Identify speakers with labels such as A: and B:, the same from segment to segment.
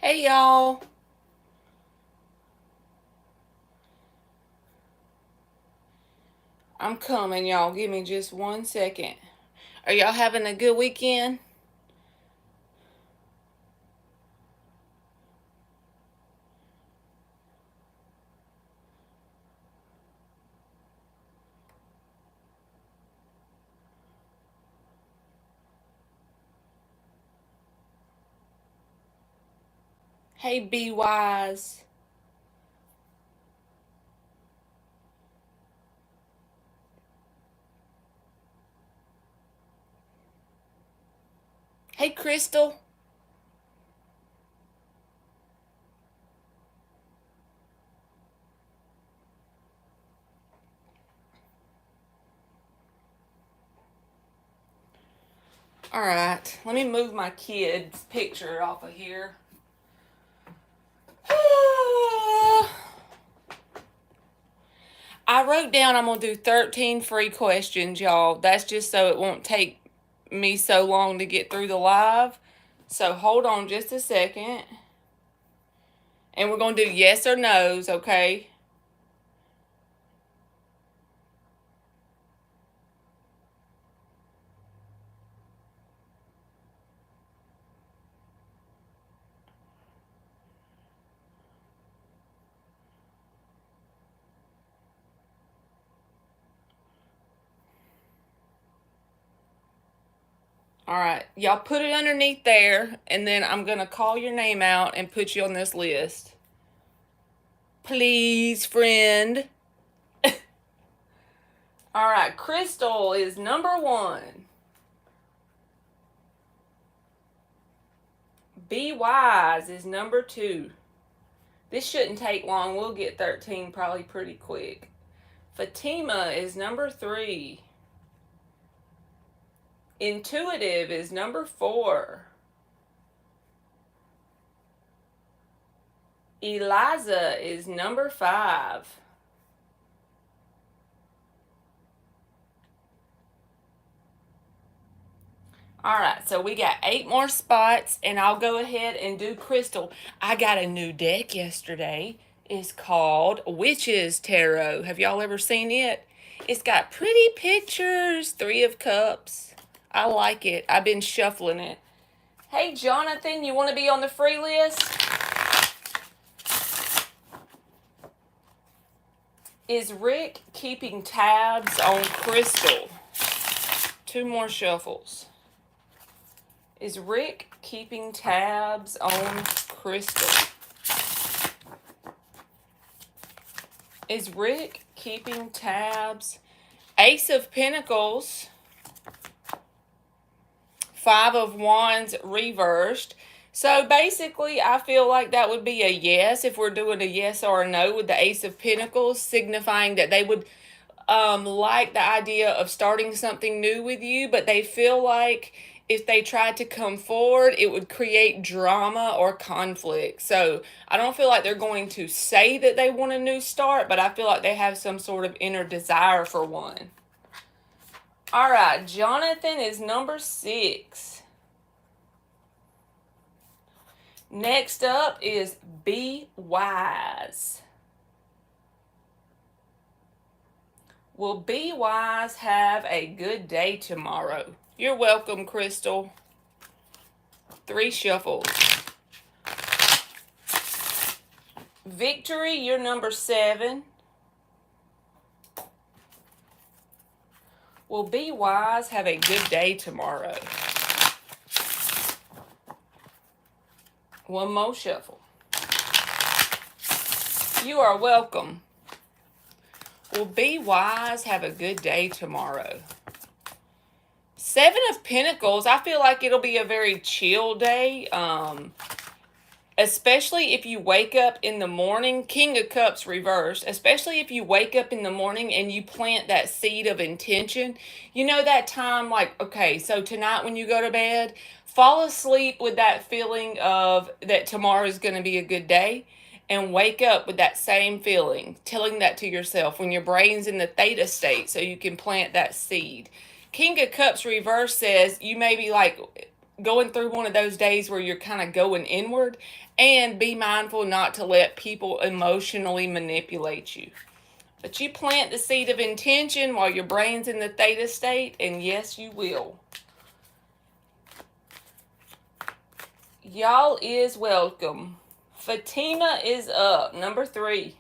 A: Hey y'all. I'm coming, y'all. Give me just 1 second. Are y'all having a good weekend? Hey Be Wise. Hey Crystal. Alright, let me move my kid's picture off of here. I wrote down I'm going to do 13 free questions, y'all. That's just so it won't take me so long to get through the live. So hold on just a second. And we're going to do yes or no's, okay? All right, y'all put it underneath there, and then I'm going to call your name out and put you on this list. Please, friend. All right, Crystal is number 1. Be Wise is number 2. This shouldn't take long. We'll get 13 probably pretty quick. Fatima is number 3. Intuitive is number 4. Eliza is number 5. All right, so we got 8 more spots, and I'll go ahead and do Crystal. I got a new deck yesterday. It's called Witches Tarot. Have y'all ever seen it? It's got pretty pictures, 3 of Cups. I like it. I've been shuffling it. Hey, Jonathan, you want to be on the free list? Is Rick keeping tabs on Crystal? 2 more shuffles. Is Rick keeping tabs on Crystal? Is Rick keeping tabs? Ace of Pentacles. 5 of Wands reversed. So basically, I feel like that would be a yes if we're doing a yes or a no with the Ace of Pentacles, signifying that they would like the idea of starting something new with you, but they feel like if they tried to come forward, it would create drama or conflict. So I don't feel like they're going to say that they want a new start, but I feel like they have some sort of inner desire for one. All right, Jonathan is number 6. Next up is Be Wise. Will Be Wise have a good day tomorrow? You're welcome, Crystal. 3 shuffles. Victory, you're number 7. Will Be Wise have a good day tomorrow? 1 more shuffle. You are welcome. Will Be Wise have a good day tomorrow? 7 of Pentacles, I feel like it'll be a very chill day. Especially if you wake up in the morning. King of Cups reversed. Especially if you wake up in the morning and you plant that seed of intention. You know that time, like, okay, so tonight when you go to bed, fall asleep with that feeling of that tomorrow is going to be a good day. And wake up with that same feeling, telling that to yourself when your brain's in the theta state so you can plant that seed. King of Cups reverse says you may be like going through one of those days where you're kind of going inward, and be mindful not to let people emotionally manipulate you. But you plant the seed of intention while your brain's in the theta state, and yes, you will. Y'all is welcome. Fatima is up, number 3.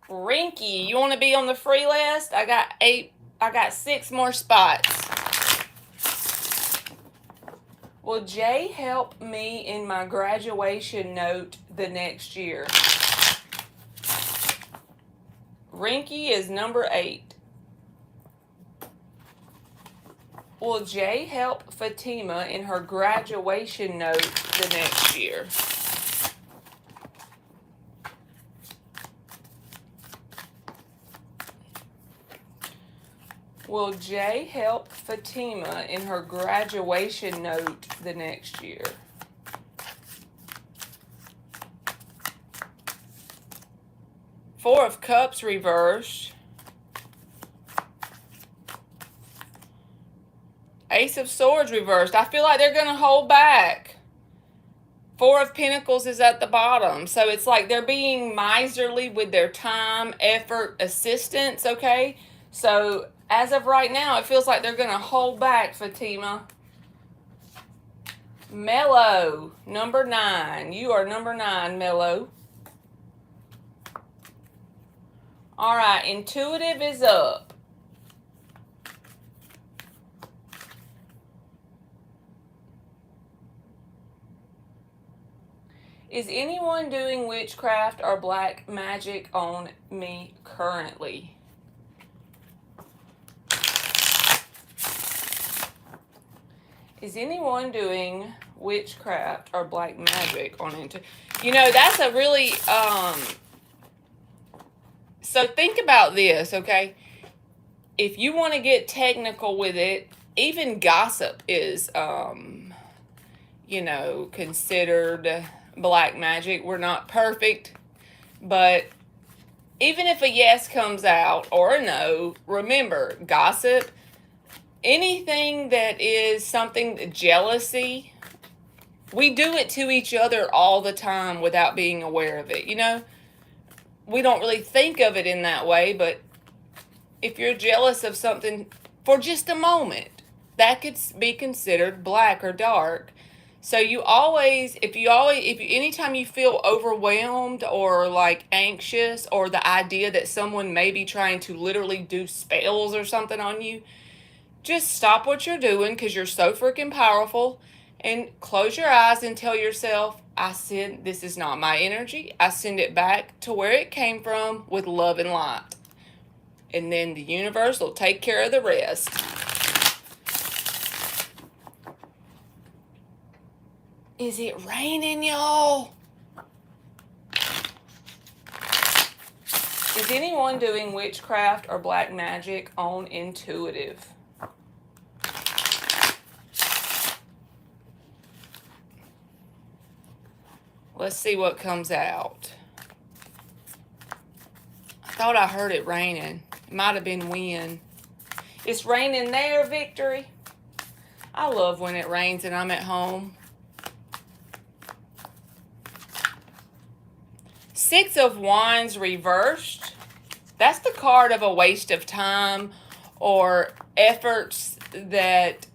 A: Rinky, you want to be on the free list? I got 6 more spots. Will Jay help me in my graduation note the next year? Rinky is number 8. Will Jay help Fatima in her graduation note the next year? Will Jay help Fatima in her graduation note the next year? Four of Cups reversed. Ace of Swords reversed. I feel like they're going to hold back. Four of Pentacles is at the bottom. So it's like they're being miserly with their time, effort, assistance, okay? So as of right now, it feels like they're going to hold back, Fatima. Mellow, number 9. You are number 9, Mellow. All right, Intuitive is up. Is anyone doing witchcraft or black magic on me currently? Is anyone doing witchcraft or black magic on Intuitive? You know, that's a really, so think about this, okay? If you want to get technical with it, even gossip is, you know, considered black magic. We're not perfect, but even if a yes comes out or a no, remember, gossip, anything that is something, jealousy, we do it to each other all the time without being aware of it, you know? We don't really think of it in that way, but if you're jealous of something for just a moment, that could be considered black or dark. So anytime you feel overwhelmed or like anxious, or the idea that someone may be trying to literally do spells or something on you, just stop what you're doing, because you're so freaking powerful, and close your eyes and tell yourself, this is not my energy. I send it back to where it came from with love and light. And then the universe will take care of the rest. Is it raining, y'all? Is anyone doing witchcraft or black magic on Intuitive? Let's see what comes out. I thought I heard it raining. It might have been wind. It's raining there, Victory. I love when it rains and I'm at home. 6 of Wands reversed. That's the card of a waste of time or efforts that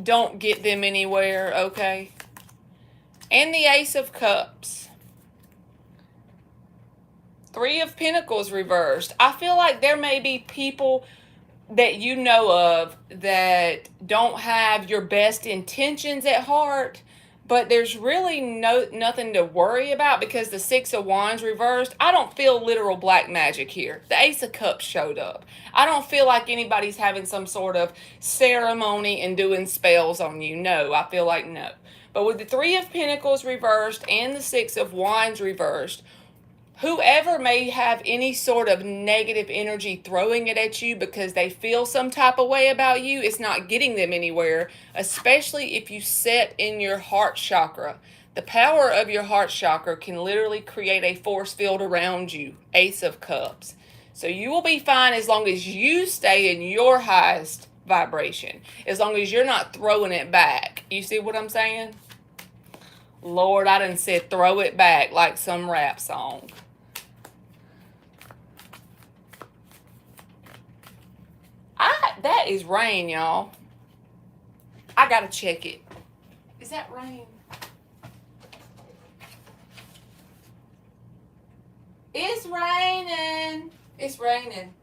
A: don't get them anywhere, okay? And the Ace of Cups. 3 of Pentacles reversed. I feel like there may be people that you know of that don't have your best intentions at heart, but there's really nothing to worry about, because the 6 of Wands reversed. I don't feel literal black magic here. The Ace of Cups showed up. I don't feel like anybody's having some sort of ceremony and doing spells on you. No, I feel like no. But with the 3 of Pentacles reversed and the 6 of Wands reversed, whoever may have any sort of negative energy throwing it at you because they feel some type of way about you, it's not getting them anywhere, especially if you set in your heart chakra. The power of your heart chakra can literally create a force field around you. Ace of Cups. So you will be fine as long as you stay in your highest vibration, as long as you're not throwing it back. You see what I'm saying? Lord, I done said throw it back like some rap song. That is rain, y'all. I gotta check it. Is that rain? It's raining. It's raining.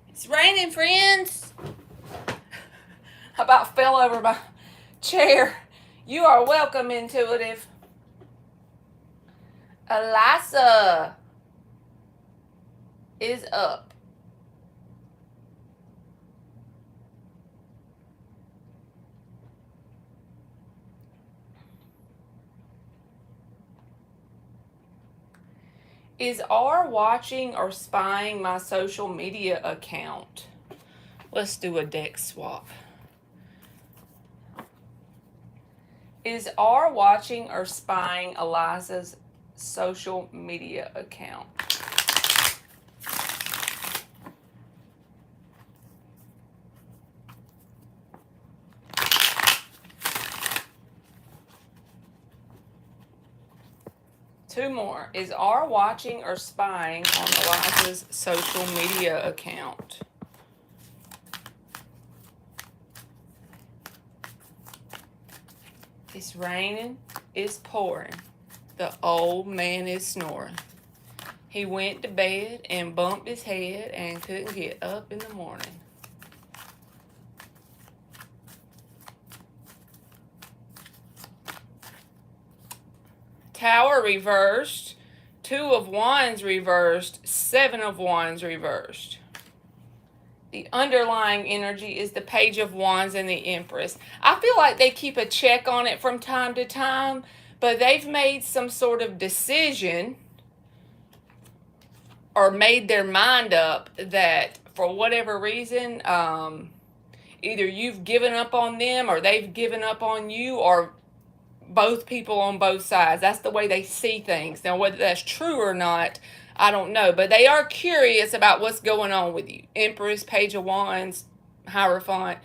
A: It's raining, friends. I about fell over my chair. You are welcome, intuitive. Elisa is up. Is R watching or spying my social media account? Let's do a deck swap. Is R watching or spying Eliza's social media account? Two more. Is R watching or spying on Eliza's social media account? It's raining. It's pouring. The old man is snoring. He went to bed and bumped his head and couldn't get up in the morning. Tower reversed, 2 of Wands reversed, 7 of Wands reversed. The underlying energy is the Page of Wands and the Empress. I feel like they keep a check on it from time to time, but they've made some sort of decision or made their mind up that for whatever reason, either you've given up on them or they've given up on you, or both people on both sides. That's the way they see things. Now, whether that's true or not, I don't know. But they are curious about what's going on with you. Empress, Page of Wands, Hierophant.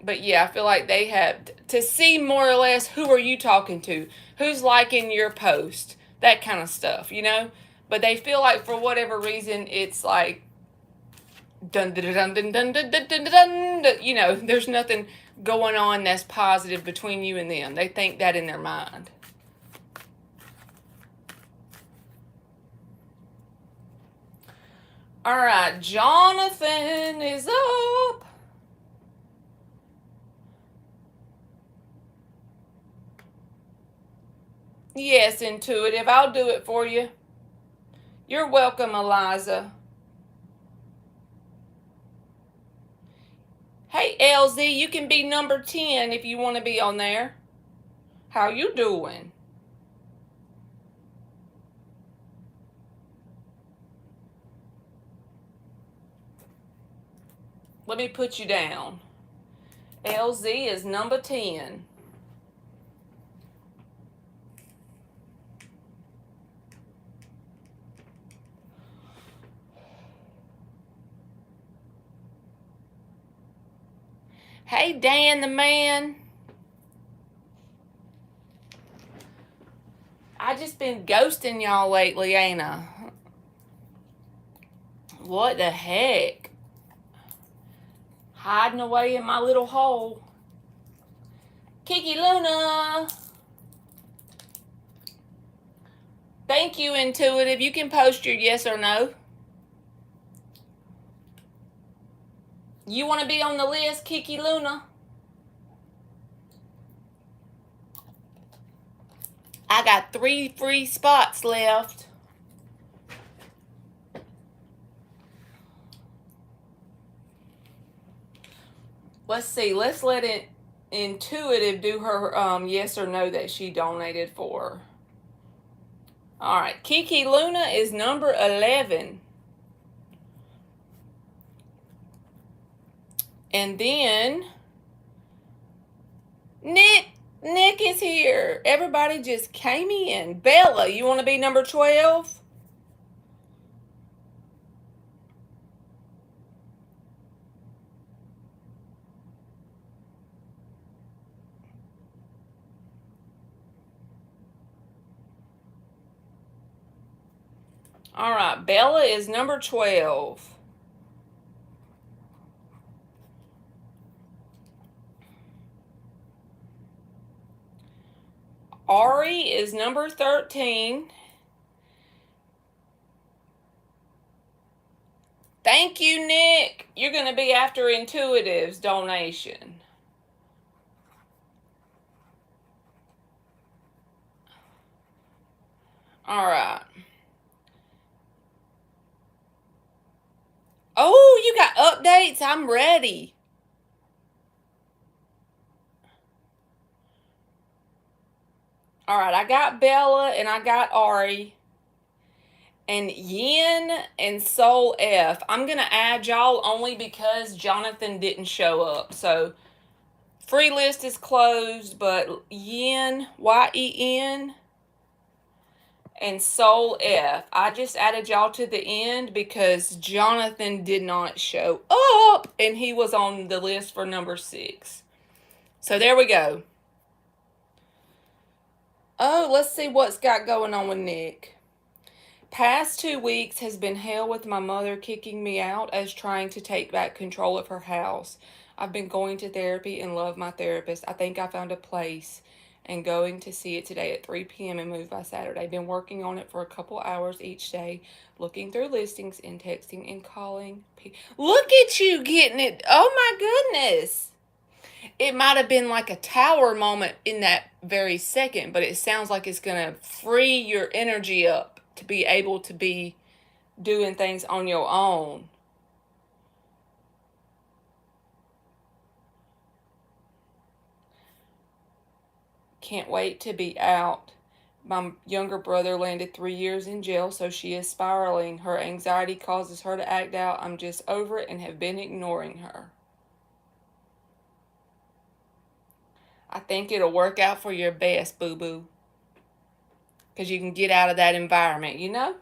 A: But yeah, I feel like they have to see more or less who are you talking to, who's liking your post, that kind of stuff, you know. But they feel like for whatever reason, it's like dun dun dun dun dun dun dun dun dun. You know, there's nothing going on that's positive between you and them. They think that in their mind. All right, Jonathan is up. Yes, intuitive. I'll do it for you. You're welcome, Eliza. Hey, LZ, you can be number 10 if you want to be on there. How you doing? Let me put you down. LZ is number 10. Hey, Dan the man. I just been ghosting y'all lately, ain't I? What the heck? Hiding away in my little hole. Kiki Luna. Thank you, intuitive. You can post your yes or no. You want to be on the list, Kiki Luna? I got 3 free spots left. Let's see. Let's let it intuitive do her yes or no that she donated for. All right, Kiki Luna is number 11. And then Nick is here. Everybody just came in. Bella, you want to be number 12? All right, Bella is number 12. Ari is number 13. Thank you, Nick. You're going to be after Intuitive's donation. All right. Oh, you got updates? I'm ready. All right, I got Bella and I got Ari and Yin and Soul F. I'm going to add y'all only because Jonathan didn't show up. So free list is closed, but Yin, Y-E-N, and Soul F. I just added y'all to the end because Jonathan did not show up and he was on the list for number 6. So there we go. Oh, let's see what's got going on with Nick. Past 2 weeks has been hell with my mother kicking me out as trying to take back control of her house. I've been going to therapy and love my therapist. I think I found a place and going to see it today at 3 p.m. and move by Saturday. Been working on it for a couple hours each day, looking through listings and texting and calling. Look at you getting it. Oh my goodness. It might have been like a tower moment in that very second, but it sounds like it's going to free your energy up to be able to be doing things on your own. Can't wait to be out. My younger brother landed 3 years in jail, so she is spiraling. Her anxiety causes her to act out. I'm just over it and have been ignoring her. I think it'll work out for your best, boo-boo. Because you can get out of that environment, you know?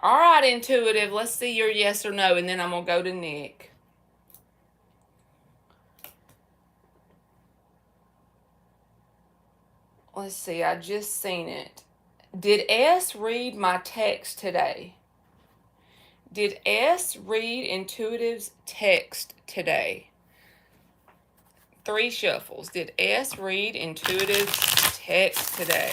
A: All right, Intuitive, let's see your yes or no, and then I'm going to go to Nick. Let's see, I just seen it. Did S read my text today? Did S read Intuitive's text today? 3 shuffles. Did S read Intuitive's text today?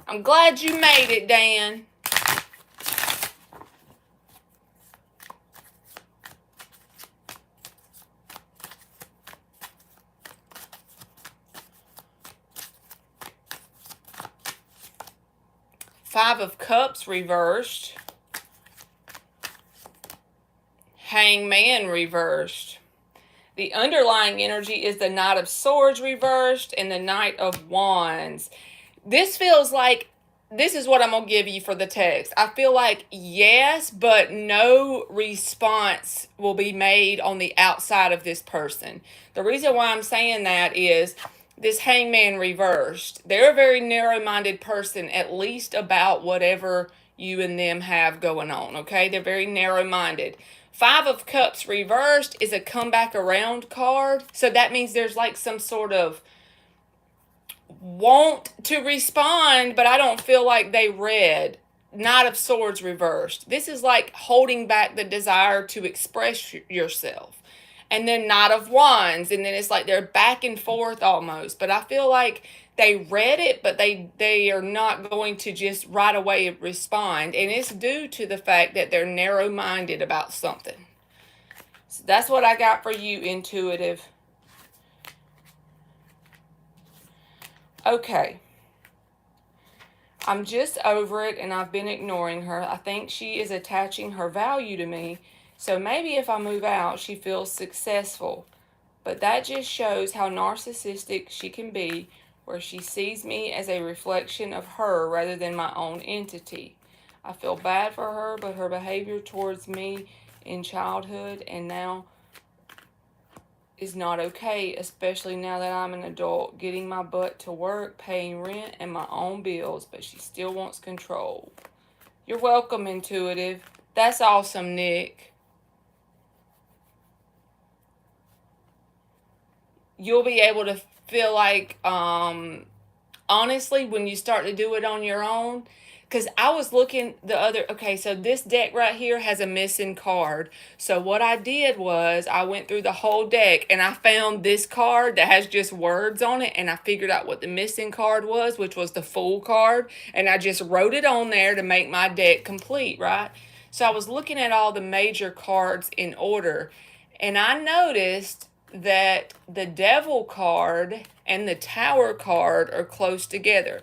A: I'm glad you made it, Dan. Five of Cups reversed. Hangman reversed. The underlying energy is the Knight of Swords reversed and the Knight of Wands. This feels like, this is what I'm going to give you for the text. I feel like yes, but no response will be made on the outside of this person. The reason why I'm saying that is this Hangman reversed. They're a very narrow-minded person, at least about whatever you and them have going on, okay? They're very narrow-minded. 5 of Cups reversed is a come back around card. So that means there's like some sort of want to respond, but I don't feel like they read. Knight of Swords reversed. This is like holding back the desire to express yourself. And then Knight of Wands, and then it's like they're back and forth almost. But I feel like they read it, but they are not going to just right away respond. And it's due to the fact that they're narrow-minded about something. So that's what I got for you, Intuitive. Okay. I'm just over it and I've been ignoring her. I think she is attaching her value to me. So maybe if I move out, she feels successful. But that just shows how narcissistic she can be, where she sees me as a reflection of her rather than my own entity. I feel bad for her, but her behavior towards me in childhood and now is not okay, especially now that I'm an adult, getting my butt to work, paying rent and my own bills, but she still wants control. You're welcome, intuitive. That's awesome, Nick. You'll be able to feel like, honestly, when you start to do it on your own, because I was looking okay, so this deck right here has a missing card. So what I did was I went through the whole deck and I found this card that has just words on it, and I figured out what the missing card was, which was the Fool card, and I just wrote it on there to make my deck complete, right? So I was looking at all the major cards in order, and I noticed that the Devil card and the Tower card are close together.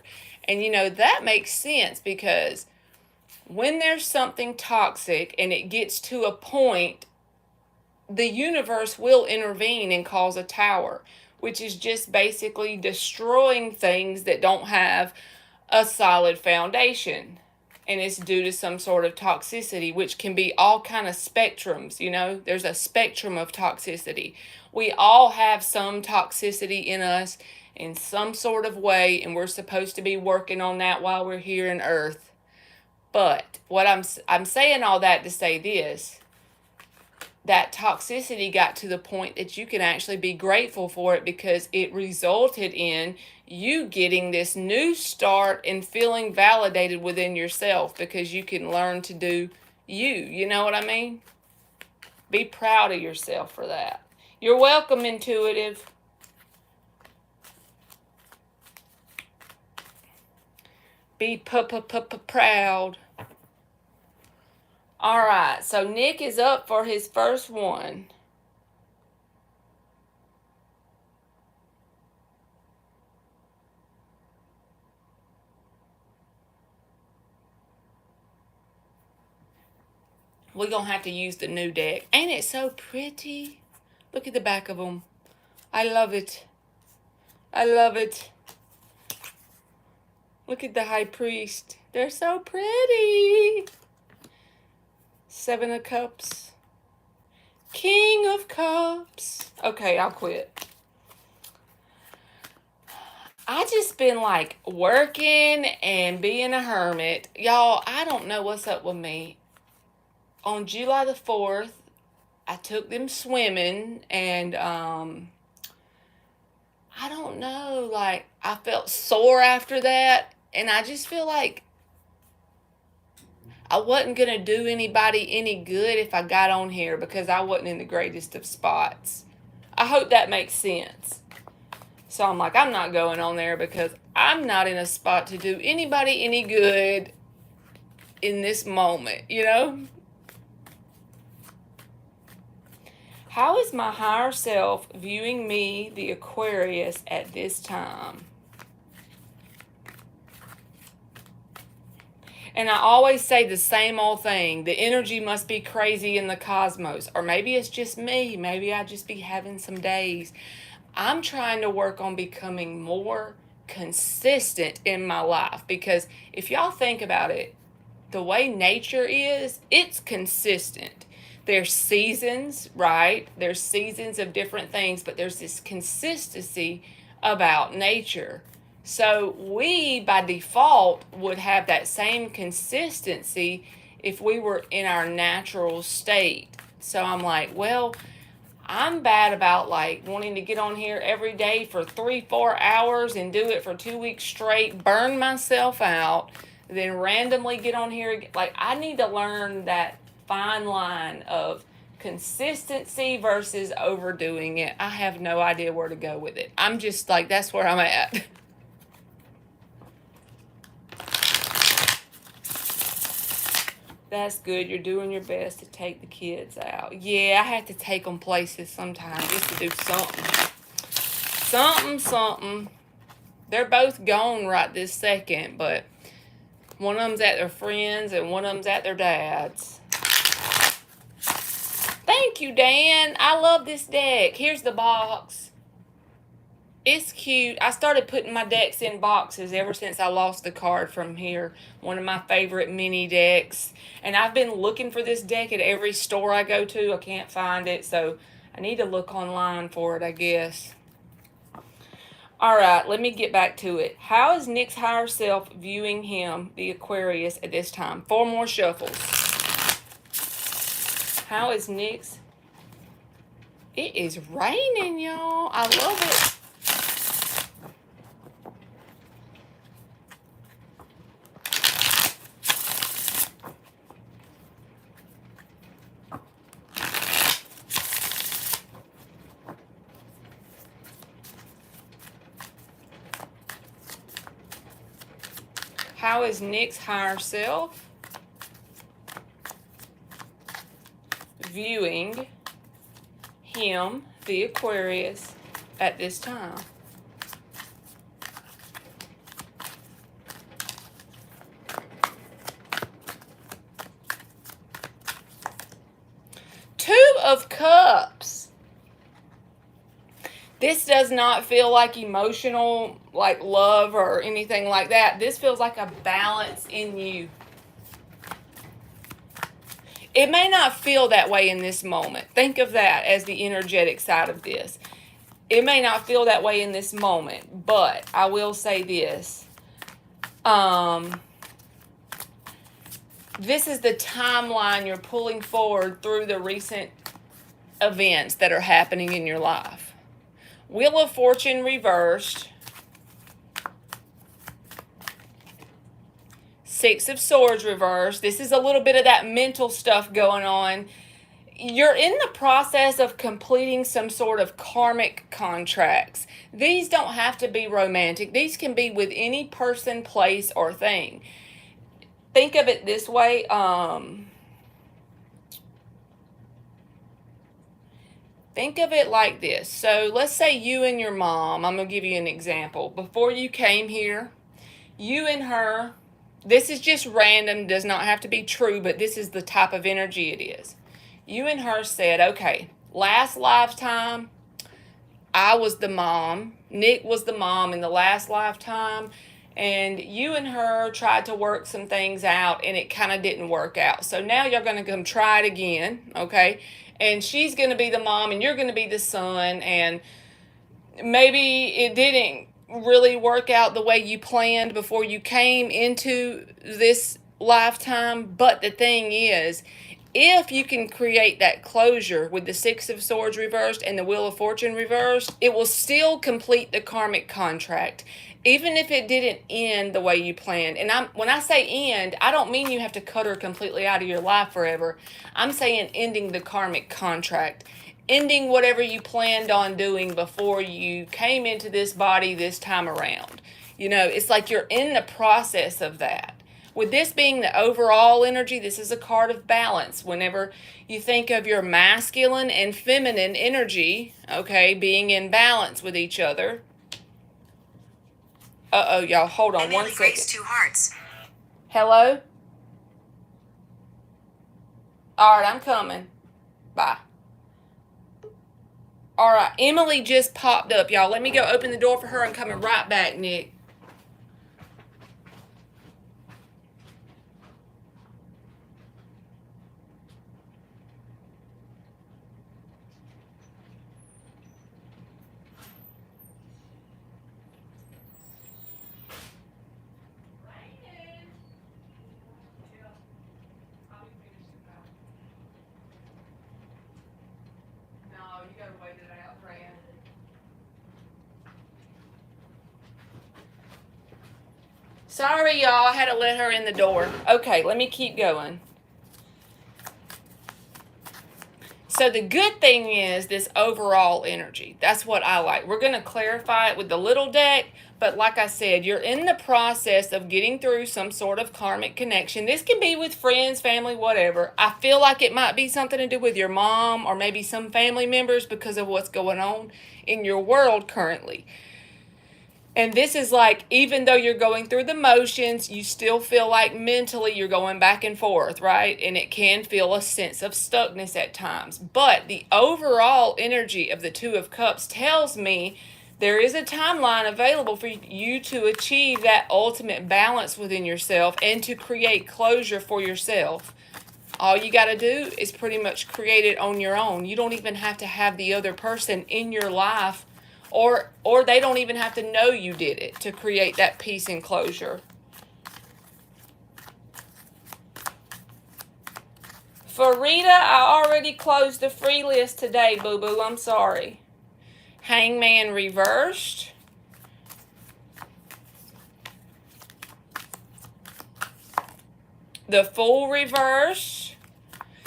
A: And that makes sense because when there's something toxic and it gets to a point, the universe will intervene and cause a tower, which is just basically destroying things that don't have a solid foundation. And it's due to some sort of toxicity, which can be all kind of spectrums. There's a spectrum of toxicity. We all have some toxicity in us in some sort of way, and we're supposed to be working on that while we're here in Earth. But what I'm saying all that to say this: that toxicity got to the point that you can actually be grateful for it, because it resulted in you getting this new start and feeling validated within yourself, because you can learn to do you. You know what I mean? Be proud of yourself for that. You're welcome, intuitive. Be proud. All right, so Nick is up for his first one. We're going to have to use the new deck. Ain't it so pretty? Look at the back of them. I love it. I love it. Look at the High Priest. They're so pretty. 7 of Cups. King of Cups. Okay, I'll quit. I just been like working and being a hermit. Y'all, I don't know what's up with me. On July the 4th, I took them swimming, and I don't know, like I felt sore after that, and I just feel like I wasn't going to do anybody any good if I got on here, because I wasn't in the greatest of spots. I hope that makes sense. So I'm like, I'm not going on there because I'm not in a spot to do anybody any good in this moment, How is my higher self viewing me, the Aquarius, at this time? And I always say the same old thing. The energy must be crazy in the cosmos. Or maybe it's just me. Maybe I just be having some days. I'm trying to work on becoming more consistent in my life. Because if y'all think about it, the way nature is, it's consistent. There's seasons, right? There's seasons of different things, but there's this consistency about nature. So we, by default, would have that same consistency if we were in our natural state. So I'm like, well, I'm bad about like wanting to get on here every day for 3-4 hours and do it for 2 weeks straight, burn myself out, then randomly get on here. Like, I need to learn that fine line of consistency versus overdoing it. I have no idea where to go with it. I'm just like, that's where I'm at. That's good. You're doing your best to take the kids out. Yeah, I have to take them places sometimes just to do something. Something. They're both gone right this second, but One of them's at their friends and one of them's at their dad's. Thank you, Dan. I love this deck. Here's the box. It's cute. I started putting my decks in boxes ever since I lost the card from here. One of my favorite mini decks. And I've been looking for this deck at every store I go to. I can't find it, so I need to look online for it, I guess. All right, let me get back to it. How is Nick's higher self viewing him, the Aquarius, at this time? 4 more shuffles. How is Nick's... It is raining, y'all. I love it. How is Nick's higher self viewing him, the Aquarius, at this time? Two of Cups. This does not feel like emotional, like love or anything like that. This feels like a balance in you. It may not feel that way in this moment. Think of that as the energetic side of this. It may not feel that way in this moment, but I will say this. This is the timeline you're pulling forward through the recent events that are happening in your life. Wheel of Fortune reversed. 6 of Swords reversed. This is a little bit of that mental stuff going on. You're in the process of completing some sort of karmic contracts. These don't have to be romantic. These can be with any person, place, or thing. Think of it this way. Think of it like this. So let's say you and your mom, I'm going to give you an example. Before you came here, you and her, this is just random, does not have to be true, but this is the type of energy it is. You and her said, okay, last lifetime, I was the mom. Nick was the mom in the last lifetime. And you and her tried to work some things out, and it kind of didn't work out. So now you're going to come try it again, okay? And she's going to be the mom, and you're going to be the son, and maybe it didn't really work out the way you planned before you came into this lifetime. But the thing is, if you can create that closure with the 6 of Swords reversed and the Wheel of Fortune reversed, it will still complete the karmic contract, even if it didn't end the way you planned. And when I say end, I don't mean you have to cut her completely out of your life forever. I'm saying ending the karmic contract, ending whatever you planned on doing before you came into this body this time around. You know, it's like you're in the process of that. With this being the overall energy, this is a card of balance. Whenever you think of your masculine and feminine energy, okay, being in balance with each other. Uh-oh, y'all, hold on one second. Grace, 2 hearts. Hello? All right, I'm coming. Bye. All right, Emily just popped up, y'all. Let me go open the door for her. I'm coming right back, Nick. Sorry, y'all. I had to let her in the door. Okay, let me keep going. So the good thing is this overall energy. That's what I like. We're going to clarify it with the little deck. But like I said, you're in the process of getting through some sort of karmic connection. This can be with friends, family, whatever. I feel like it might be something to do with your mom or maybe some family members because of what's going on in your world currently. And this is like, even though you're going through the motions, you still feel like mentally you're going back and forth, right? And it can feel a sense of stuckness at times. But the overall energy of the Two of Cups tells me there is a timeline available for you to achieve that ultimate balance within yourself and to create closure for yourself. All you got to do is pretty much create it on your own. You don't even have to have the other person in your life, or they don't even have to know you did it to create that peace and closure. For Rita, I already closed the free list today, boo-boo. I'm sorry. Hangman reversed. The Fool reverse.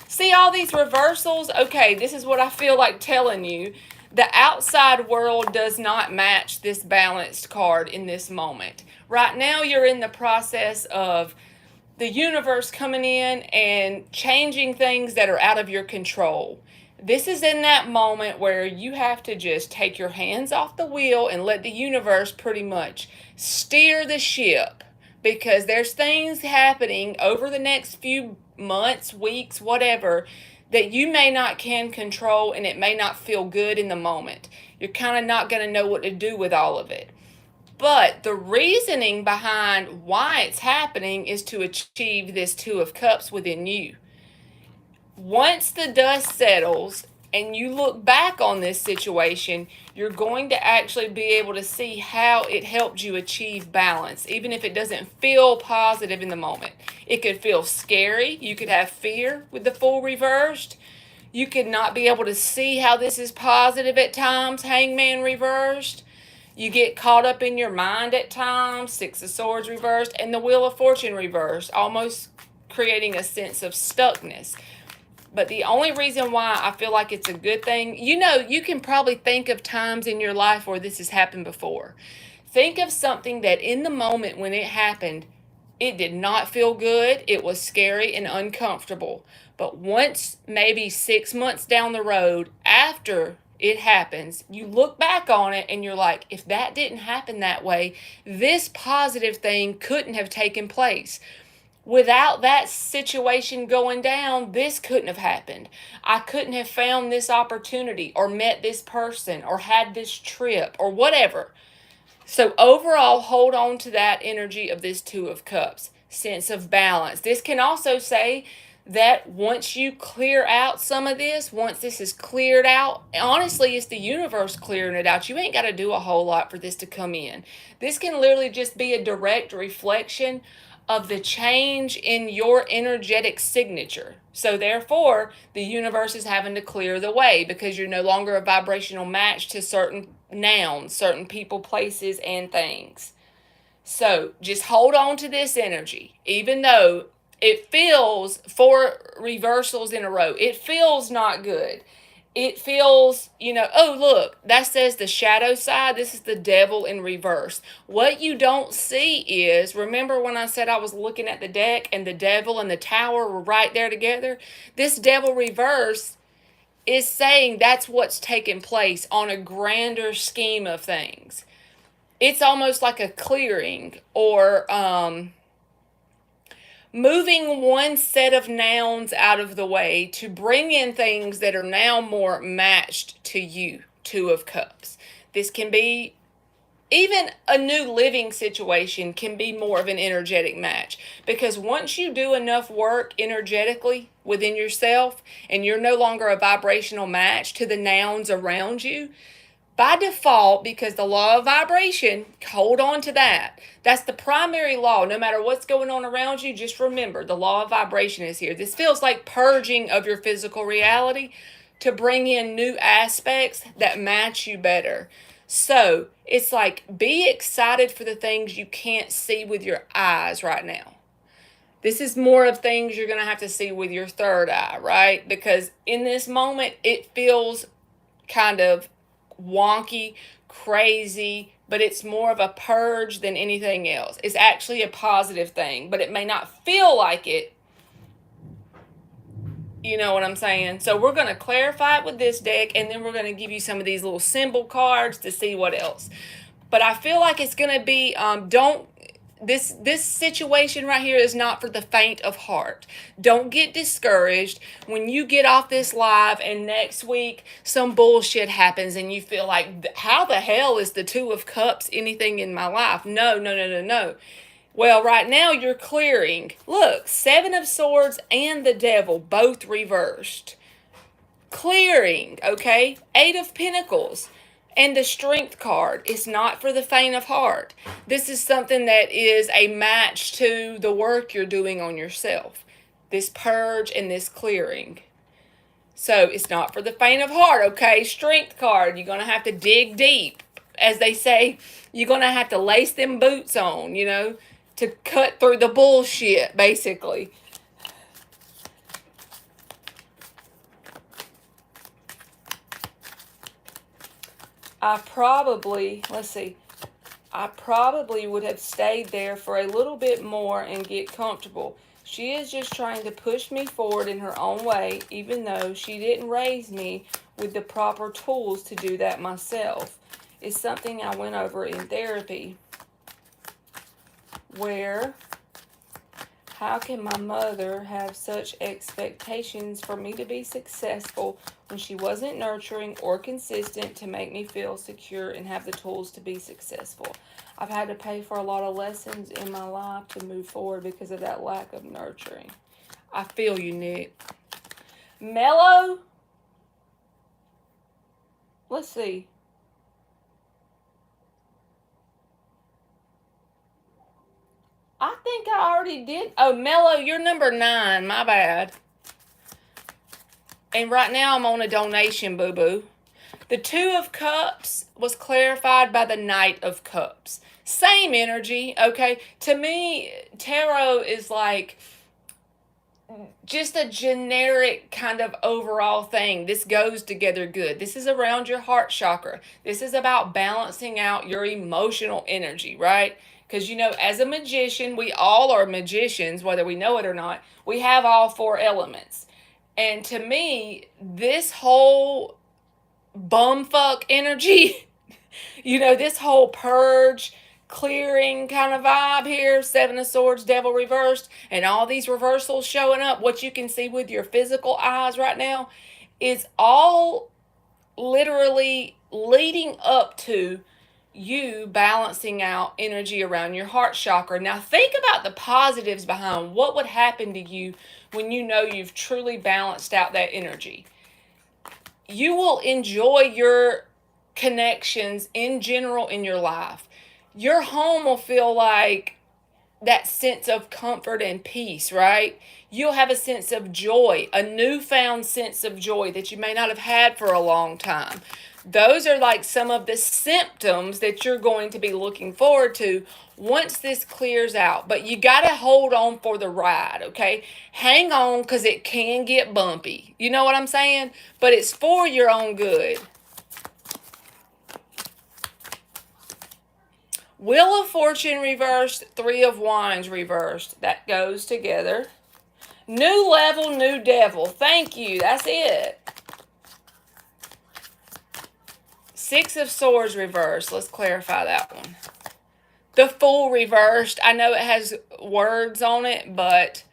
A: See all these reversals? Okay, this is what I feel like telling you. The outside world does not match this balanced card in this moment. Right now, you're in the process of the universe coming in and changing things that are out of your control. This is in that moment where you have to just take your hands off the wheel and let the universe pretty much steer the ship, because there's things happening over the next few months, weeks, whatever, that you may not can control, and it may not feel good in the moment. You're kind of not going to know what to do with all of it. But the reasoning behind why it's happening is to achieve this Two of Cups within you. Once the dust settles and you look back on this situation, you're going to actually be able to see how it helped you achieve balance, even if it doesn't feel positive in the moment. It could feel scary. You could have fear with the Fool reversed. You could not be able to see how this is positive at times, Hangman reversed. You get caught up in your mind at times, Six of Swords reversed, and the Wheel of Fortune reversed, almost creating a sense of stuckness. But the only reason why I feel like it's a good thing, you can probably think of times in your life where this has happened before. Think of something that in the moment when it happened, it did not feel good. It was scary and uncomfortable. But once, maybe 6 months down the road, after it happens, you look back on it and you're like, if that didn't happen that way, this positive thing couldn't have taken place. Without that situation going down, this couldn't have happened. I couldn't have found this opportunity or met this person or had this trip or whatever. So overall, hold on to that energy of this Two of Cups, sense of balance. This can also say that once you clear out some of this, once this is cleared out, honestly, it's the universe clearing it out. You ain't got to do a whole lot for this to come in. This can literally just be a direct reflection of the change in your energetic signature. So therefore, the universe is having to clear the way because you're no longer a vibrational match to certain nouns, certain people, places, and things. So just hold on to this energy, even though it feels, 4 reversals in a row, it feels not good. It feels, oh, look, that says the shadow side. This is the devil in reverse. What you don't see is, remember when I said I was looking at the deck and the devil and the tower were right there together? This devil reverse is saying that's what's taking place on a grander scheme of things. It's almost like a clearing or moving one set of nouns out of the way to bring in things that are now more matched to you, Two of Cups. This can be even a new living situation can be more of an energetic match, because once you do enough work energetically within yourself and you're no longer a vibrational match to the nouns around you, by default, because the law of vibration, hold on to that. That's the primary law. No matter what's going on around you, just remember the law of vibration is here. This feels like purging of your physical reality to bring in new aspects that match you better. So it's like, be excited for the things you can't see with your eyes right now. This is more of things you're going to have to see with your third eye, right? Because in this moment, it feels kind of wonky, crazy, but it's more of a purge than anything else. It's actually a positive thing, but it may not feel like it. You know what I'm saying? So we're going to clarify it with this deck, and then we're going to give you some of these little symbol cards to see what else. But I feel like it's going to be, don't, this situation right here is not for the faint of heart. Don't get discouraged when you get off this live and next week some bullshit happens and you feel like, how the hell is the Two of Cups anything in my life? No, no, no, no, no. Well, right now you're clearing. Look, Seven of Swords and the Devil both reversed. Clearing, okay? Eight of Pentacles and the Strength card is not for the faint of heart. This is something that is a match to the work you're doing on yourself. This purge and this clearing. So it's not for the faint of heart, okay? Strength card, you're going to have to dig deep. As they say, you're going to have to lace them boots on, you know, to cut through the bullshit, basically. I probably would have stayed there for a little bit more and get comfortable. She is just trying to push me forward in her own way, even though she didn't raise me with the proper tools to do that myself. It's something I went over in therapy, where how can my mother have such expectations for me to be successful when she wasn't nurturing or consistent to make me feel secure and have the tools to be successful? I've had to pay for a lot of lessons in my life to move forward because of that lack of nurturing. I feel you, Nick. Mellow? Let's see. I think I already did. Oh, Mellow, you're number 9. My bad. And right now I'm on a donation, boo-boo. The Two of Cups was clarified by the Knight of Cups. Same energy, okay? To me, tarot is like just a generic kind of overall thing. This goes together good. This is around your heart chakra. This is about balancing out your emotional energy, right? Because, you know, as a magician, we all are magicians, whether we know it or not. We have all 4 elements. And to me, this whole bumfuck energy, you know, this whole purge, clearing kind of vibe here, Seven of Swords, Devil reversed, and all these reversals showing up, what you can see with your physical eyes right now, is all literally leading up to you balancing out energy around your heart chakra. Now think about the positives behind what would happen to you when you know you've truly balanced out that energy. You will enjoy your connections in general in your life. Your home will feel like that sense of comfort and peace, right? You'll have a sense of joy, a newfound sense of joy that you may not have had for a long time. Those are like some of the symptoms that you're going to be looking forward to once this clears out. But you got to hold on for the ride, okay? Hang on, because it can get bumpy. You know what I'm saying? But it's for your own good. Wheel of Fortune reversed, Three of Wands reversed. That goes together. New level, new devil. Thank you. That's it. Six of Swords reversed. Let's clarify that one. The Fool reversed. I know it has words on it, but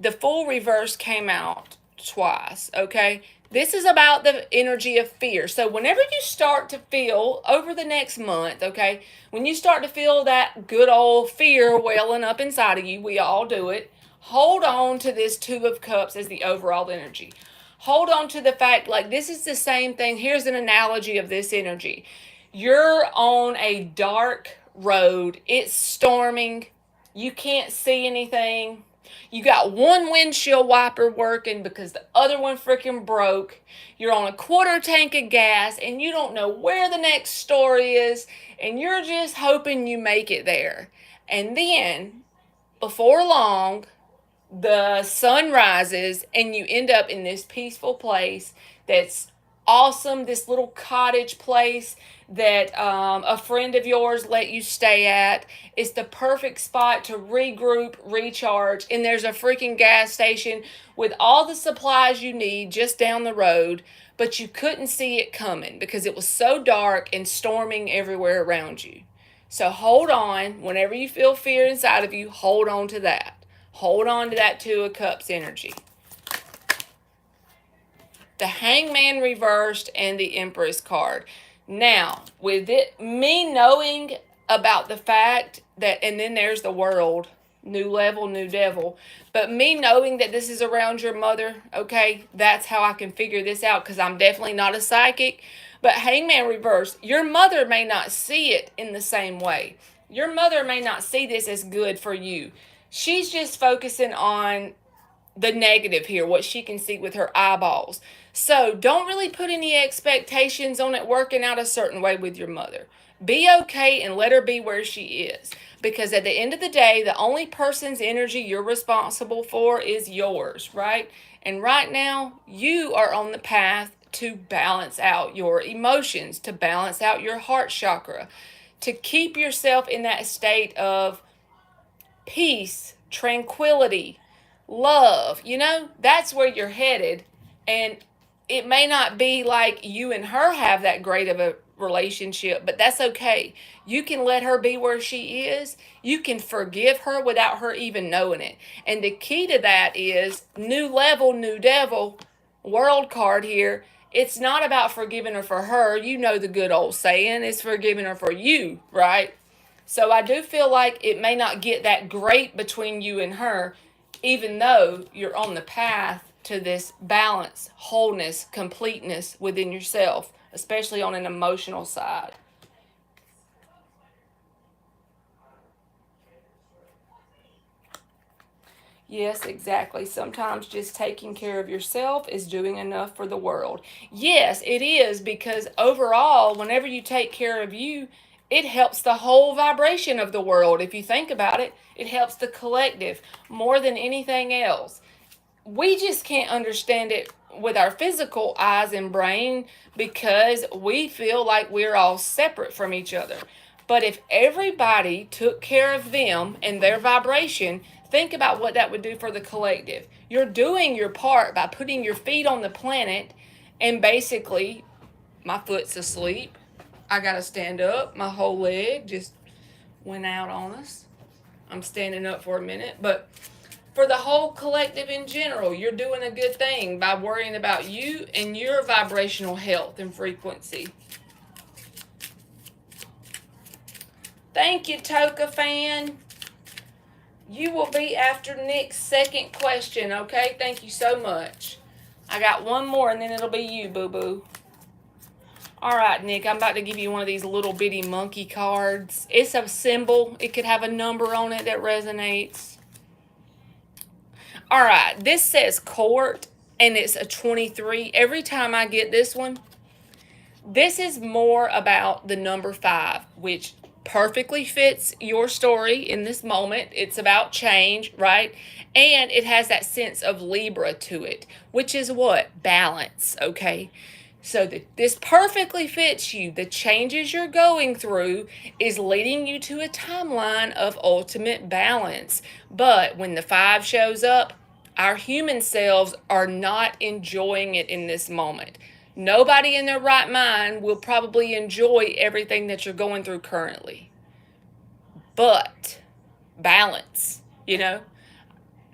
A: the Fool reversed came out twice, okay? This is about the energy of fear. So whenever you start to feel over the next month, okay, when you start to feel that good old fear welling up inside of you, we all do it, hold on to this Two of Cups as the overall energy. Hold on to the fact, like, this is the same thing. Here's an analogy of this energy. You're on a dark road. It's storming. You can't see anything. You got one windshield wiper working because the other one freaking broke. You're on a quarter tank of gas and you don't know where the next store is, and you're just hoping you make it there. And then, before long, the sun rises and you end up in this peaceful place that's awesome, this little cottage place that a friend of yours let you stay at. It's the perfect spot to regroup, recharge, and there's a freaking gas station with all the supplies you need just down the road, but you couldn't see it coming because it was so dark and storming everywhere around you. So hold on. Whenever you feel fear inside of you, hold on to that. Hold on to that Two of Cups energy. The Hangman reversed and the Empress card. Now, with it, me knowing about the fact that, and then there's the World, new level, new devil, but me knowing that this is around your mother, okay, that's how I can figure this out, because I'm definitely not a psychic. But Hangman reversed, your mother may not see it in the same way. Your mother may not see this as good for you. She's just focusing on the negative here, what she can see with her eyeballs. So don't really put any expectations on it working out a certain way with your mother. Be okay and let her be where she is. Because at the end of the day, the only person's energy you're responsible for is yours, right? And right now, you are on the path to balance out your emotions, to balance out your heart chakra, to keep yourself in that state of peace, tranquility, love. That's where you're headed. And it may not be like you and her have that great of a relationship, but that's okay. You can let her be where she is. You can forgive her without her even knowing it. And the key to that is new level, new devil, World card here. It's not about forgiving her for her. You know the good old saying, it's forgiving her for you, right? So I do feel like it may not get that great between you and her, even though you're on the path to this balance, wholeness, completeness within yourself, especially on an emotional side. Yes, exactly. Sometimes just taking care of yourself is doing enough for the world. Yes, it is, because overall, whenever you take care of you, it helps the whole vibration of the world. If you think about it, it helps the collective more than anything else. We just can't understand it with our physical eyes and brain because we feel like we're all separate from each other. But if everybody took care of them and their vibration, think about what that would do for the collective. You're doing your part by putting your feet on the planet, and basically, my foot's asleep. I got to stand up. My whole leg just went out on us. I'm standing up for a minute, but for the whole collective in general, you're doing a good thing by worrying about you and your vibrational health and frequency. Thank you, Toka fan. You will be after Nick's second question, okay? Thank you so much. I got one more and then it'll be you, boo-boo. All right, Nick, I'm about to give you one of these little bitty monkey cards. It's a symbol. It could have a number on it that resonates. All right, this says court, and it's a 23. Every time I get this one, this is more about the number 5, which perfectly fits your story in this moment. It's about change, right? And it has that sense of Libra to it, which is what? Balance, okay? So this perfectly fits you. The changes you're going through is leading you to a timeline of ultimate balance. But when the 5 shows up, our human selves are not enjoying it in this moment. Nobody in their right mind will probably enjoy everything that you're going through currently. But balance,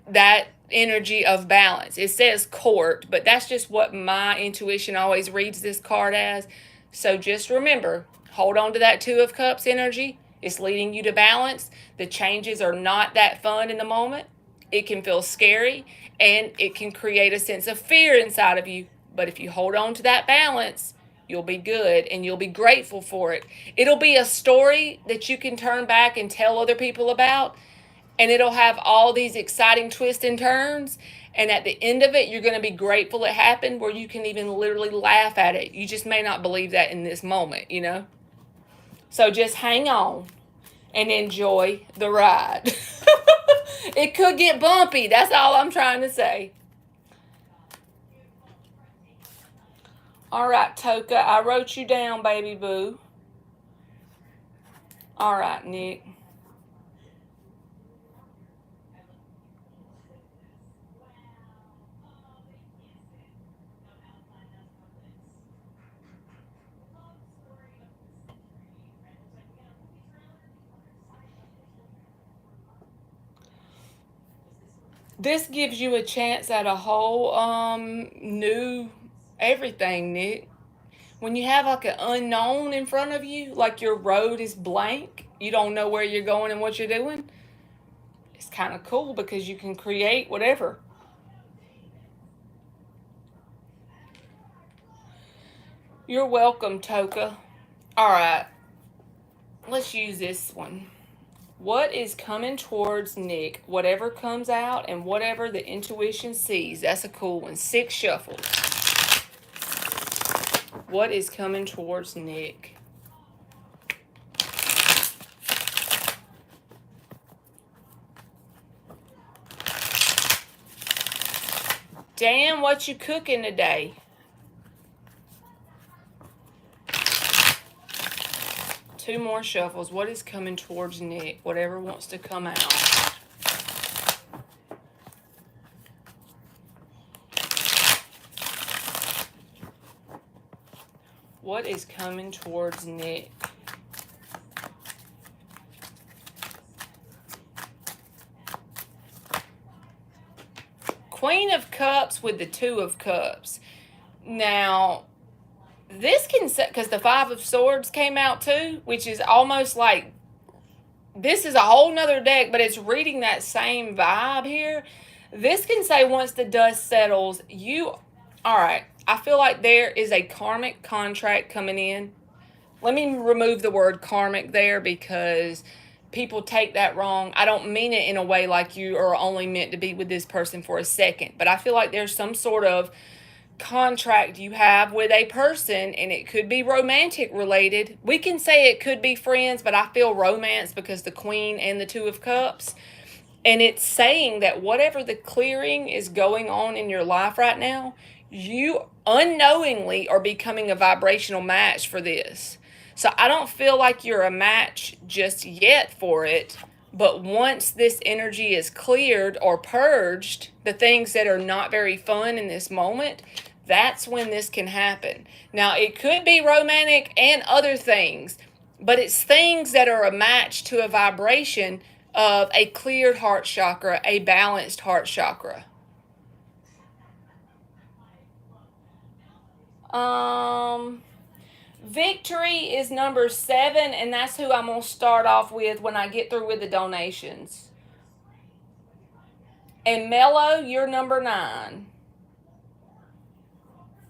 A: that energy of balance. It says court, but that's just what my intuition always reads this card as. So just remember, hold on to that 2 of Cups energy. It's leading you to balance. The changes are not that fun in the moment. It can feel scary, and it can create a sense of fear inside of you. But if you hold on to that balance, you'll be good, and you'll be grateful for it. It'll be a story that you can turn back and tell other people about, and it'll have all these exciting twists and turns. And at the end of it, you're going to be grateful it happened, where you can even literally laugh at it. You just may not believe that in this moment, So just hang on and enjoy the ride. It could get bumpy. That's all I'm trying to say. All right, Toka, I wrote you down, baby boo. All right, Nick. This gives you a chance at a whole new everything, Nick. When you have like an unknown in front of you, like your road is blank, you don't know where you're going and what you're doing, it's kind of cool because you can create whatever. You're welcome, Toka. All right, let's use this one. What is coming towards Nick? Whatever comes out and whatever the intuition sees. That's a cool one. 6 shuffles. What is coming towards Nick? Dan, what you cooking today? Two more shuffles. What is coming towards Nick? Whatever wants to come out. What is coming towards Nick? Queen of Cups with the Two of Cups. Now, this can set, because the Five of Swords came out too, which is almost like, this is a whole nother deck, but it's reading that same vibe here. This can say once the dust settles, all right, I feel like there is a karmic contract coming in. Let me remove the word karmic there because people take that wrong. I don't mean it in a way like you are only meant to be with this person for a second, but I feel like there's some sort of contract you have with a person, and it could be romantic related. We can say it could be friends, but I feel romance because the Queen and the Two of Cups. And it's saying that whatever the clearing is going on in your life right now, you unknowingly are becoming a vibrational match for this. So I don't feel like you're a match just yet for it. But once this energy is cleared or purged, the things that are not very fun in this moment, that's when this can happen. Now, it could be romantic and other things, but it's things that are a match to a vibration of a cleared heart chakra, a balanced heart chakra. Um, Victory is number 7, and that's who I'm going to start off with when I get through with the donations. And Mello, you're number 9.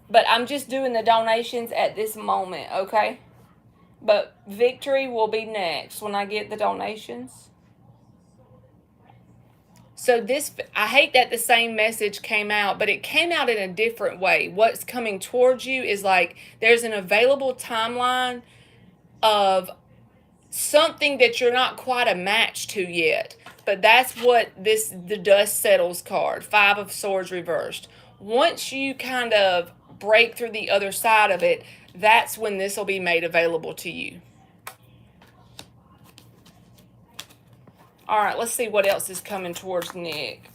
A: But I'm just doing the donations at this moment, okay? But Victory will be next when I get the donations. So this, I hate that the same message came out, but it came out in a different way. What's coming towards you is like there's an available timeline of something that you're not quite a match to yet. But that's what the dust settles card, 5 of Swords reversed. Once you kind of break through the other side of it, that's when this will be made available to you. All right, let's see what else is coming towards Nick.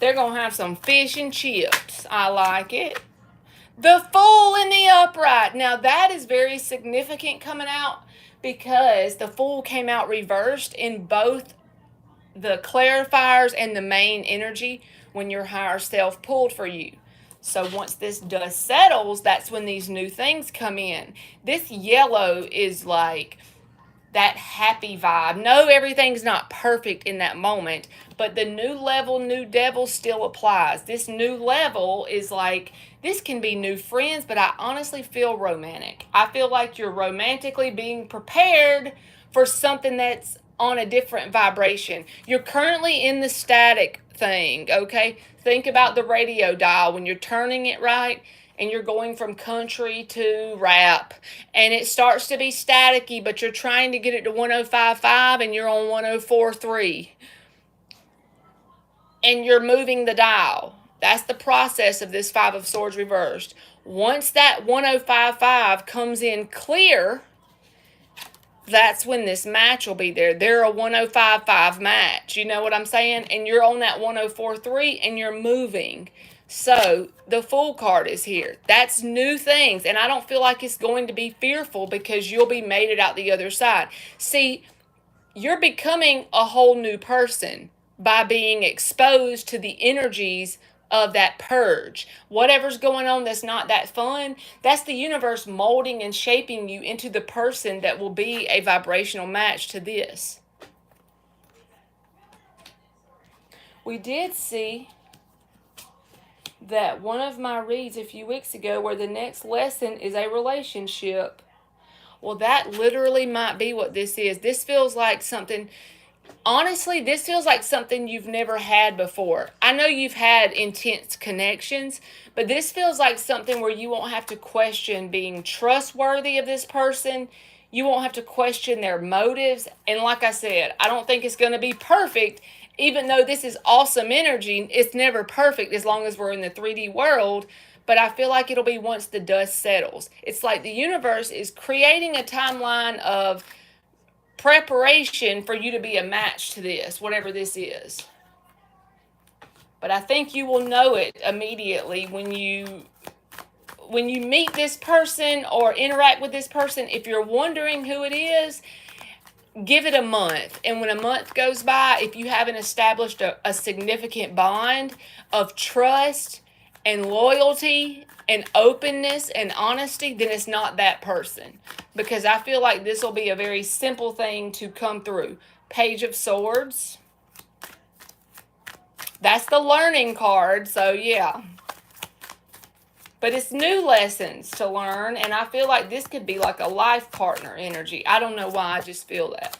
A: They're going to have some fish and chips. I like it. The Fool in the upright. Now, that is very significant coming out because the Fool came out reversed in both the clarifiers and the main energy when your higher self pulled for you. So once this dust settles, that's when these new things come in. This yellow is like that happy vibe. No, everything's not perfect in that moment, but the new level, new devil still applies. This new level is like, this can be new friends, but I honestly feel romantic. I feel like you're romantically being prepared for something that's on a different vibration. You're currently in the static thing, okay? Think about the radio dial when you're turning it right and you're going from country to rap and it starts to be staticky, but you're trying to get it to 105.5 and you're on 104.3. and you're moving the dial. That's the process of this Five of Swords reversed. Once that 1055 comes in clear, that's when this match will be there. They're a 1055 match. You know what I'm saying? And you're on that 1043 and you're moving. So the Fool card is here. That's new things. And I don't feel like it's going to be fearful because you'll be made it out the other side. See, you're becoming a whole new person by being exposed to the energies of that purge. Whatever's going on that's not that fun, that's the universe molding and shaping you into the person that will be a vibrational match to this. We did see that one of my reads a few weeks ago where the next lesson is a relationship. Well, that literally might be what this is. This feels like something, honestly, this feels like something you've never had before. I know you've had intense connections, but this feels like something where you won't have to question being trustworthy of this person. You won't have to question their motives. And like I said, I don't think it's going to be perfect. Even though this is awesome energy, it's never perfect as long as we're in the 3D world. But I feel like it'll be once the dust settles. It's like the universe is creating a timeline of preparation for you to be a match to this, whatever this is. But I think you will know it immediately when you meet this person or interact with this person. If you're wondering who it is, give it a month. And when a month goes by, if you haven't established a significant bond of trust and loyalty and openness and honesty, then it's not that person. Because I feel like this will be a very simple thing to come through. Page of Swords. That's the learning card, so yeah. But it's new lessons to learn, and I feel like this could be like a life partner energy. I don't know why, I just feel that.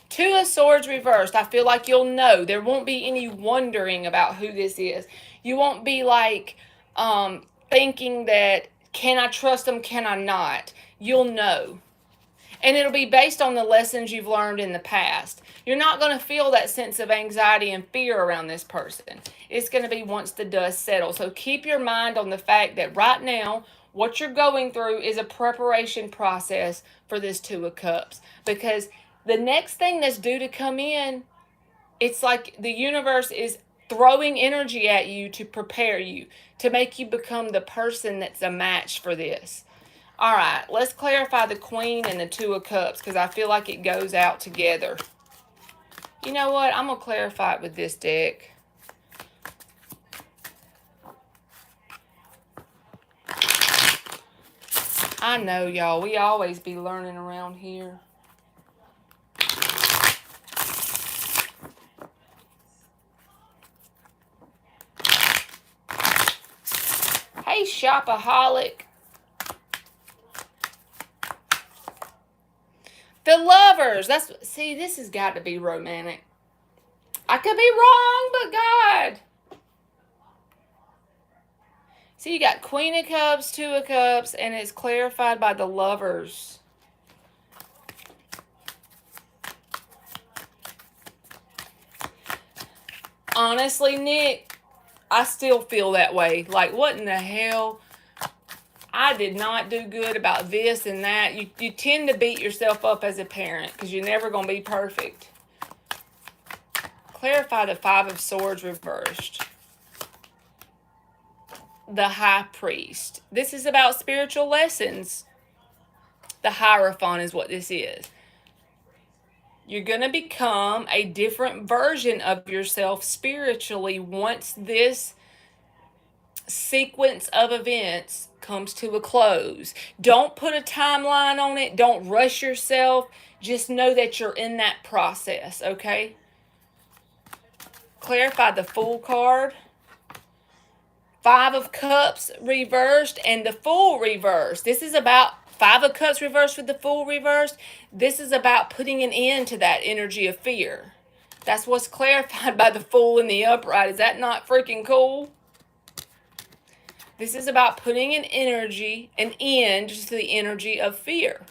A: Two of Swords reversed. I feel like you'll know. There won't be any wondering about who this is. You won't be like thinking that, can I trust them, can I not? You'll know. And it'll be based on the lessons you've learned in the past. You're not going to feel that sense of anxiety and fear around this person. It's going to be once the dust settles. So keep your mind on the fact that right now, what you're going through is a preparation process for this Two of Cups. Because the next thing that's due to come in, it's like the universe is throwing energy at you to prepare you, to make you become the person that's a match for this. All right, let's clarify the Queen and the Two of Cups because I feel like it goes out together. You know what? I'm going to clarify it with this deck. I know, y'all. We always be learning around here. Hey, shopaholic. The Lovers. See, this has got to be romantic. I could be wrong, but God. See, you got Queen of Cups, Two of Cups, and it's clarified by the Lovers. Honestly, Nick, I still feel that way. Like, what in the hell? I did not do good about this and that. You tend to beat yourself up as a parent because you're never going to be perfect. Clarify the Five of Swords reversed. The High Priest. This is about spiritual lessons. The Hierophant is what this is. You're going to become a different version of yourself spiritually once this sequence of events comes to a close. Don't put a timeline on it. Don't rush yourself. Just know that you're in that process, okay? Clarify the Fool card. Five of Cups reversed and the Fool reversed. This is about Five of Cups reversed with the Fool reversed. This is about putting an end to that energy of fear. That's what's clarified by the Fool and the Upright. Is that not freaking cool? This is about putting an end to the energy of fear.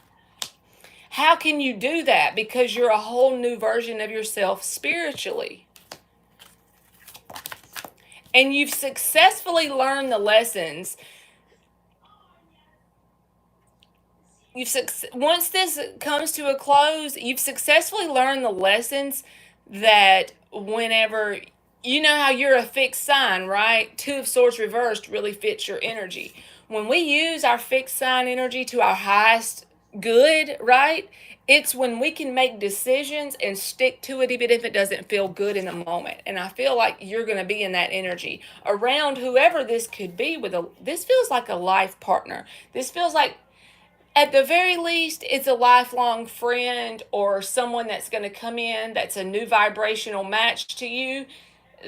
A: How can you do that? Because you're a whole new version of yourself spiritually. And you've successfully learned the lessons. Once this comes to a close, you've successfully learned the lessons that whenever you know how you're a fixed sign, right? Two of Swords reversed really fits your energy. When we use our fixed sign energy to our highest good, right? It's when we can make decisions and stick to it even if it doesn't feel good in the moment. And I feel like you're going to be in that energy around whoever this could be this feels like a life partner. This feels like at the very least, it's a lifelong friend or someone that's going to come in that's a new vibrational match to you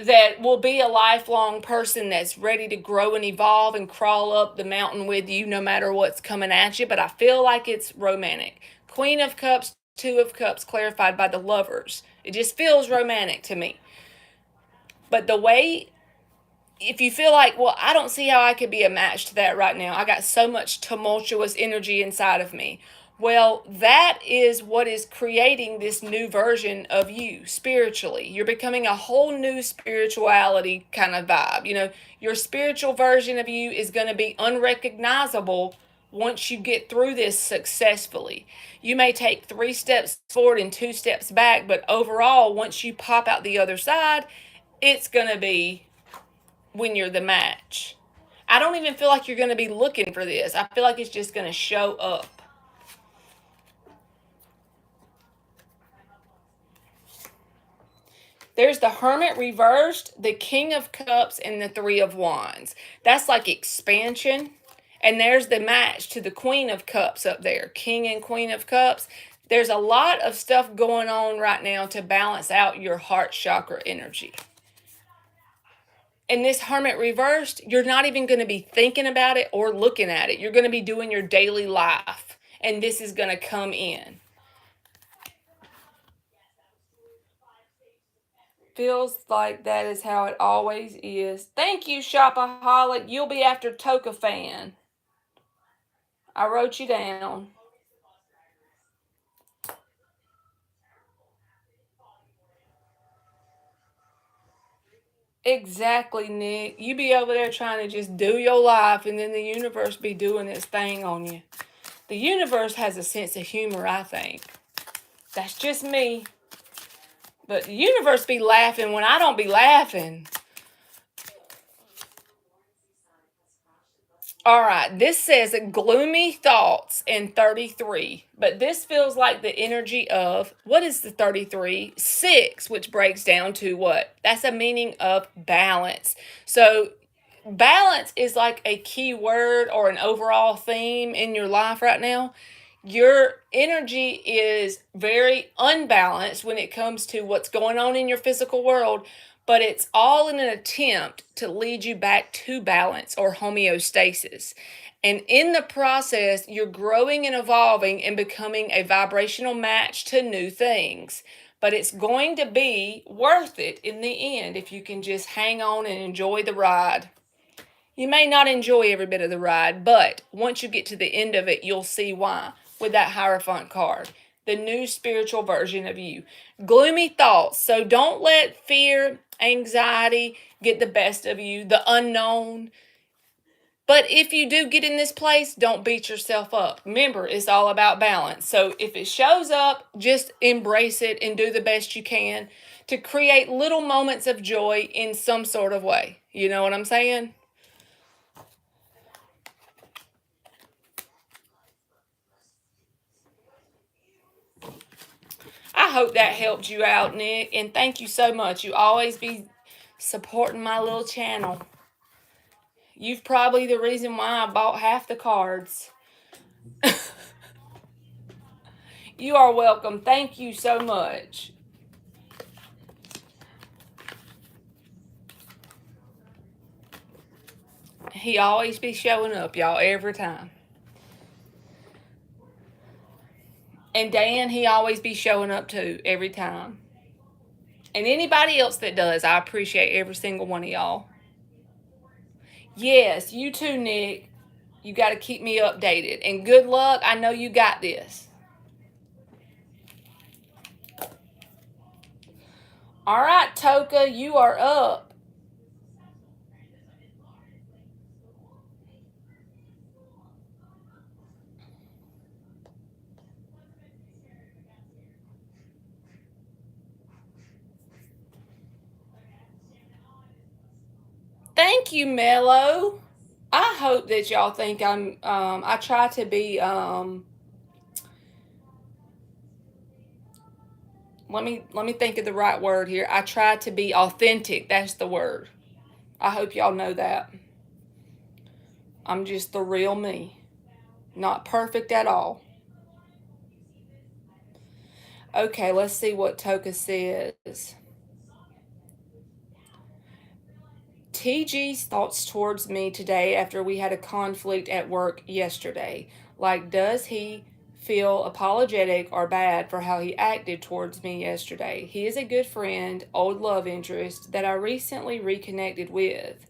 A: that will be a lifelong person that's ready to grow and evolve and crawl up the mountain with you no matter what's coming at you. But I feel like it's romantic. Queen of Cups, Two of Cups clarified by the Lovers. It just feels romantic to me. But the way, if you feel like, well, I don't see how I could be a match to that right now. I got so much tumultuous energy inside of me. Well, that is what is creating this new version of you spiritually. You're becoming a whole new spirituality kind of vibe. You know, your spiritual version of you is going to be unrecognizable once you get through this successfully. You may take 3 steps forward and 2 steps back, but overall, once you pop out the other side, it's going to be when you're the match. I don't even feel like you're going to be looking for this. I feel like it's just going to show up. There's the Hermit reversed, the King of Cups, and the Three of Wands. That's like expansion. And there's the match to the Queen of Cups up there, King and Queen of Cups. There's a lot of stuff going on right now to balance out your heart chakra energy. And this Hermit reversed, you're not even going to be thinking about it or looking at it. You're going to be doing your daily life. And this is going to come in. Feels like that is how it always is. Thank you, Shopaholic. You'll be after Toka Fan. I wrote you down. Exactly, Nick. You be over there trying to just do your life, and then the universe be doing its thing on you. The universe has a sense of humor, I think. That's just me. But the universe be laughing when I don't be laughing. All right, this says gloomy thoughts in 33, but this feels like the energy of, what is the 33? 6, which breaks down to what? That's a meaning of balance. So balance is like a key word or an overall theme in your life right now. Your energy is very unbalanced when it comes to what's going on in your physical world, but it's all in an attempt to lead you back to balance or homeostasis. And in the process, you're growing and evolving and becoming a vibrational match to new things. But it's going to be worth it in the end if you can just hang on and enjoy the ride. You may not enjoy every bit of the ride, but once you get to the end of it, you'll see why with that Hierophant card. The new spiritual version of you. Gloomy thoughts. So don't let fear, anxiety get the best of you, the unknown. But if you do get in this place, don't beat yourself up. Remember, it's all about balance. So if it shows up, just embrace it and do the best you can to create little moments of joy in some sort of way. You know what I'm saying? I hope that helped you out, Nick, and thank you so much. You always be supporting my little channel. You've probably the reason why I bought half the cards. You are welcome. Thank you so much. He always be showing up, y'all, every time. And Dan, he always be showing up too, every time. And anybody else that does, I appreciate every single one of y'all. Yes, you too, Nick. You got to keep me updated. And good luck. I know you got this. All right, Toka, you are up. Thank you, Mello. I hope that y'all think I try to be let me think of the right word here. I try to be authentic. That's the word. I hope y'all know that. I'm just the real me. Not perfect at all. Okay, let's see what Toka says. TG's thoughts towards me today after we had a conflict at work yesterday. Like, does he feel apologetic or bad for how he acted towards me yesterday? He is a good friend, old love interest that I recently reconnected with.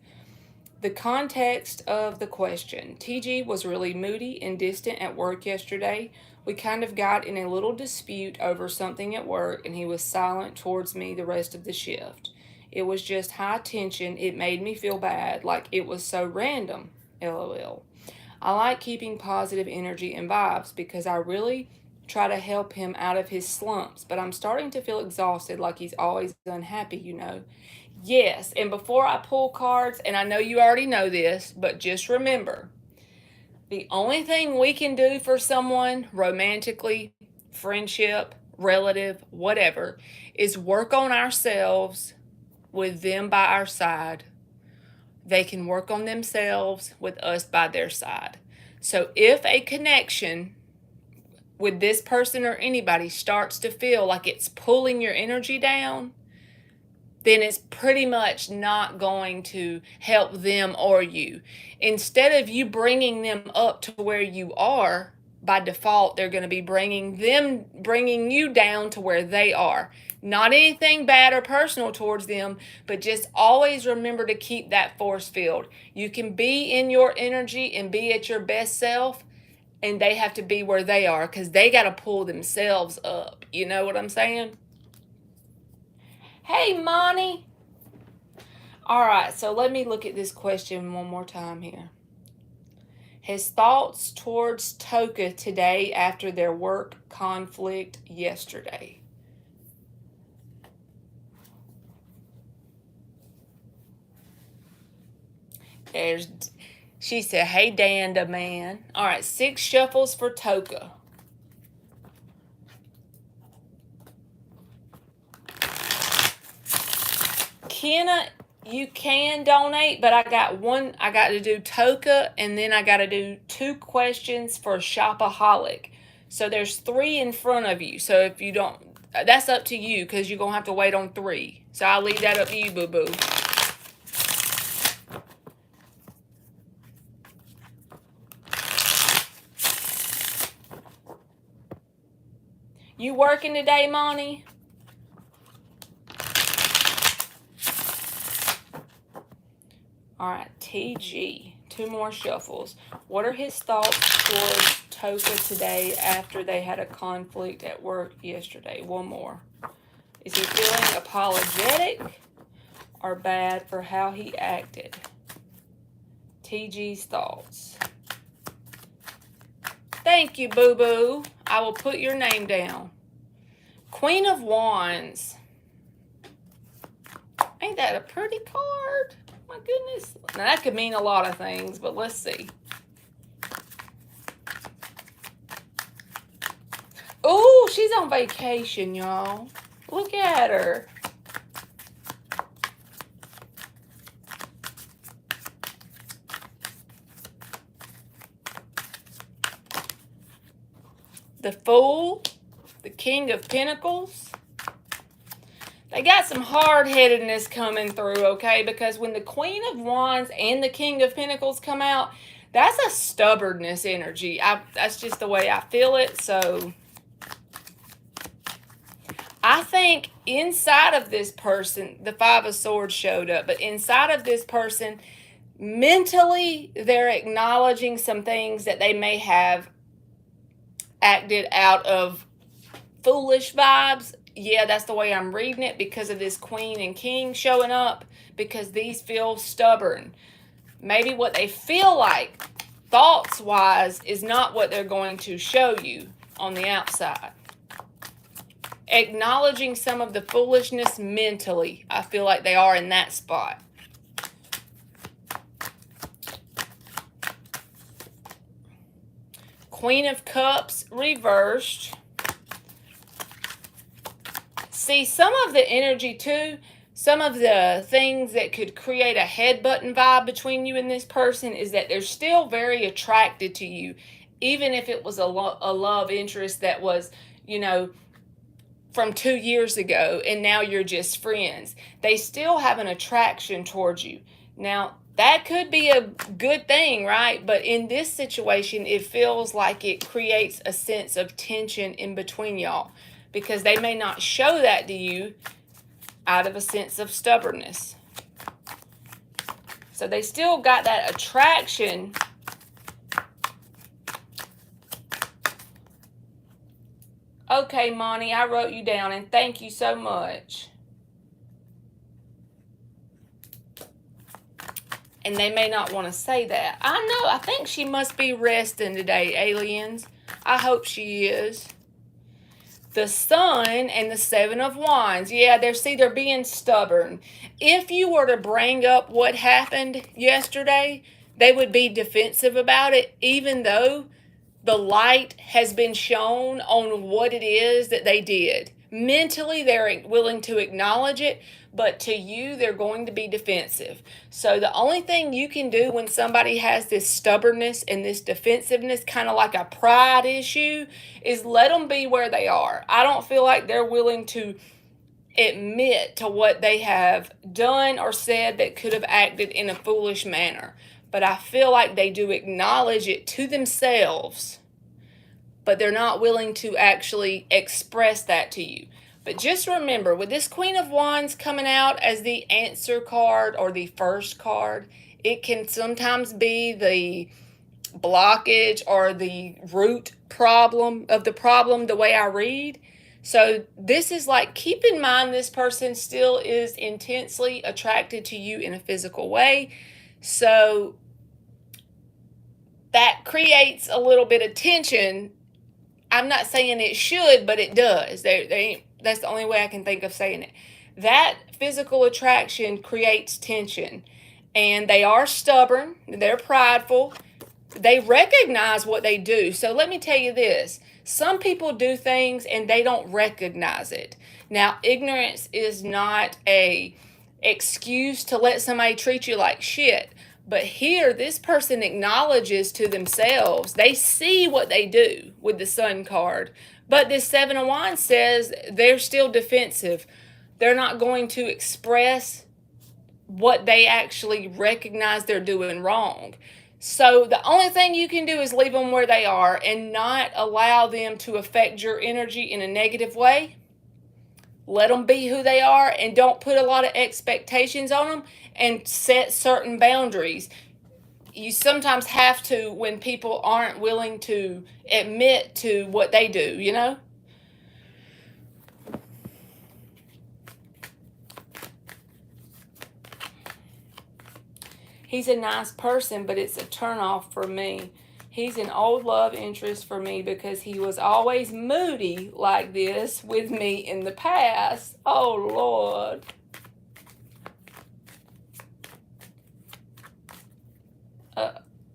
A: The context of the question. TG was really moody and distant at work yesterday. We kind of got in a little dispute over something at work, and he was silent towards me the rest of the shift. It was just high tension. It made me feel bad, like it was so random. LOL. I like keeping positive energy and vibes because I really try to help him out of his slumps, but I'm starting to feel exhausted, like he's always unhappy, you know. Yes, and before I pull cards, and I know you already know this, but just remember the only thing we can do for someone romantically, friendship, relative, whatever, is work on ourselves with them by our side. They can work on themselves with us by their side. So if a connection with this person or anybody starts to feel like it's pulling your energy down, then it's pretty much not going to help them or you. Instead of you bringing them up to where you are, by default, they're going to be bringing you down to where they are. Not anything bad or personal towards them, but just always remember to keep that force field. You can be in your energy and be at your best self, and they have to be where they are because they got to pull themselves up. You know what I'm saying? Hey, Monty. All right, so let me look at this question one more time here. His thoughts towards Toka today after their work conflict yesterday. She said, hey, Danda, man. All right, 6 shuffles for Toka. Kenna, you can donate, but I got to do Toka, and then I got to do 2 questions for Shopaholic. So there's 3 in front of you. So if you don't, that's up to you because you're going to have to wait on 3. So I'll leave that up to you, boo-boo. You working today, Monty? All right, TG. 2 more shuffles. What are his thoughts towards Toka today after they had a conflict at work yesterday? 1 more. Is he feeling apologetic or bad for how he acted? TG's thoughts. Thank you, boo-boo. I will put your name down. Queen of Wands. Ain't that a pretty card? My goodness. Now, that could mean a lot of things, but let's see. Oh, she's on vacation, y'all. Look at her. The Fool, the King of Pentacles. They got some hard-headedness coming through, okay? Because when the Queen of Wands and the King of Pentacles come out, that's a stubbornness energy. That's just the way I feel it. So I think inside of this person, the 5 of Swords showed up, but inside of this person, mentally, they're acknowledging some things that they may have acted out of foolish vibes, Yeah, that's the way I'm reading it because of this Queen and King showing up, because these feel stubborn. Maybe what they feel like, thoughts-wise, is not what they're going to show you on the outside. Acknowledging some of the foolishness mentally, I feel like they are in that spot. Queen of Cups reversed. See, some of the energy too, some of the things that could create a head-button vibe between you and this person is that they're still very attracted to you, even if it was a love interest that was, from 2 years ago, and now you're just friends. They still have an attraction towards you. Now, that could be a good thing, right? But in this situation, it feels like it creates a sense of tension in between y'all, because they may not show that to you out of a sense of stubbornness. So they still got that attraction. Okay, Monty, I wrote you down, and thank you so much. And they may not want to say that. I know, I think she must be resting today, aliens. I hope she is. The Sun and the Seven of Wands. Yeah, they're being stubborn. If you were to bring up what happened yesterday, they would be defensive about it, even though the light has been shown on what it is that they did. Mentally, they're willing to acknowledge it, but to you, they're going to be defensive. So the only thing you can do when somebody has this stubbornness and this defensiveness, kind of like a pride issue, is let them be where they are. I don't feel like they're willing to admit to what they have done or said that could have acted in a foolish manner. But I feel like they do acknowledge it to themselves, but they're not willing to actually express that to you. But just remember, with this Queen of Wands coming out as the answer card or the first card, it can sometimes be the blockage or the root problem of the problem, the way I read. So this is like, keep in mind this person still is intensely attracted to you in a physical way. So that creates a little bit of tension. I'm not saying it should, but it does. That's the only way I can think of saying it. That physical attraction creates tension. And they are stubborn. They're prideful. They recognize what they do. So let me tell you this. Some people do things and they don't recognize it. Now, ignorance is not a excuse to let somebody treat you like shit. But here, this person acknowledges to themselves. They see what they do with the Sun card. But this Seven of Wands says they're still defensive. They're not going to express what they actually recognize they're doing wrong. So the only thing you can do is leave them where they are and not allow them to affect your energy in a negative way. Let them be who they are and don't put a lot of expectations on them, and set certain boundaries. You sometimes have to when people aren't willing to admit to what they do, He's a nice person, but it's a turnoff for me. He's an old love interest for me because he was always moody like this with me in the past. Oh, Lord.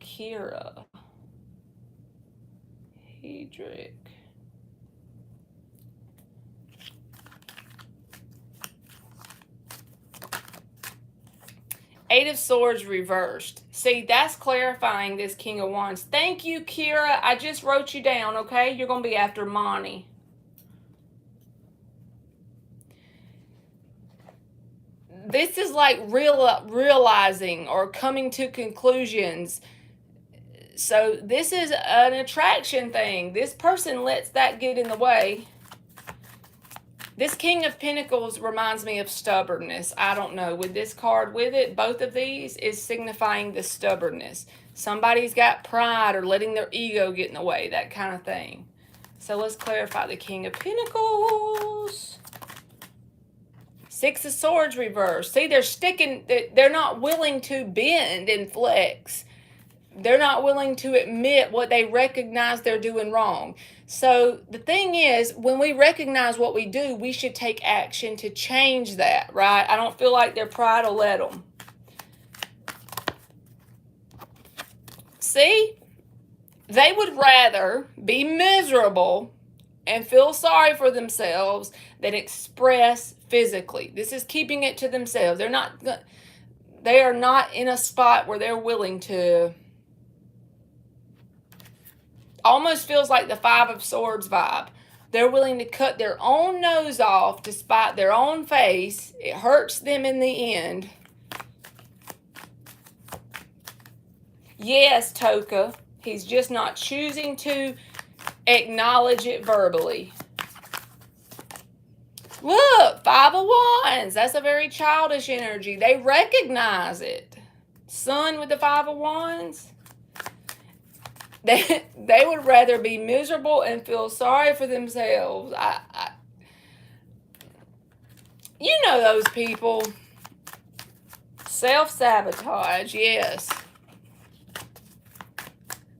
A: Kira. Hedrick. Eight of Swords reversed. See, that's clarifying this King of Wands. Thank you, Kira. I just wrote you down, okay? You're going to be after Monty. This is like realizing or coming to conclusions. So this is an attraction thing. This person lets that get in the way. This King of Pentacles reminds me of stubbornness. I don't know. With this card with it, both of these is signifying the stubbornness. Somebody's got pride or letting their ego get in the way, that kind of thing. So let's clarify the King of Pentacles. Six of Swords reversed. See, they're sticking, they're not willing to bend and flex. They're not willing to admit what they recognize they're doing wrong. So the thing is, when we recognize what we do, we should take action to change that, right? I don't feel like their pride will let them. See? They would rather be miserable and feel sorry for themselves than express physically. This is keeping it to themselves. They are not in a spot where they're willing to. Almost feels like the Five of Swords vibe. They're willing to cut their own nose off to spite their own face. It hurts them in the end. Yes, Toka. He's just not choosing to acknowledge it verbally. Look, Five of Wands. That's a very childish energy. They recognize it. Sun with the Five of Wands. They would rather be miserable and feel sorry for themselves. You know those people. Self-sabotage, yes.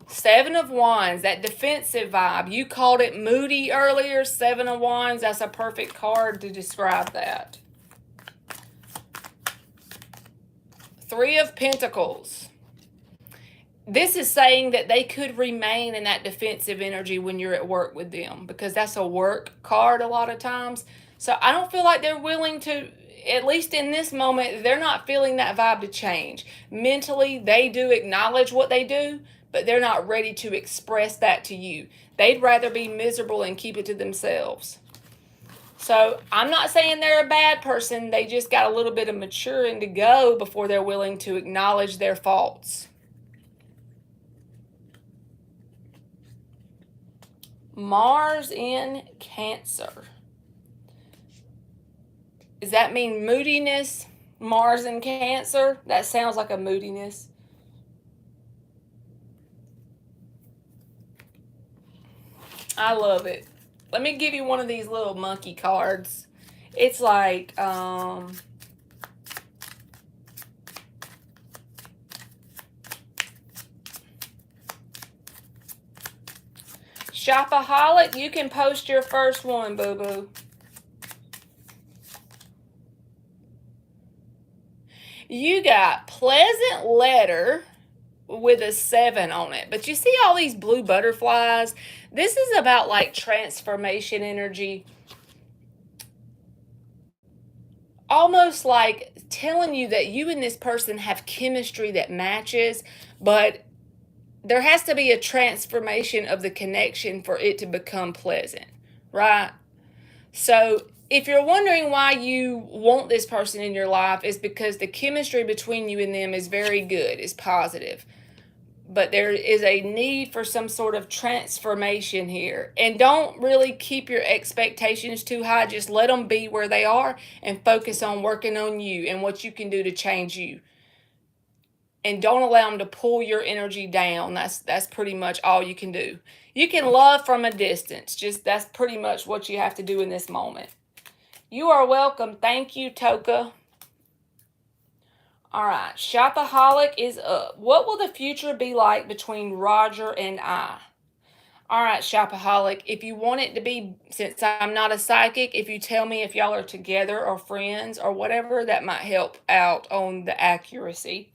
A: Seven of Wands, that defensive vibe. You called it moody earlier. Seven of Wands, that's a perfect card to describe that. Three of Pentacles. This is saying that they could remain in that defensive energy when you're at work with them, because that's a work card a lot of times. So I don't feel like they're willing to, at least in this moment, they're not feeling that vibe to change. Mentally, they do acknowledge what they do, but they're not ready to express that to you. They'd rather be miserable and keep it to themselves. So I'm not saying they're a bad person. They just got a little bit of maturing to go before they're willing to acknowledge their faults. Mars in Cancer. Does that mean moodiness? Mars in Cancer? That sounds like a moodiness. I love it. Let me give you one of these little monkey cards. It's like, Shopaholic, you can post your first one, boo-boo. You got pleasant letter with a 7 on it. But you see all these blue butterflies? This is about like transformation energy. Almost like telling you that you and this person have chemistry that matches, but there has to be a transformation of the connection for it to become pleasant, right? So if you're wondering why you want this person in your life, is because the chemistry between you and them is very good, is positive. But there is a need for some sort of transformation here. And don't really keep your expectations too high. Just let them be where they are and focus on working on you and what you can do to change you. And don't allow them to pull your energy down. That's pretty much all you can do. You can love from a distance. That's pretty much what you have to do in this moment. You are welcome. Thank you, Toka. All right, Shopaholic is up. What will the future be like between Roger and I? All right, Shopaholic, if you want it to be, since I'm not a psychic, if you tell me if y'all are together or friends or whatever, that might help out on the accuracy.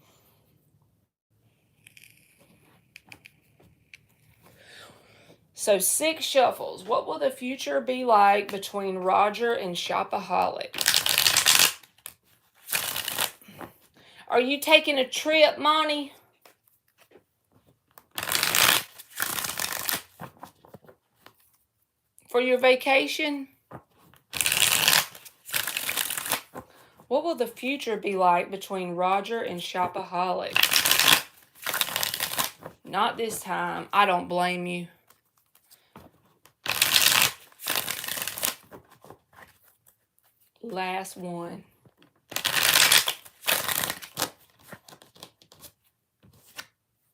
A: So 6 shuffles. What will the future be like between Roger and Shopaholic? Are you taking a trip, Monty? For your vacation? What will the future be like between Roger and Shopaholic? Not this time. I don't blame you. Last one.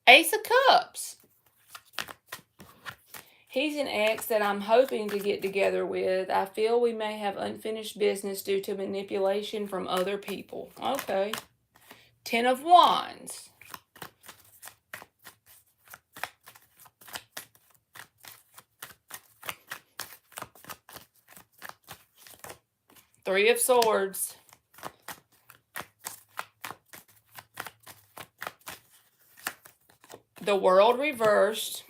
A: Ace of Cups. He's an ex that I'm hoping to get together with. I feel we may have unfinished business due to manipulation from other people. Okay. 10 of Wands. Three of Swords. The World reversed.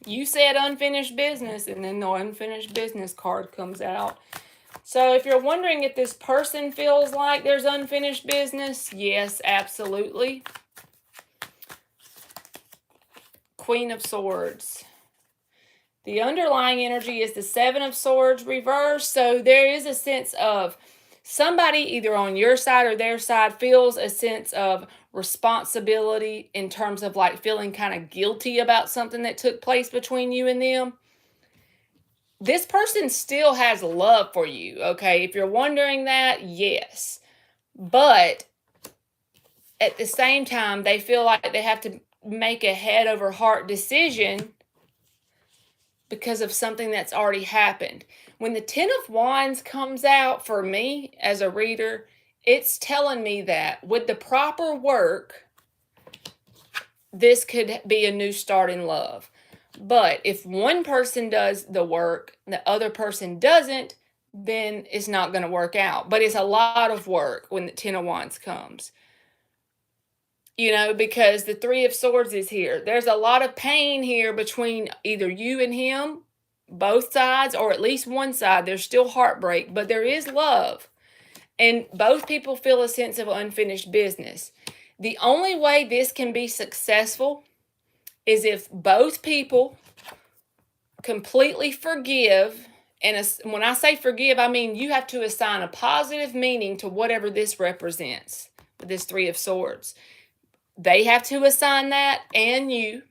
A: You said unfinished business, and then the unfinished business card comes out. So if you're wondering if this person feels like there's unfinished business, yes, absolutely. Queen of Swords. The underlying energy is the Seven of Swords reversed. So there is a sense of somebody either on your side or their side feels a sense of responsibility in terms of like feeling kind of guilty about something that took place between you and them. This person still has love for you, okay? If you're wondering that, yes. But at the same time, they feel like they have to make a head over heart decision because of something that's already happened. When the 10 of Wands comes out for me as a reader, it's telling me that with the proper work, this could be a new start in love. But if one person does the work, the other person doesn't, then it's not going to work out. But it's a lot of work when the 10 of Wands comes. You know, because the Three of Swords is here. There's a lot of pain here between either you and him, both sides, or at least one side. There's still heartbreak, but there is love. And both people feel a sense of unfinished business. The only way this can be successful is if both people completely forgive. And when I say forgive, I mean you have to assign a positive meaning to whatever this represents with this Three of Swords. They have to assign that, and you,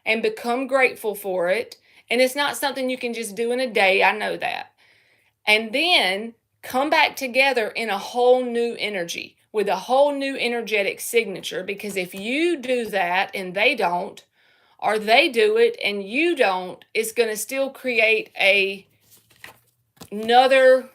A: and become grateful for it. And it's not something you can just do in a day. I know that. And then come back together in a whole new energy with a whole new energetic signature. Because if you do that and they don't, or they do it and you don't, it's going to still create another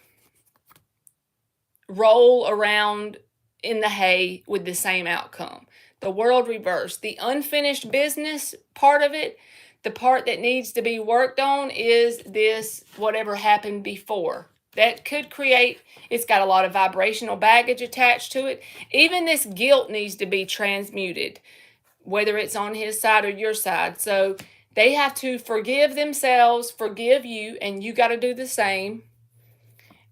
A: roll around in the hay with the same outcome. The World reversed. The unfinished business part of it, the part that needs to be worked on is this, whatever happened before. That could create, it's got a lot of vibrational baggage attached to it. Even this guilt needs to be transmuted, whether it's on his side or your side. So they have to forgive themselves, forgive you, and you got to do the same.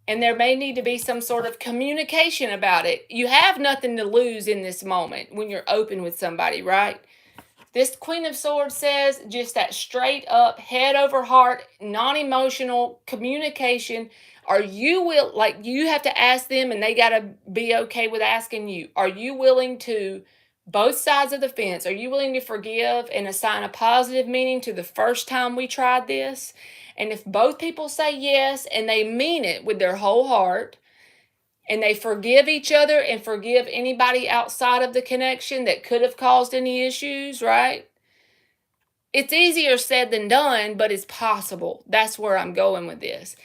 A: And there may need to be some sort of communication about it. You have nothing to lose in this moment when you're open with somebody, right? This Queen of Swords says just that straight up, head over heart, non-emotional communication. Are you you have to ask them and they got to be okay with asking you. Are you willing to, both sides of the fence, are you willing to forgive and assign a positive meaning to the first time we tried this? And if both people say yes and they mean it with their whole heart, and they forgive each other and forgive anybody outside of the connection that could have caused any issues, right? It's easier said than done, but it's possible. That's where I'm going with this.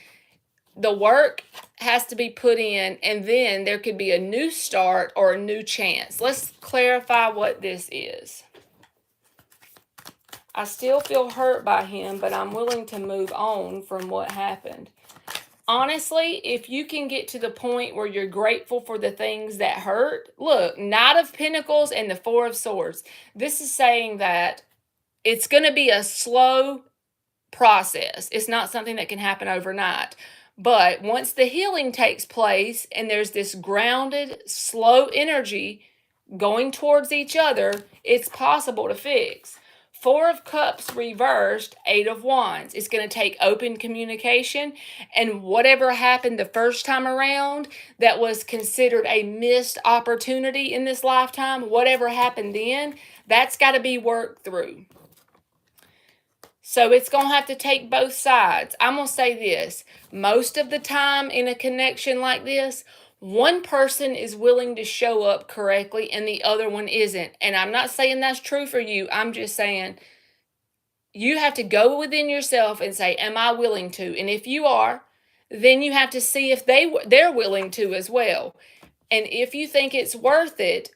A: The work has to be put in, and then there could be a new start or a new chance. Let's clarify what this is. I still feel hurt by him, but I'm willing to move on from what happened. Honestly, if you can get to the point where you're grateful for the things that hurt, look, Knight of Pentacles and the Four of Swords. This is saying that it's going to be a slow process. It's not something that can happen overnight. But once the healing takes place and there's this grounded, slow energy going towards each other, it's possible to fix. Four of Cups reversed, Eight of Wands. It's going to take open communication, and whatever happened the first time around that was considered a missed opportunity in this lifetime, whatever happened then, that's got to be worked through. So it's going to have to take both sides. I'm going to say this. Most of the time in a connection like this, one person is willing to show up correctly and the other one isn't. And I'm not saying that's true for you. I'm just saying you have to go within yourself and say, am I willing to? And if you are, then you have to see if they're willing to as well. And if you think it's worth it,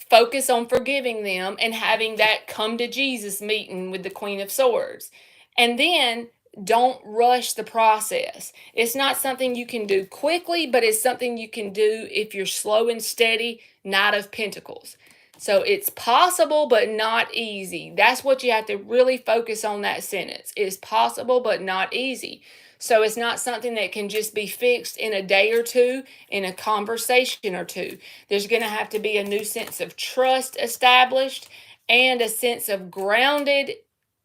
A: focus on forgiving them and having that come to Jesus meeting with the Queen of Swords. And then don't rush the process. It's not something you can do quickly, but it's something you can do if you're slow and steady. Knight of Pentacles. So it's possible, but not easy. That's what you have to really focus on, that sentence. It's possible, but not easy. So it's not something that can just be fixed in a day or two, in a conversation or two. There's going to have to be a new sense of trust established and a sense of grounded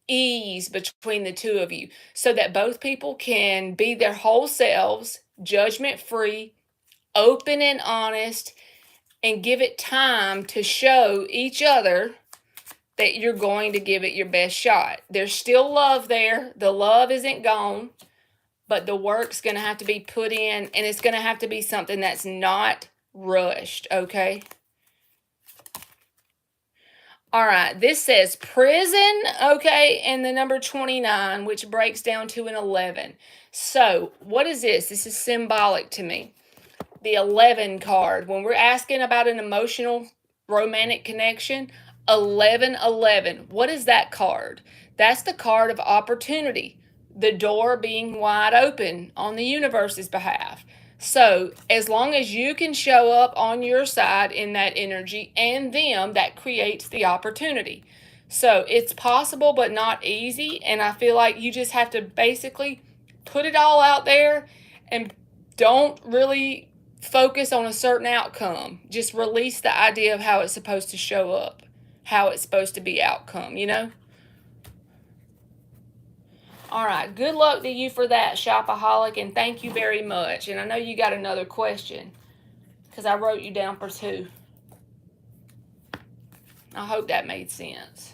A: ease between the two of you, so that both people can be their whole selves, judgment free, open and honest, and give it time to show each other that you're going to give it your best shot. There's still love there. The love isn't gone, but the work's going to have to be put in, and it's going to have to be something that's not rushed, okay? All right, this says prison, okay, and the number 29, which breaks down to an 11. So what is this? This is symbolic to me. The 11 card. When we're asking about an emotional romantic connection, 1111. What is that card? That's the card of opportunity. The door being wide open on the universe's behalf. So as long as you can show up on your side in that energy and them, that creates the opportunity. So it's possible, but not easy. And I feel like you just have to basically put it all out there and don't really focus on a certain outcome. Just release the idea of how it's supposed to show up, how it's supposed to be outcome, you know? All right, good luck to you for that, Shopaholic, and thank you very much. And I know you got another question because I wrote you down for 2. I hope that made sense.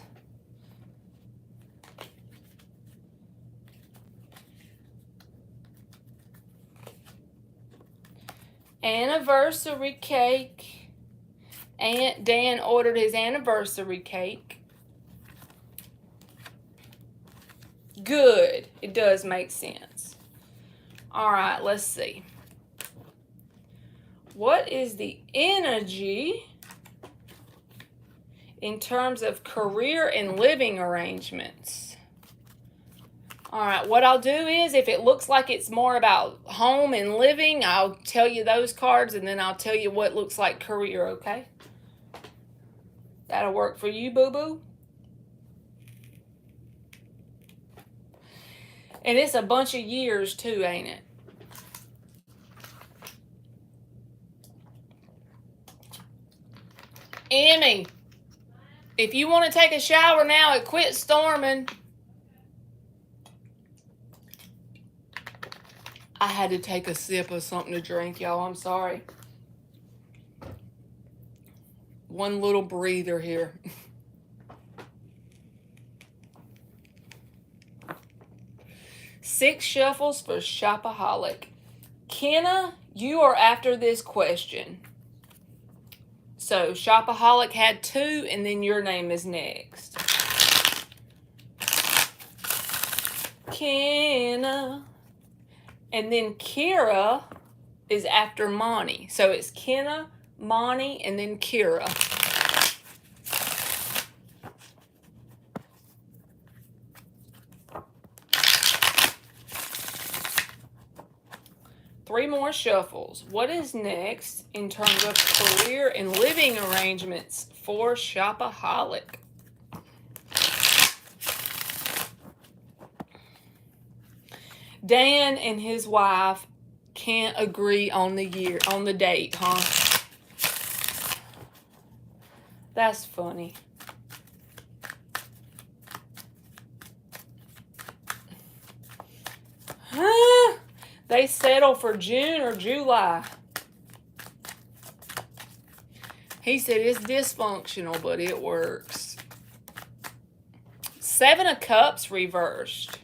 A: Anniversary cake. Aunt Dan ordered his anniversary cake. Good. It does make sense. All right, let's see. What is the energy in terms of career and living arrangements? All right, what I'll do is, if it looks like it's more about home and living, I'll tell you those cards, and then I'll tell you what looks like career, okay? That'll work for you, boo-boo? And it's a bunch of years too, ain't it? Emmy, if you want to take a shower now, it quit storming. I had to take a sip of something to drink, y'all. I'm sorry. One little breather here. 6 shuffles for Shopaholic. Kenna, you are after this question. So Shopaholic had 2, and then your name is next. Kenna. And then Kira is after Monty. So it's Kenna, Monty, and then Kira. Three more shuffles. What is next in terms of career and living arrangements for Shopaholic? Dan and his wife can't agree on the date, huh? That's funny. Huh? They settle for June or July. He said it's dysfunctional, but it works. 7 of Cups reversed.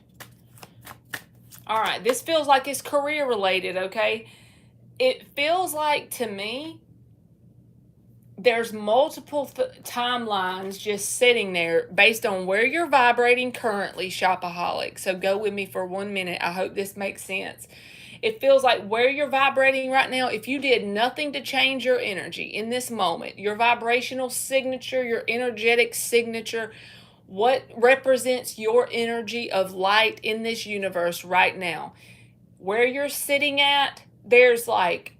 A: All right, this feels like it's career related, okay? It feels like to me there's multiple timelines just sitting there based on where you're vibrating currently, shopaholic. So go with me for 1 minute. I hope this makes sense. It feels like where you're vibrating right now, if you did nothing to change your energy in this moment, your vibrational signature, your energetic signature, what represents your energy of light in this universe right now, where you're sitting at, there's like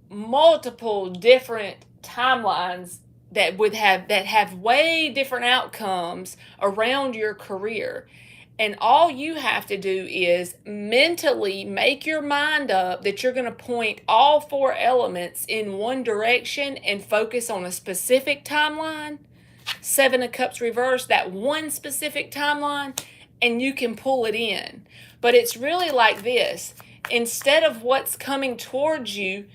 A: multiple different timelines that have way different outcomes around your career. And all you have to do is mentally make your mind up that you're going to point all 4 elements in one direction and focus on a specific timeline. 7 of Cups reversed, that one specific timeline, and you can pull it in. But it's really like this. Instead of what's coming towards you,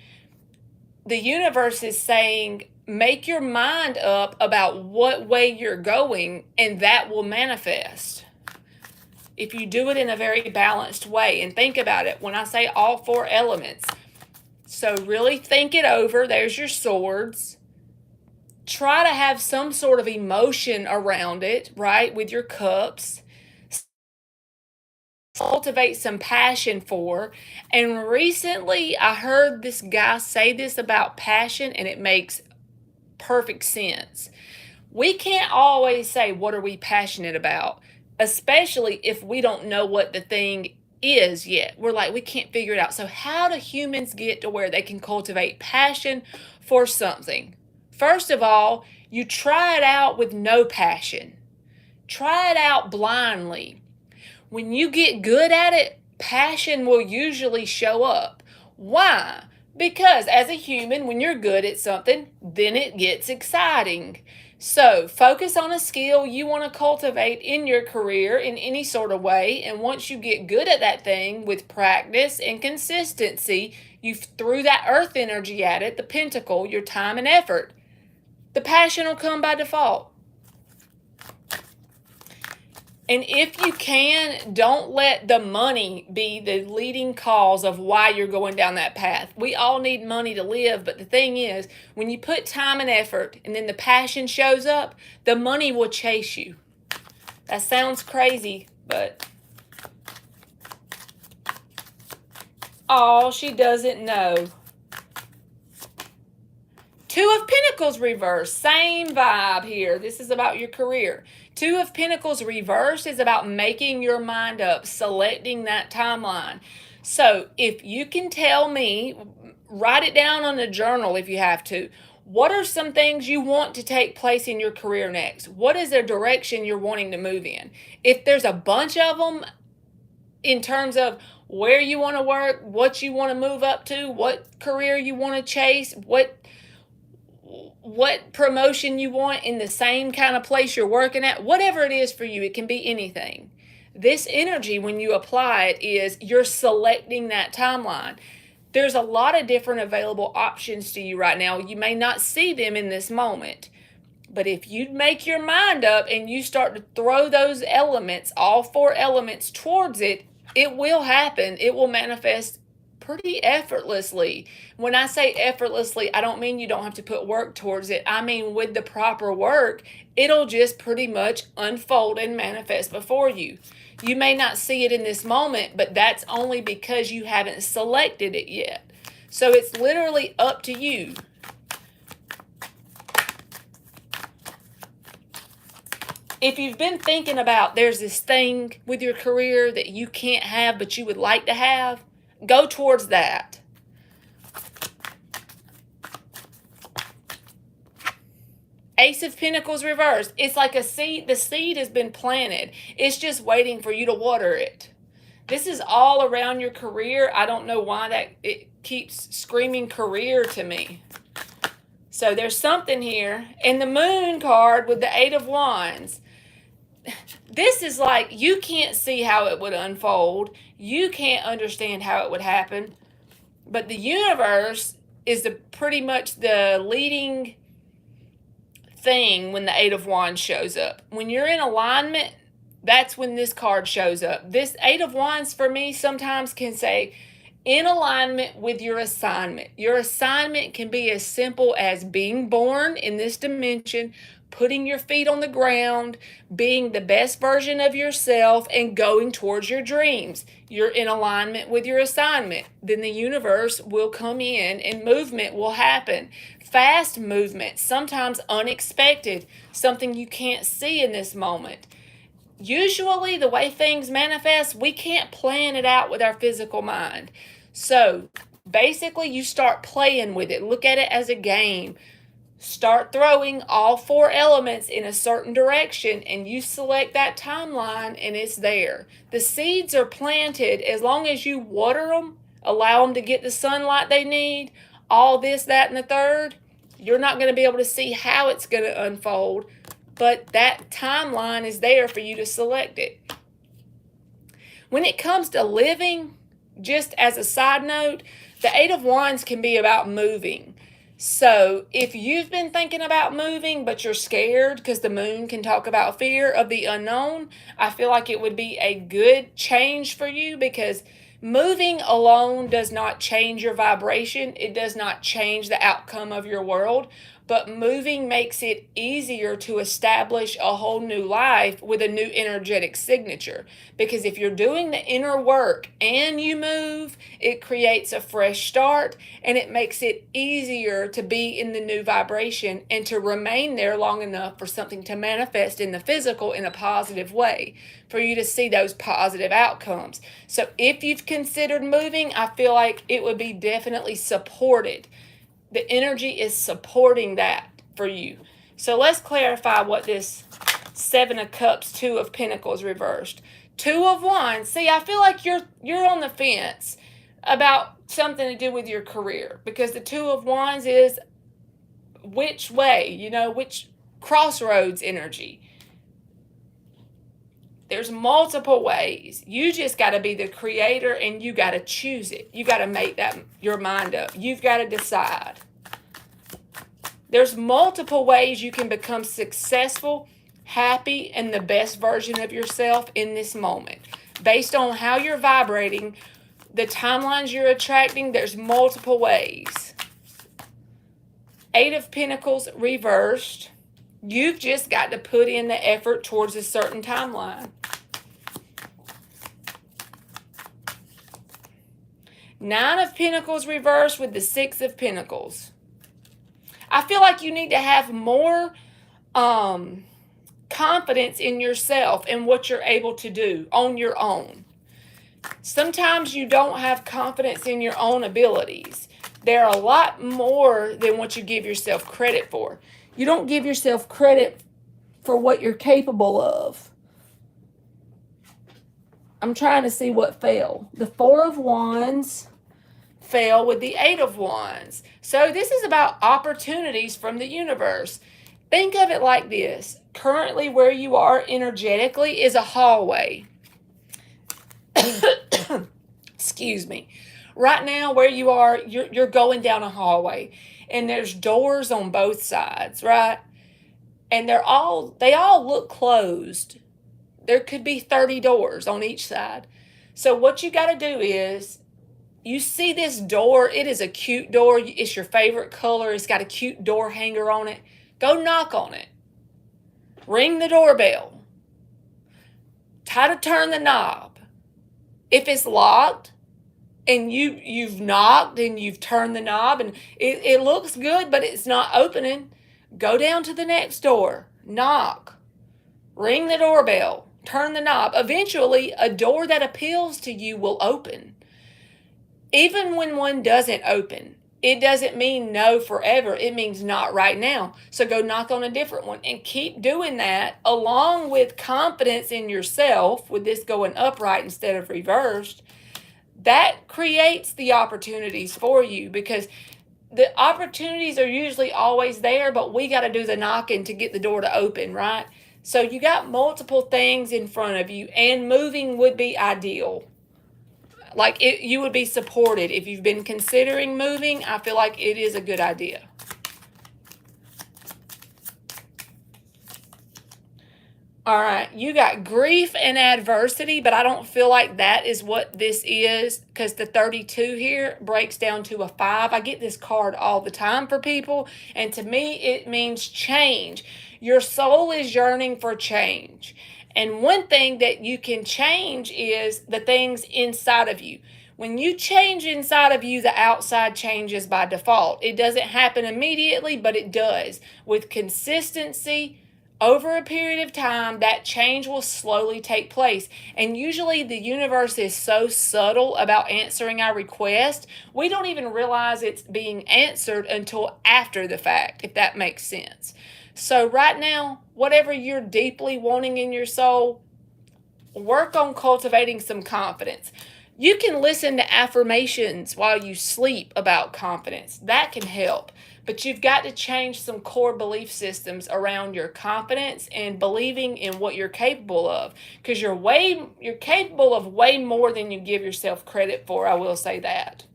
A: the universe is saying, make your mind up about what way you're going, and that will manifest. If you do it in a very balanced way, and think about it, when I say all 4 elements, so really think it over. There's your swords. Try to have some sort of emotion around it, right, with your cups. Cultivate some passion for. And recently I heard this guy say this about passion, and it makes perfect sense. We can't always say, what are we passionate about? Especially if we don't know what the thing is yet. We're like, we can't figure it out. So how do humans get to where they can cultivate passion for something? First of all, you try it out with no passion. Try it out blindly. When you get good at it, passion will usually show up. Why? Because as a human, when you're good at something, then it gets exciting. So focus on a skill you want to cultivate in your career in any sort of way. And once you get good at that thing with practice and consistency, you threw that earth energy at it, the pentacle, your time and effort. The passion will come by default. And if you can, don't let the money be the leading cause of why you're going down that path. We all need money to live, but the thing is, when you put time and effort and then the passion shows up, the money will chase you. That sounds crazy, but oh, she doesn't know. 2 of Pentacles reversed, same vibe here. This is about your career. 2 of Pentacles reversed is about making your mind up, selecting that timeline. So if you can tell me, write it down on a journal if you have to. What are some things you want to take place in your career next? What is the direction you're wanting to move in? If there's a bunch of them in terms of where you want to work, what you want to move up to, what career you want to chase, what promotion you want in the same kind of place you're working at, whatever it is for you, it can be anything. This energy, when you apply it, is you're selecting that timeline. There's a lot of different available options to you right now. You may not see them in this moment, but if you make your mind up and you start to throw those elements, all 4 elements towards it, it will happen. It will manifest pretty effortlessly. When I say effortlessly, I don't mean you don't have to put work towards it. I mean with the proper work, it'll just pretty much unfold and manifest before you. You may not see it in this moment, but that's only because you haven't selected it yet. So it's literally up to you. If you've been thinking about there's this thing with your career that you can't have but you would like to have, go towards that. Ace of Pentacles reversed. It's like a seed. The seed has been planted. It's just waiting for you to water it. This is all around your career. I don't know why that it keeps screaming career to me. So there's something here. And the Moon card with the 8 of Wands. This is like you can't see how it would unfold. You can't understand how it would happen. But the universe is pretty much the leading thing when the 8 of Wands shows up. When you're in alignment, that's when this card shows up. This 8 of Wands for me sometimes can say in alignment with your assignment. Your assignment can be as simple as being born in this dimension, putting your feet on the ground, being the best version of yourself, and going towards your dreams. You're in alignment with your assignment. Then the universe will come in and movement will happen. Fast movement, sometimes unexpected, something you can't see in this moment. Usually, the way things manifest, we can't plan it out with our physical mind. So, basically, you start playing with it. Look at it as a game. Start throwing all 4 elements in a certain direction, and you select that timeline, and it's there. The seeds are planted as long as you water them, allow them to get the sunlight they need, all this, that, and the third. You're not going to be able to see how it's going to unfold, but that timeline is there for you to select it. When it comes to living, just as a side note, the 8 of Wands can be about moving. So if you've been thinking about moving, but you're scared, because the moon can talk about fear of the unknown, I feel like it would be a good change for you, because moving alone does not change your vibration. It does not change the outcome of your world. But moving makes it easier to establish a whole new life with a new energetic signature. Because if you're doing the inner work and you move, it creates a fresh start, and it makes it easier to be in the new vibration and to remain there long enough for something to manifest in the physical in a positive way, for you to see those positive outcomes. So if you've considered moving, I feel like it would be definitely supported. The energy is supporting that for you. So let's clarify what this 7 of Cups, 2 of Pentacles reversed. 2 of Wands. See, I feel like you're on the fence about something to do with your career, because the 2 of Wands is which way, which crossroads energy. There's multiple ways. You just got to be the creator, and you got to choose it. You got to make that your mind up. You've got to decide. There's multiple ways you can become successful, happy, and the best version of yourself in this moment. Based on how you're vibrating, the timelines you're attracting, there's multiple ways. 8 of Pentacles reversed. You've just got to put in the effort towards a certain timeline. 9 of Pentacles reversed with the 6 of Pentacles. I feel like you need to have more confidence in yourself and what you're able to do on your own. Sometimes you don't have confidence in your own abilities. They're a lot more than what you give yourself credit for. You don't give yourself credit for what you're capable of. I'm trying to see what fell. The 4 of Wands fell with the 8 of Wands. So this is about opportunities from the universe. Think of it like this. Currently, where you are energetically is a hallway. Excuse me. Right now, where you are, you're going down a hallway, and there's doors on both sides, right? And they all look closed. There could be 30 doors on each side. So what you got to do is, you see this door, it is a cute door. It's your favorite color. It's got a cute door hanger on it. Go knock on it. Ring the doorbell. Try to turn the knob. If it's locked and you've knocked and you've turned the knob and it looks good, but it's not opening, go down to the next door. Knock. Ring the doorbell. Turn the knob. Eventually, a door that appeals to you will open. Even when one doesn't open, it doesn't mean no forever. It means not right now. So go knock on a different one and keep doing that, along with confidence in yourself, with this going upright instead of reversed. That creates the opportunities for you, because the opportunities are usually always there, but we got to do the knocking to get the door to open, right? So you got multiple things in front of you, and moving would be ideal. Like, you would be supported. If you've been considering moving, I feel like it is a good idea. All right, you got grief and adversity, but I don't feel like that is what this is because the 32 here breaks down to a 5. I get this card all the time for people, and to me, it means change. Your soul is yearning for change. And one thing that you can change is the things inside of you. When you change inside of you, the outside changes by default. It doesn't happen immediately, but it does. With consistency, over a period of time, that change will slowly take place. And usually the universe is so subtle about answering our request, we don't even realize it's being answered until after the fact, if that makes sense. So right now, whatever you're deeply wanting in your soul, work on cultivating some confidence. You can listen to affirmations while you sleep about confidence. That can help. But you've got to change some core belief systems around your confidence and believing in what you're capable of. Because you're capable of way more than you give yourself credit for. I will say that.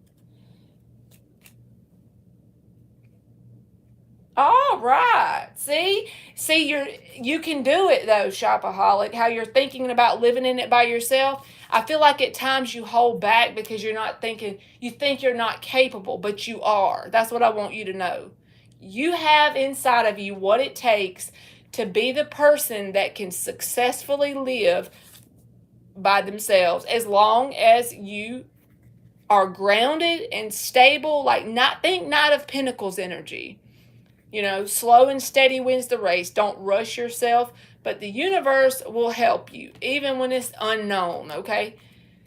A: All right. See, you can do it though, shopaholic. How you're thinking about living in it by yourself. I feel like at times you hold back because you're not thinking. You think you're not capable, but you are. That's what I want you to know. You have inside of you what it takes to be the person that can successfully live by themselves, as long as you are grounded and stable. Like, not think Knight of Pentacles energy. You know, slow and steady wins the race. Don't rush yourself, but the universe will help you, even when it's unknown, okay?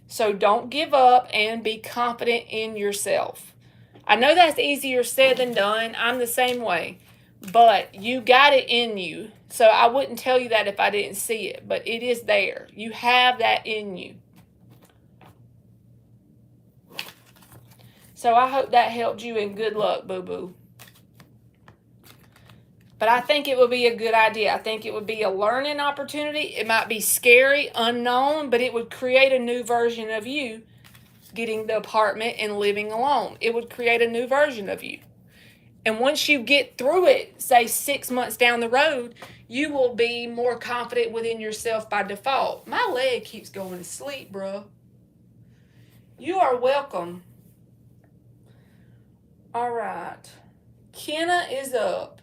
A: So don't give up and be confident in yourself. I know that's easier said than done. I'm the same way, but you got it in you. So I wouldn't tell you that if I didn't see it, but it is there. You have that in you. So I hope that helped you, and good luck, boo-boo. But I think it would be a good idea. I think it would be a learning opportunity. It might be scary, unknown, but it would create a new version of you getting the apartment and living alone. It would create a new version of you. And once you get through it, say 6 months down the road, you will be more confident within yourself by default. My leg keeps going to sleep, bro. You are welcome. All right. Kenna is up.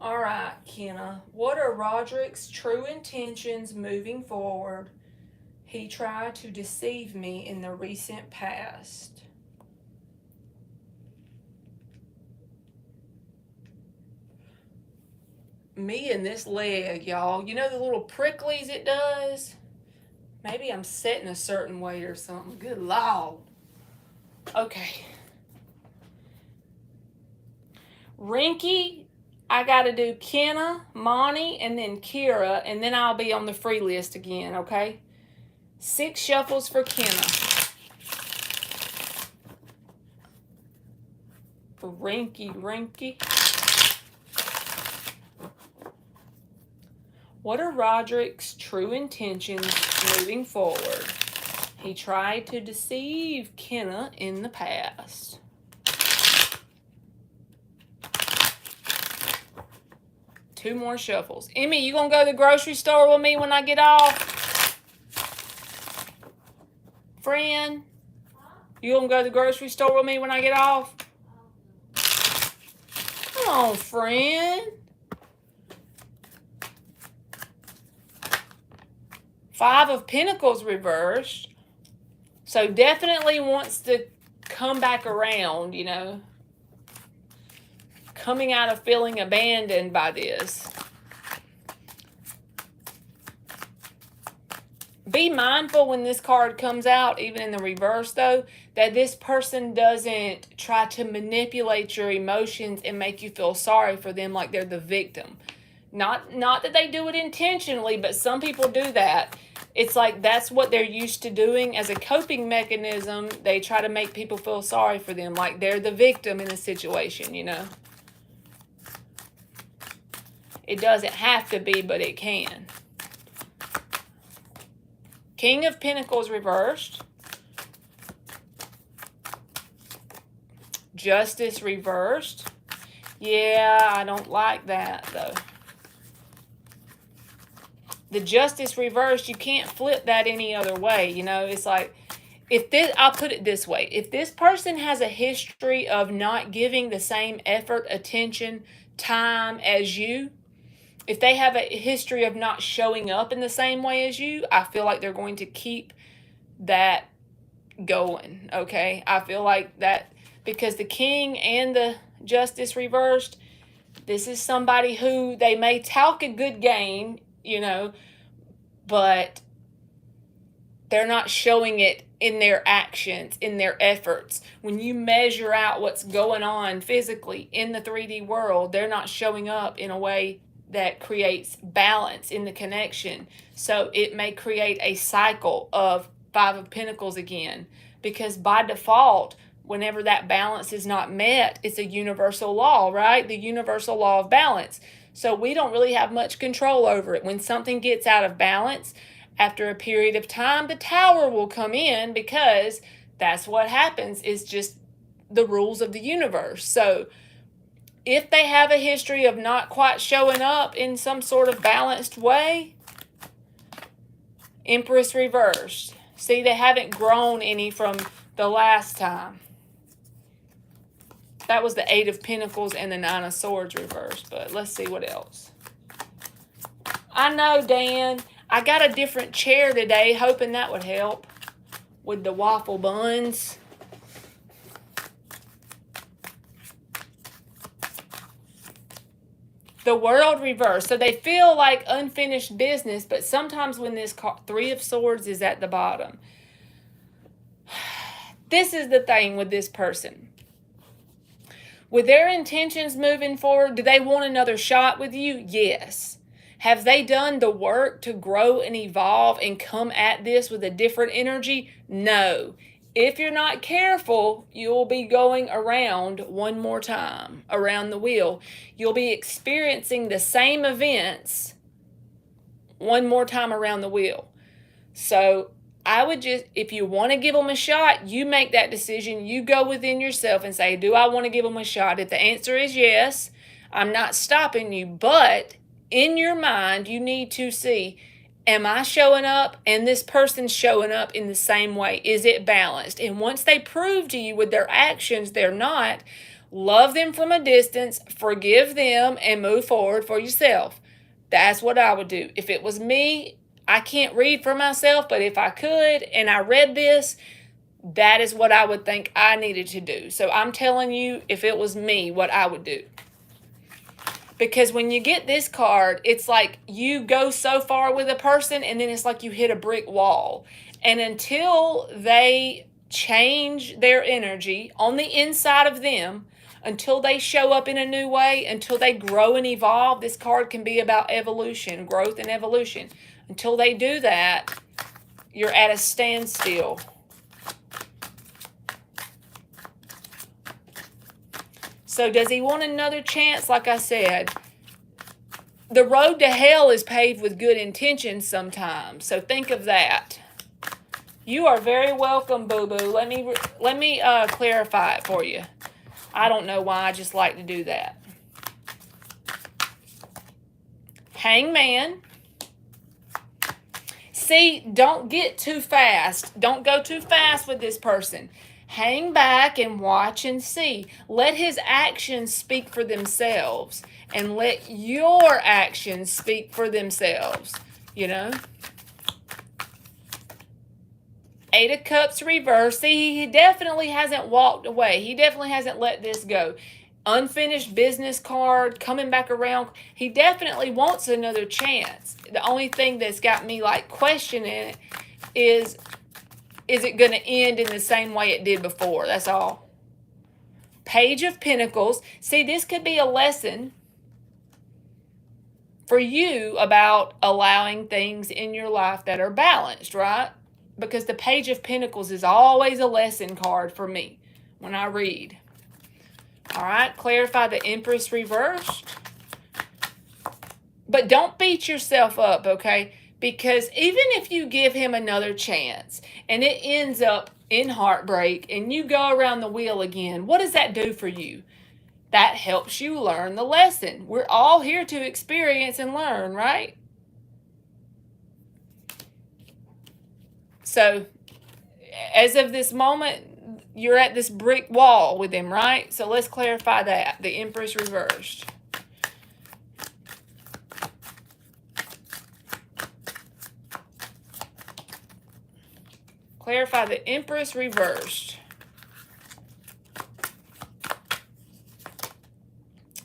A: All right, Kenna. What are Roderick's true intentions moving forward? He tried to deceive me in the recent past. Me and this leg, y'all. You know the little pricklies it does? Maybe I'm sitting a certain way or something. Good Lord. Okay. Rinky, I got to do Kenna, Monty, and then Kira, and then I'll be on the free list again, okay? 6 shuffles for Kenna. Rinky. What are Roderick's true intentions moving forward? He tried to deceive Kenna in the past. Two more shuffles. Emmy, you gonna go to the grocery store with me when I get off? Friend, you gonna go to the grocery store with me when I get off? Come on, friend. 5 of Pentacles reversed. So definitely wants to come back around, you know. Coming out of feeling abandoned by this. Be mindful when this card comes out, even in the reverse though, that this person doesn't try to manipulate your emotions and make you feel sorry for them like they're the victim. Not that they do it intentionally, but some people do that. It's like that's what they're used to doing as a coping mechanism. They try to make people feel sorry for them like they're the victim in a situation, you know. It doesn't have to be, but it can. King of Pentacles reversed. Justice reversed. Yeah, I don't like that, though. The Justice reversed, you can't flip that any other way. You know, it's like, if this, I'll put it this way. If this person has a history of not giving the same effort, attention, time as you, if they have a history of not showing up in the same way as you, I feel like they're going to keep that going, okay? I feel like that, because the King and the Justice reversed, this is somebody who they may talk a good game, you know, but they're not showing it in their actions, in their efforts. When you measure out what's going on physically in the 3D world, they're not showing up in a way that creates balance in the connection. So it may create a cycle of Five of Pentacles again, because by default, whenever that balance is not met, it's a universal law, right? The universal law of balance. So we don't really have much control over it. When something gets out of balance, after a period of time, the Tower will come in, because that's what happens. It's just the rules of the universe. So if they have a history of not quite showing up in some sort of balanced way, Empress reversed. See, they haven't grown any from the last time. That was the Eight of Pentacles and the Nine of Swords reversed. But let's see what else. I know, Dan. I got a different chair today, hoping that would help with the waffle buns. The World reversed. So they feel like unfinished business, but sometimes when this Three of Swords is at the bottom. This is the thing with this person. With their intentions moving forward, do they want another shot with you? Yes. Have they done the work to grow and evolve and come at this with a different energy? No. If you're not careful, you'll be going around one more time, around the wheel. You'll be experiencing the same events one more time around the wheel. So I would just, if you want to give them a shot, you make that decision. You go within yourself and say, do I want to give them a shot? If the answer is yes, I'm not stopping you. But in your mind, you need to see, am I showing up and this person's showing up in the same way? Is it balanced? And once they prove to you with their actions they're not, love them from a distance, forgive them, and move forward for yourself. That's what I would do. If it was me, I can't read for myself, but if I could and I read this, that is what I would think I needed to do. So I'm telling you, if it was me, what I would do. Because when you get this card, it's like you go so far with a person and then it's like you hit a brick wall. And until they change their energy on the inside of them, until they show up in a new way, until they grow and evolve, this card can be about evolution, growth and evolution. Until they do that, you're at a standstill. So does he want another chance? Like I said, the road to hell is paved with good intentions sometimes. So think of that. You are very welcome, boo-boo. Let me clarify it for you. I don't know why, I just like to do that. Hangman. See, don't get too fast. Don't go too fast with this person. Hang back and watch and see. Let his actions speak for themselves. And let your actions speak for themselves. You know? Eight of Cups reversed. See, he definitely hasn't walked away. He definitely hasn't let this go. Unfinished business card, coming back around. He definitely wants another chance. The only thing that's got me like questioning it is it going to end in the same way it did before? That's all. Page of Pentacles. See, this could be a lesson for you about allowing things in your life that are balanced, right? Because the Page of Pentacles is always a lesson card for me when I read. All right, clarify the Empress reversed. But don't beat yourself up, okay? Because even if you give him another chance and it ends up in heartbreak and you go around the wheel again, what does that do for you? That helps you learn the lesson. We're all here to experience and learn, right? So, as of this moment, you're at this brick wall with him, right? So let's clarify that. The Empress reversed. Clarify the Empress reversed.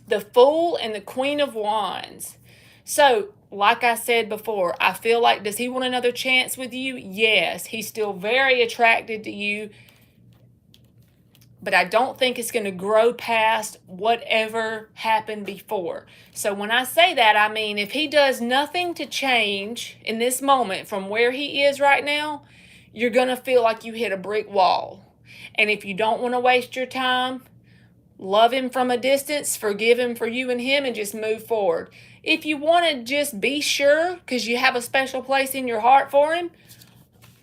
A: The Fool and the Queen of Wands. So, like I said before, I feel like, does he want another chance with you? Yes. He's still very attracted to you. But I don't think it's going to grow past whatever happened before. So when I say that, I mean if he does nothing to change in this moment from where he is right now, you're going to feel like you hit a brick wall. And if you don't want to waste your time, love him from a distance, forgive him for you and him, and just move forward. If you want to just be sure, because you have a special place in your heart for him,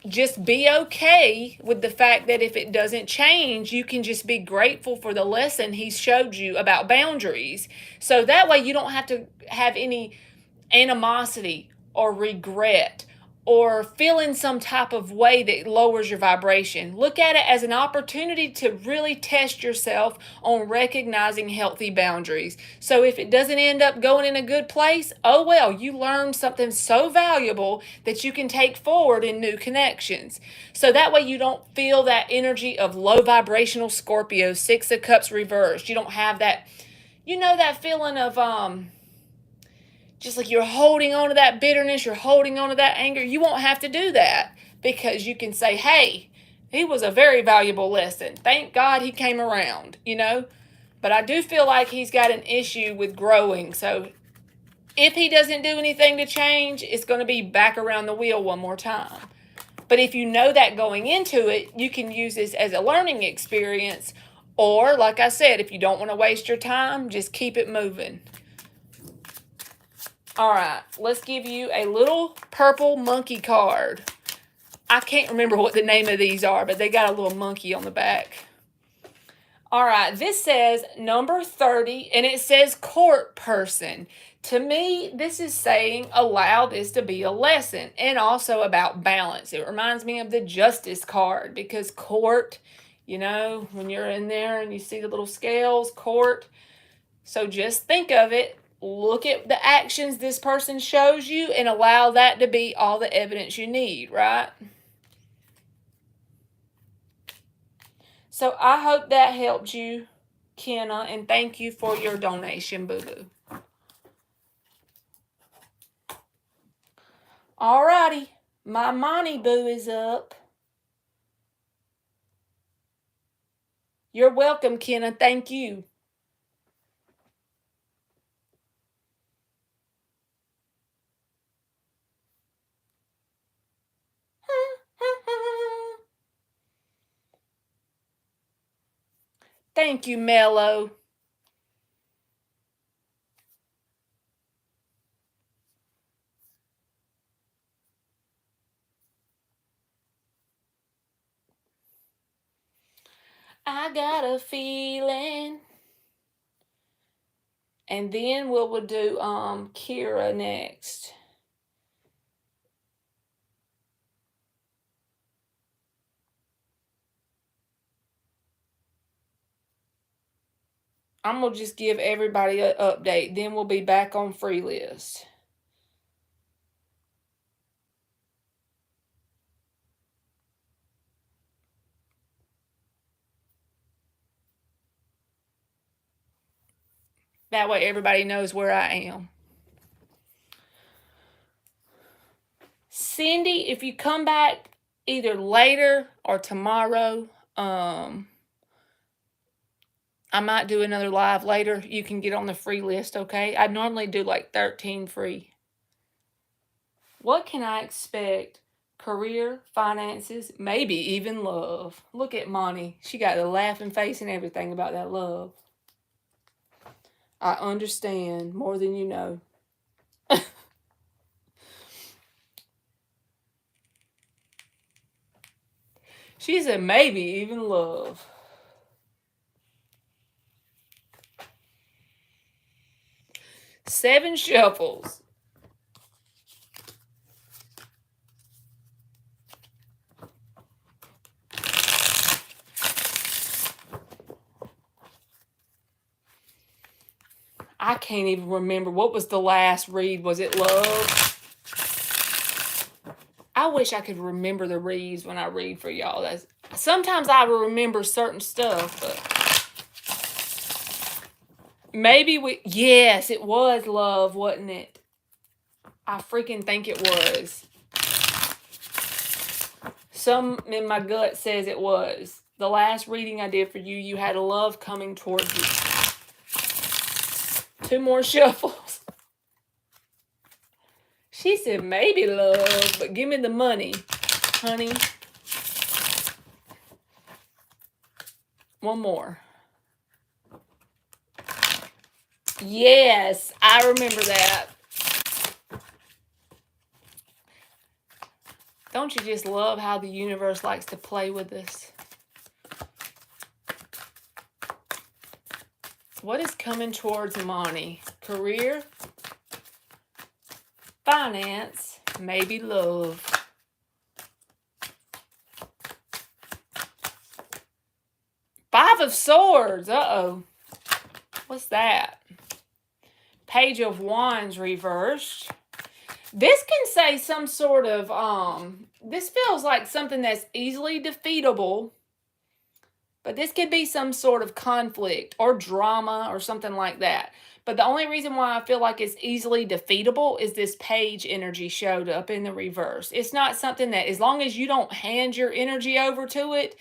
A: just be okay with the fact that if it doesn't change, you can just be grateful for the lesson he showed you about boundaries. So that way you don't have to have any animosity or regret or feel in some type of way that lowers your vibration. Look at it as an opportunity to really test yourself on recognizing healthy boundaries. So if it doesn't end up going in a good place, oh well, you learned something so valuable that you can take forward in new connections. So that way you don't feel that energy of low vibrational Scorpio, Six of Cups reversed. You don't have that, that feeling of just like you're holding on to that bitterness, you're holding on to that anger. You won't have to do that because you can say, hey, he was a very valuable lesson. Thank God he came around, But I do feel like he's got an issue with growing. So if he doesn't do anything to change, it's going to be back around the wheel one more time. But if you know that going into it, you can use this as a learning experience. Or, like I said, if you don't want to waste your time, just keep it moving. All right, let's give you a little purple monkey card. I can't remember what the name of these are, but they got a little monkey on the back. All right, this says number 30, and it says court person. To me, this is saying allow this to be a lesson, and also about balance. It reminds me of the justice card, because court, when you're in there and you see the little scales, court. So just think of it. Look at the actions this person shows you and allow that to be all the evidence you need, right? So I hope that helped you, Kenna, and thank you for your donation, boo-boo. Alrighty, my Monty Boo is up. You're welcome, Kenna. Thank you. Thank you, Mello. I got a feeling. And then we'll do Kira next. I'm going to just give everybody an update. Then we'll be back on free list. That way everybody knows where I am. Cindy, if you come back either later or tomorrow, I might do another live later. You can get on the free list, okay? I normally do like 13 free. What can I expect? Career, finances, maybe even love. Look at Monty. She got a laughing face and everything about that love. I understand more than you know. She said maybe even love. Seven shuffles. I can't even remember. What was the last read? Was it love? I wish I could remember the reads when I read for y'all. Sometimes I will remember certain stuff, but maybe yes, it was love, wasn't it? I freaking think it was. Some in my gut says it was. The last reading I did for you, you had love coming towards you. 2 more shuffles. She said maybe love, but give me the money, honey. 1 more. Yes, I remember that. Don't you just love how the universe likes to play with us? What is coming towards Monty? Career, finance, maybe love. Five of Swords. Uh-oh. What's that? Page of Wands reversed. This can say some sort of, this feels like something that's easily defeatable. But this could be some sort of conflict or drama or something like that. But the only reason why I feel like it's easily defeatable is this page energy showed up in the reverse. It's not something that, as long as you don't hand your energy over to it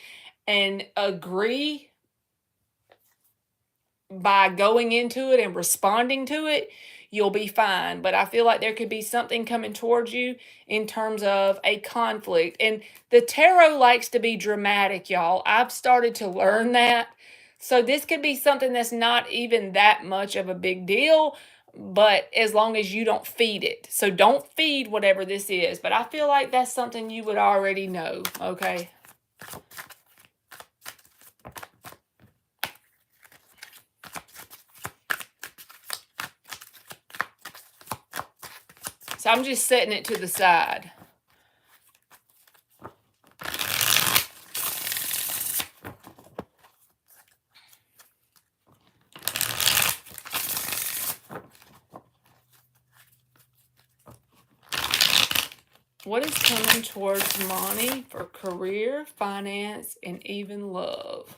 A: and agree by going into it and responding to it, you'll be fine. But I feel like there could be something coming towards you in terms of a conflict. And the tarot likes to be dramatic, y'all. I've started to learn that. So this could be something that's not even that much of a big deal, but as long as you don't feed it. So don't feed whatever this is. But I feel like that's something you would already know, okay? So I'm just setting it to the side. What is coming towards Monty for career, finance, and even love?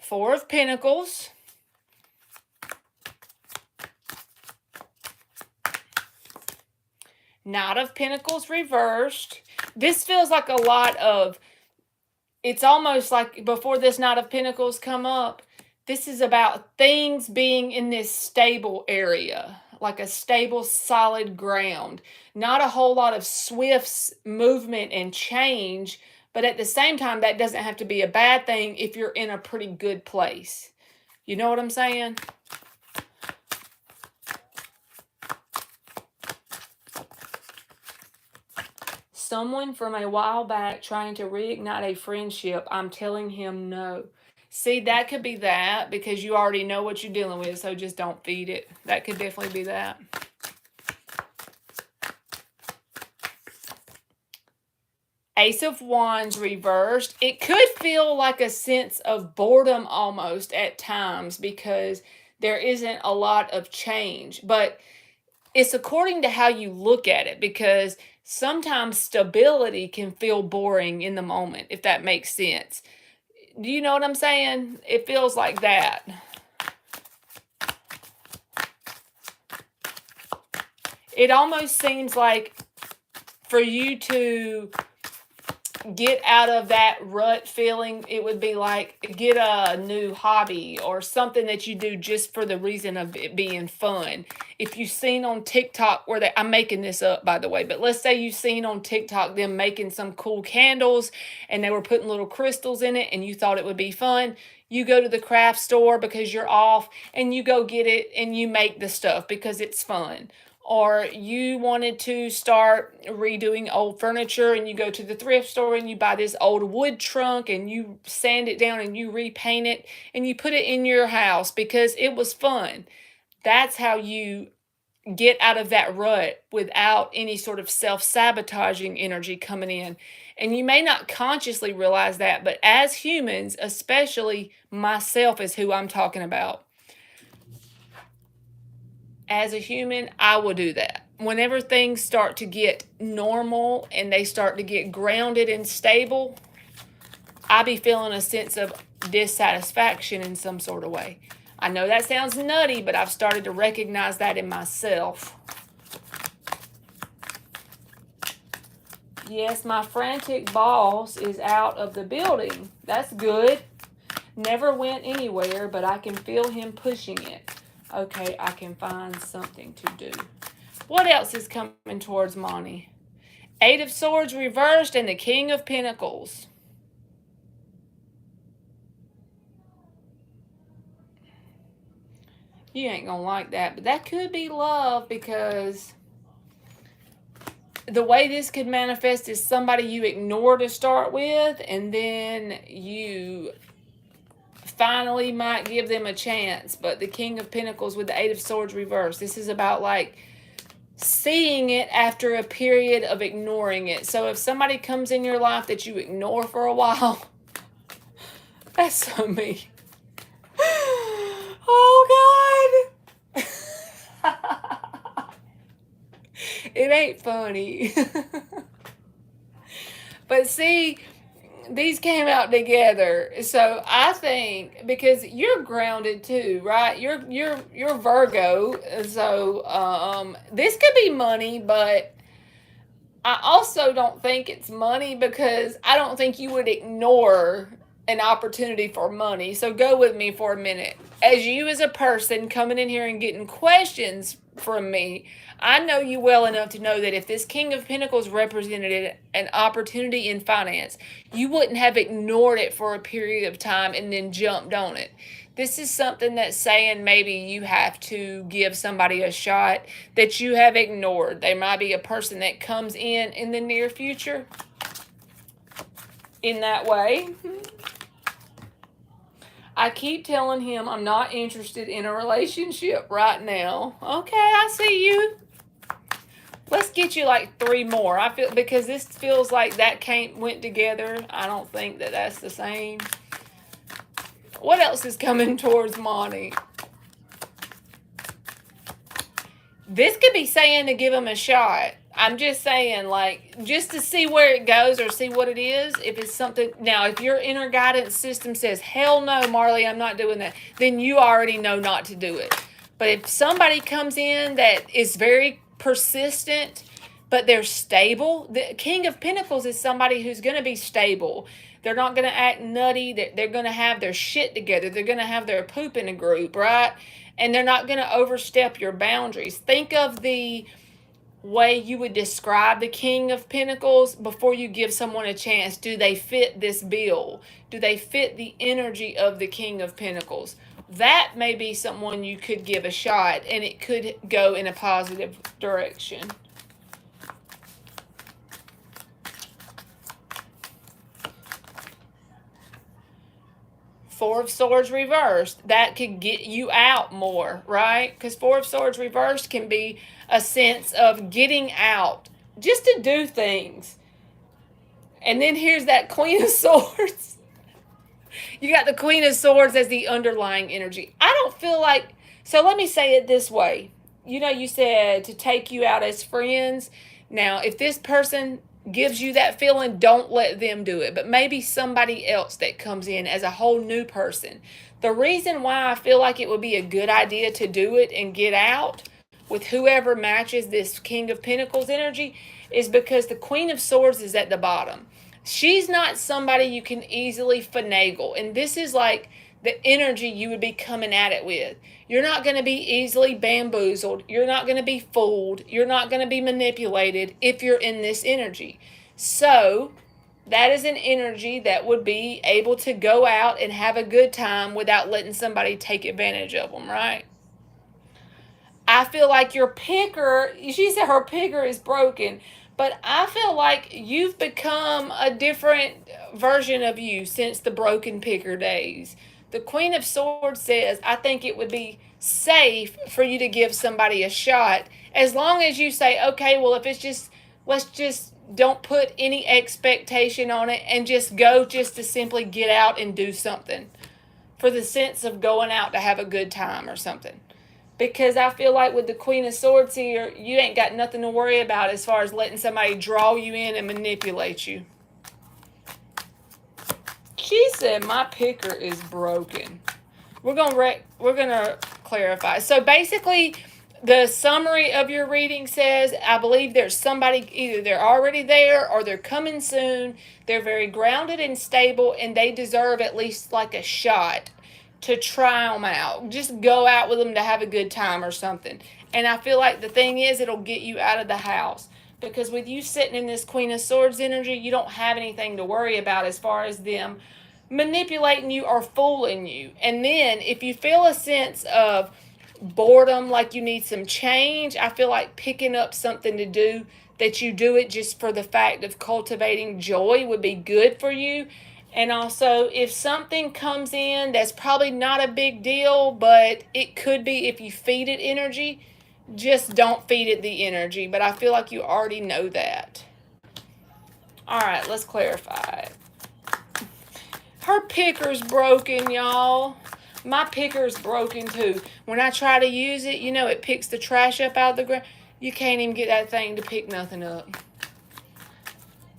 A: Four of Pentacles. Knight of Pentacles reversed. This feels like a lot of, it's almost like before this Knight of Pentacles come up, this is about things being in this stable area, like a stable, solid ground. Not a whole lot of swift movement and change, but at the same time, that doesn't have to be a bad thing if you're in a pretty good place. You know what I'm saying? Someone from a while back trying to reignite a friendship. I'm telling him no. See, that could be that because you already know what you're dealing with, so just don't feed it. That could definitely be that. Ace of Wands reversed. It could feel like a sense of boredom almost at times because there isn't a lot of change. But it's according to how you look at it, because sometimes stability can feel boring in the moment, if that makes sense. Do you know what I'm saying? It feels like that. It almost seems like for you to get out of that rut feeling, it would be like get a new hobby or something that you do just for the reason of it being fun. If you've seen on TikTok where they, I'm making this up by the way, but let's say you've seen on TikTok them making some cool candles and they were putting little crystals in it and you thought it would be fun. You go to the craft store because you're off and you go get it and you make the stuff because it's fun. Or you wanted to start redoing old furniture and you go to the thrift store and you buy this old wood trunk and you sand it down and you repaint it and you put it in your house because it was fun. That's how you get out of that rut without any sort of self-sabotaging energy coming in. And you may not consciously realize that, but as humans, especially myself is who I'm talking about. As a human, I will do that. Whenever things start to get normal and they start to get grounded and stable, I be feeling a sense of dissatisfaction in some sort of way. I know that sounds nutty, but I've started to recognize that in myself. Yes, my frantic boss is out of the building. That's good. Never went anywhere, but I can feel him pushing it. Okay, I can find something to do. What else is coming towards Monty? Eight of Swords reversed and the King of Pentacles. You ain't gonna like that, but that could be love because the way this could manifest is somebody you ignore to start with and then you finally might give them a chance. But the King of Pentacles with the Eight of Swords reversed. This is about like seeing it after a period of ignoring it. So if somebody comes in your life that you ignore for a while, that's so me. Oh God. It ain't funny. But see, these came out together. So I think because you're grounded too, right? You're Virgo. So this could be money, but I also don't think it's money because I don't think you would ignore an opportunity for money. So go with me for a minute. As you as a person coming in here and getting questions from me, I know you well enough to know that if this King of Pentacles represented an opportunity in finance, you wouldn't have ignored it for a period of time and then jumped on it. This is something that's saying maybe you have to give somebody a shot that you have ignored. There might be a person that comes in the near future in that way. I keep telling him I'm not interested in a relationship right now. Okay, I see you. Let's get you like 3 more. I feel because this feels like that went together. I don't think that that's the same. What else is coming towards Monty? This could be saying to give him a shot. I'm just saying, like, just to see where it goes or see what it is. If it's something, now, if your inner guidance system says, hell no, Marley, I'm not doing that, then you already know not to do it. But if somebody comes in that is very persistent, but they're stable, the King of Pentacles is somebody who's going to be stable. They're not going to act nutty. They're going to have their shit together. They're going to have their poop in a group, right? And they're not going to overstep your boundaries. Think of the way you would describe the King of Pentacles before you give someone a chance. Do they fit this bill? Do they fit the energy of the King of Pentacles? That may be someone you could give a shot and it could go in a positive direction. Four of Swords reversed. That could get you out more, right? Because Four of Swords reversed can be a sense of getting out, just to do things. And then here's that Queen of Swords. You got the Queen of Swords as the underlying energy. I don't feel like, so let me say it this way. You know, you said to take you out as friends. Now, if this person gives you that feeling, don't let them do it. But maybe somebody else that comes in as a whole new person. The reason why I feel like it would be a good idea to do it and get out with whoever matches this King of Pentacles energy is because the Queen of Swords is at the bottom. She's not somebody you can easily finagle. And this is like the energy you would be coming at it with. You're not going to be easily bamboozled. You're not going to be fooled. You're not going to be manipulated if you're in this energy. So, that is an energy that would be able to go out and have a good time without letting somebody take advantage of them, right? I feel like your picker, she said her picker is broken, but I feel like you've become a different version of you since the broken picker days. The Queen of Swords says, I think it would be safe for you to give somebody a shot as long as you say, okay, well, if it's just, let's just don't put any expectation on it and just go just to simply get out and do something for the sense of going out to have a good time or something. Because I feel like with the Queen of Swords here, you ain't got nothing to worry about as far as letting somebody draw you in and manipulate you. She said my picker is broken. We're gonna clarify. So basically, the summary of your reading says, I believe there's somebody, either they're already there or they're coming soon. They're very grounded and stable, and they deserve at least like a shot to try them out. Just go out with them to have a good time or something. And I feel like the thing is, it'll get you out of the house. Because with you sitting in this Queen of Swords energy, you don't have anything to worry about as far as them manipulating you or fooling you. And then if you feel a sense of boredom, like you need some change, I feel like picking up something to do that you do it just for the fact of cultivating joy would be good for you. And also, if something comes in that's probably not a big deal, but it could be if you feed it energy, just don't feed it the energy. But I feel like you already know that. All right, let's clarify it. Her picker's broken, y'all. My picker's broken too. When I try to use it, you know, it picks the trash up out of the ground. You can't even get that thing to pick nothing up.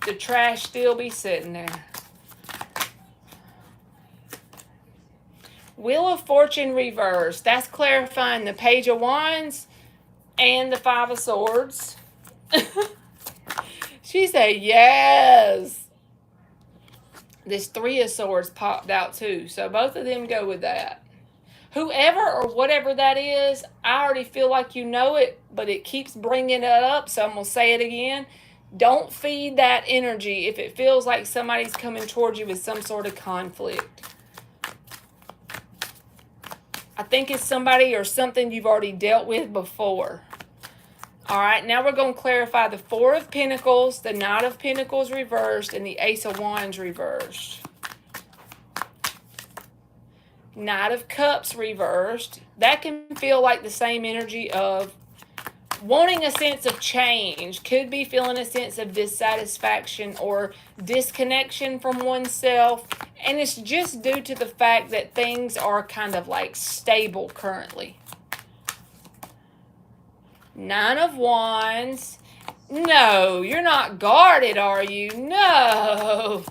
A: The trash still be sitting there. Wheel of Fortune reversed. That's clarifying the Page of Wands and the Five of Swords. She said, yes. This Three of Swords popped out too. So both of them go with that. Whoever or whatever that is, I already feel like you know it, but it keeps bringing it up, so I'm going to say it again. Don't feed that energy if it feels like somebody's coming towards you with some sort of conflict. I think it's somebody or something you've already dealt with before. All right, now we're going to clarify the Four of Pentacles, the Knight of Pentacles reversed, and the Ace of Wands reversed. Knight of Cups reversed. That can feel like the same energy of wanting a sense of change. Could be feeling a sense of dissatisfaction or disconnection from oneself. And it's just due to the fact that things are kind of like stable currently. Nine of Wands. No, you're not guarded, are you? No.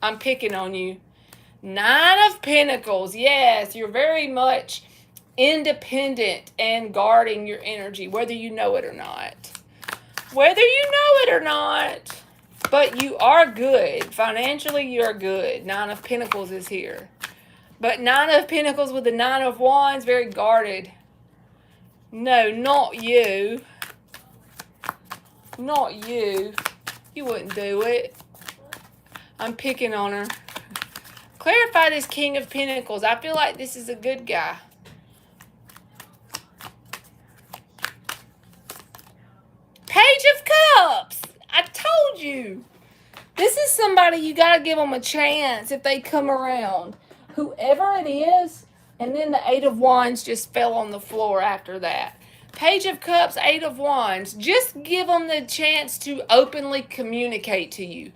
A: I'm picking on you. Nine of Pentacles. Yes, you're very much independent and guarding your energy, whether you know it or not. Whether you know it or not. But you are good. Financially, you're good. Nine of Pentacles is here. But Nine of Pentacles with the Nine of Wands, very guarded. No, not you. Not you. You wouldn't do it. I'm picking on her. Clarify this King of Pentacles. I feel like this is a good guy. Page of Cups. I told you. This is somebody you got to give them a chance if they come around. Whoever it is. And then the Eight of Wands just fell on the floor after that. Page of Cups, Eight of Wands. Just give them the chance to openly communicate to you.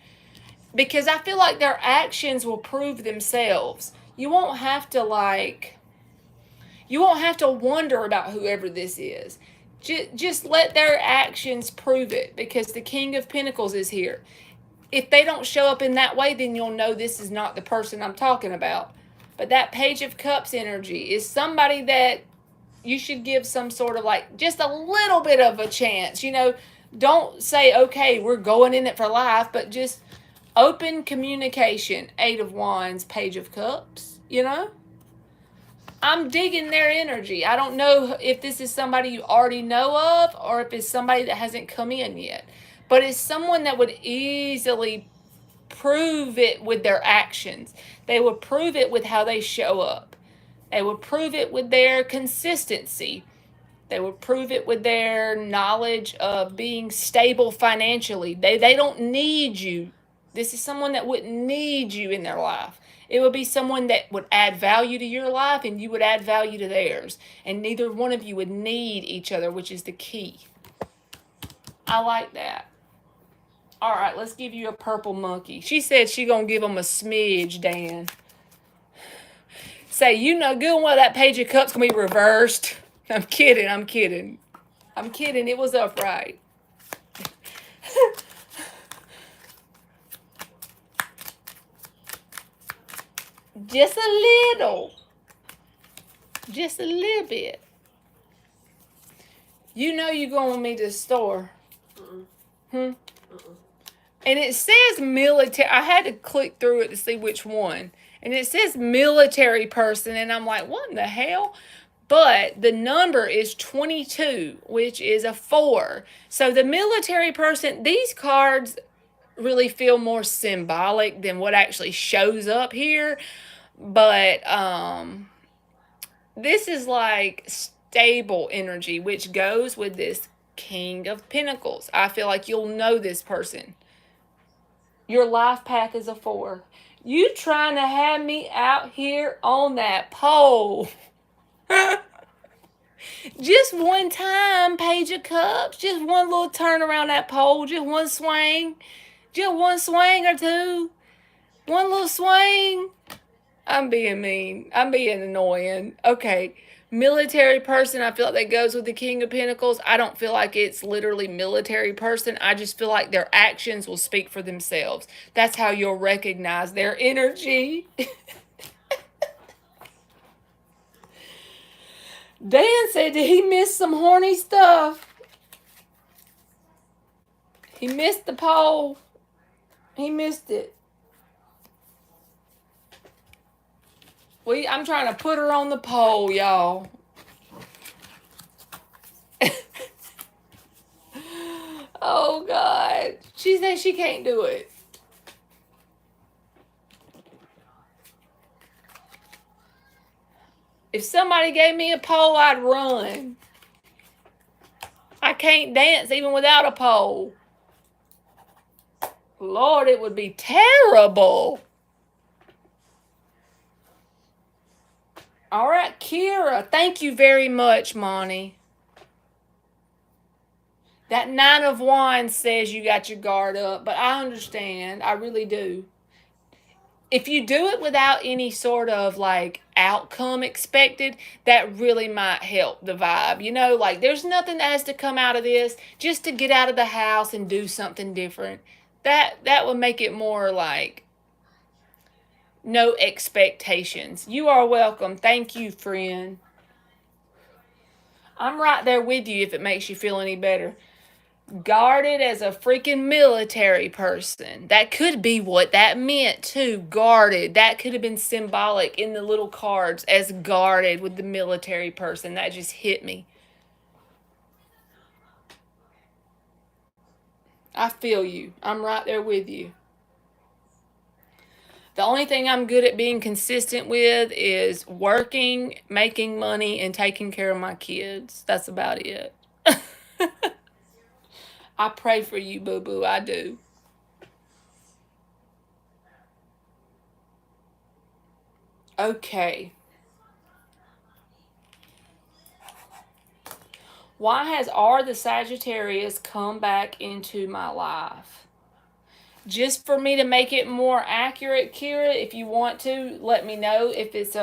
A: Because I feel like their actions will prove themselves. You won't have to wonder about whoever this is. Just let their actions prove it. Because the King of Pentacles is here. If they don't show up in that way, then you'll know this is not the person I'm talking about. But that Page of Cups energy is somebody that you should give some sort of like just a little bit of a chance. You know, don't say, okay, we're going in it for life, but just Open communication, 8 of Wands, Page of Cups, you know? I'm digging their energy. I don't know if this is somebody you already know of or if it's somebody that hasn't come in yet. But it's someone that would easily prove it with their actions. They would prove it with how they show up. They would prove it with their consistency. They would prove it with their knowledge of being stable financially. They don't need you. This is someone that wouldn't need you in their life. It would be someone that would add value to your life and you would add value to theirs. And neither one of you would need each other, which is the key. I like that. All right, let's give you a purple monkey. She said she gonna give them a smidge, Dan. Say, you know good and well that Page of Cups gonna be reversed. I'm kidding. It was upright. Just a little. Just a little bit. You know you going with me to the store. And it says military. I had to click through it to see which one. And it says military person. And I'm like, what in the hell? But the number is 22, which is a 4. So the military person, these cards really feel more symbolic than what actually shows up here. But this is like stable energy, which goes with this King of Pentacles. I feel like you'll know this person. Your life path is a 4. You trying to have me out here on that pole. Just one time, Page of Cups. Just one little turn around that pole. Just one swing. Just one swing or two. One little swing. I'm being mean. I'm being annoying. Okay. Military person, I feel like that goes with the King of Pentacles. I don't feel like it's literally military person. I just feel like their actions will speak for themselves. That's how you'll recognize their energy. Dan said, did he miss some horny stuff? He missed the pole. He missed it. I'm trying to put her on the pole, y'all. Oh, God. She said she can't do it. If somebody gave me a pole, I'd run. I can't dance even without a pole. Lord, it would be terrible. All right, Kira. Thank you very much, Monty. That 9 of Wands says you got your guard up, but I understand. I really do. If you do it without any sort of like outcome expected, that really might help the vibe. You know, like there's nothing that has to come out of this, just to get out of the house and do something different. That would make it more like no expectations. You are welcome. Thank you, friend. I'm right there with you if it makes you feel any better. Guarded as a freaking military person. That could be what that meant too. Guarded. That could have been symbolic in the little cards as guarded with the military person. That just hit me. I feel you. I'm right there with you. The only thing I'm good at being consistent with is working, making money, and taking care of my kids. That's about it. I pray for you, boo-boo. I do. Okay. Why has R the Sagittarius come back into my life? Just for me to make it more accurate, Kira, if you want to, let me know if it's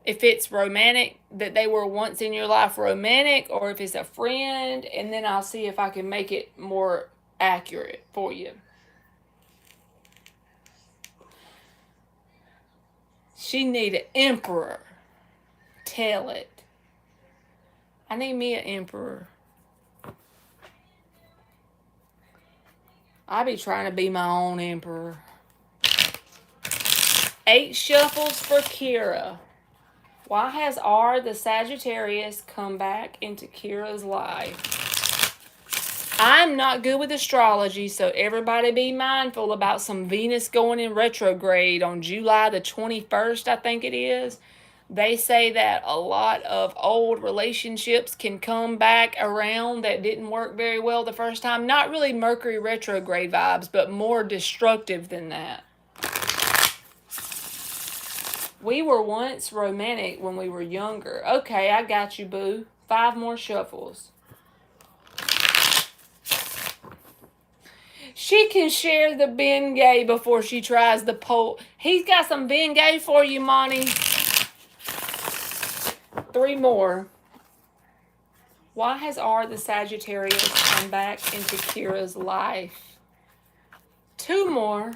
A: if it's romantic, that they were once in your life romantic, or if it's a friend, and then I'll see if I can make it more accurate for you. She need an emperor. Tell it. I need me an emperor. I be trying to be my own emperor. 8 shuffles for Kira. Why has R, the Sagittarius, come back into Kira's life? I'm not good with astrology, so everybody be mindful about some Venus going in retrograde on July the 21st, I think it is. They say that a lot of old relationships can come back around that didn't work very well the first time. Not really Mercury retrograde vibes, but more destructive than that. We were once romantic when we were younger. Okay, I got you, boo. 5 more shuffles. She can share the Bengay before she tries the pole. He's got some Bengay for you, Monty. 3 more. Why has R, the Sagittarius, come back into Kira's life? 2 more.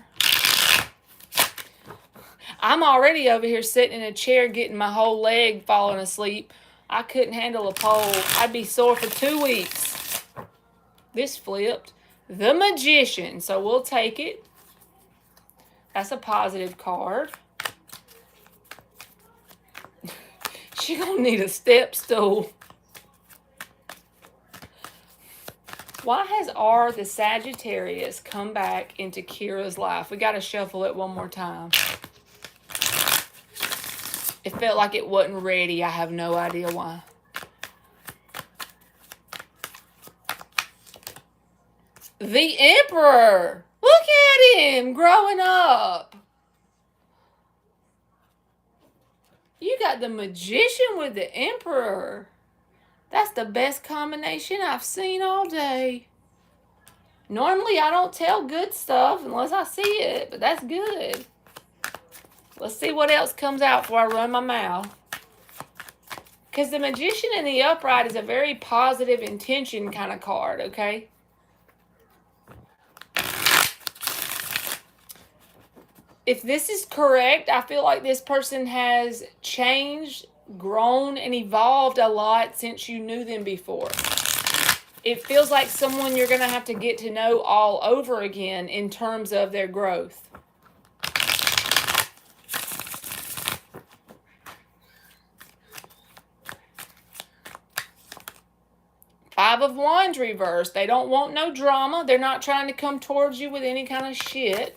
A: I'm already over here sitting in a chair getting my whole leg falling asleep. I couldn't handle a pole. I'd be sore for 2 weeks. This flipped. The Magician. So we'll take it. That's a positive card. She gonna need a step stool. Why has R, the Sagittarius, come back into Kira's life? We gotta shuffle it one more time. It felt like it wasn't ready. I have no idea why. The Emperor. Look at him growing up. You got the Magician with the Emperor. That's the best combination I've seen all day. Normally, I don't tell good stuff unless I see it, but that's good. Let's see what else comes out before I run my mouth. Because the Magician in the upright is a very positive intention kind of card, okay? If this is correct, I feel like this person has changed, grown, and evolved a lot since you knew them before. It feels like someone you're going to have to get to know all over again in terms of their growth. Five of Wands reversed. They don't want no drama. They're not trying to come towards you with any kind of shit.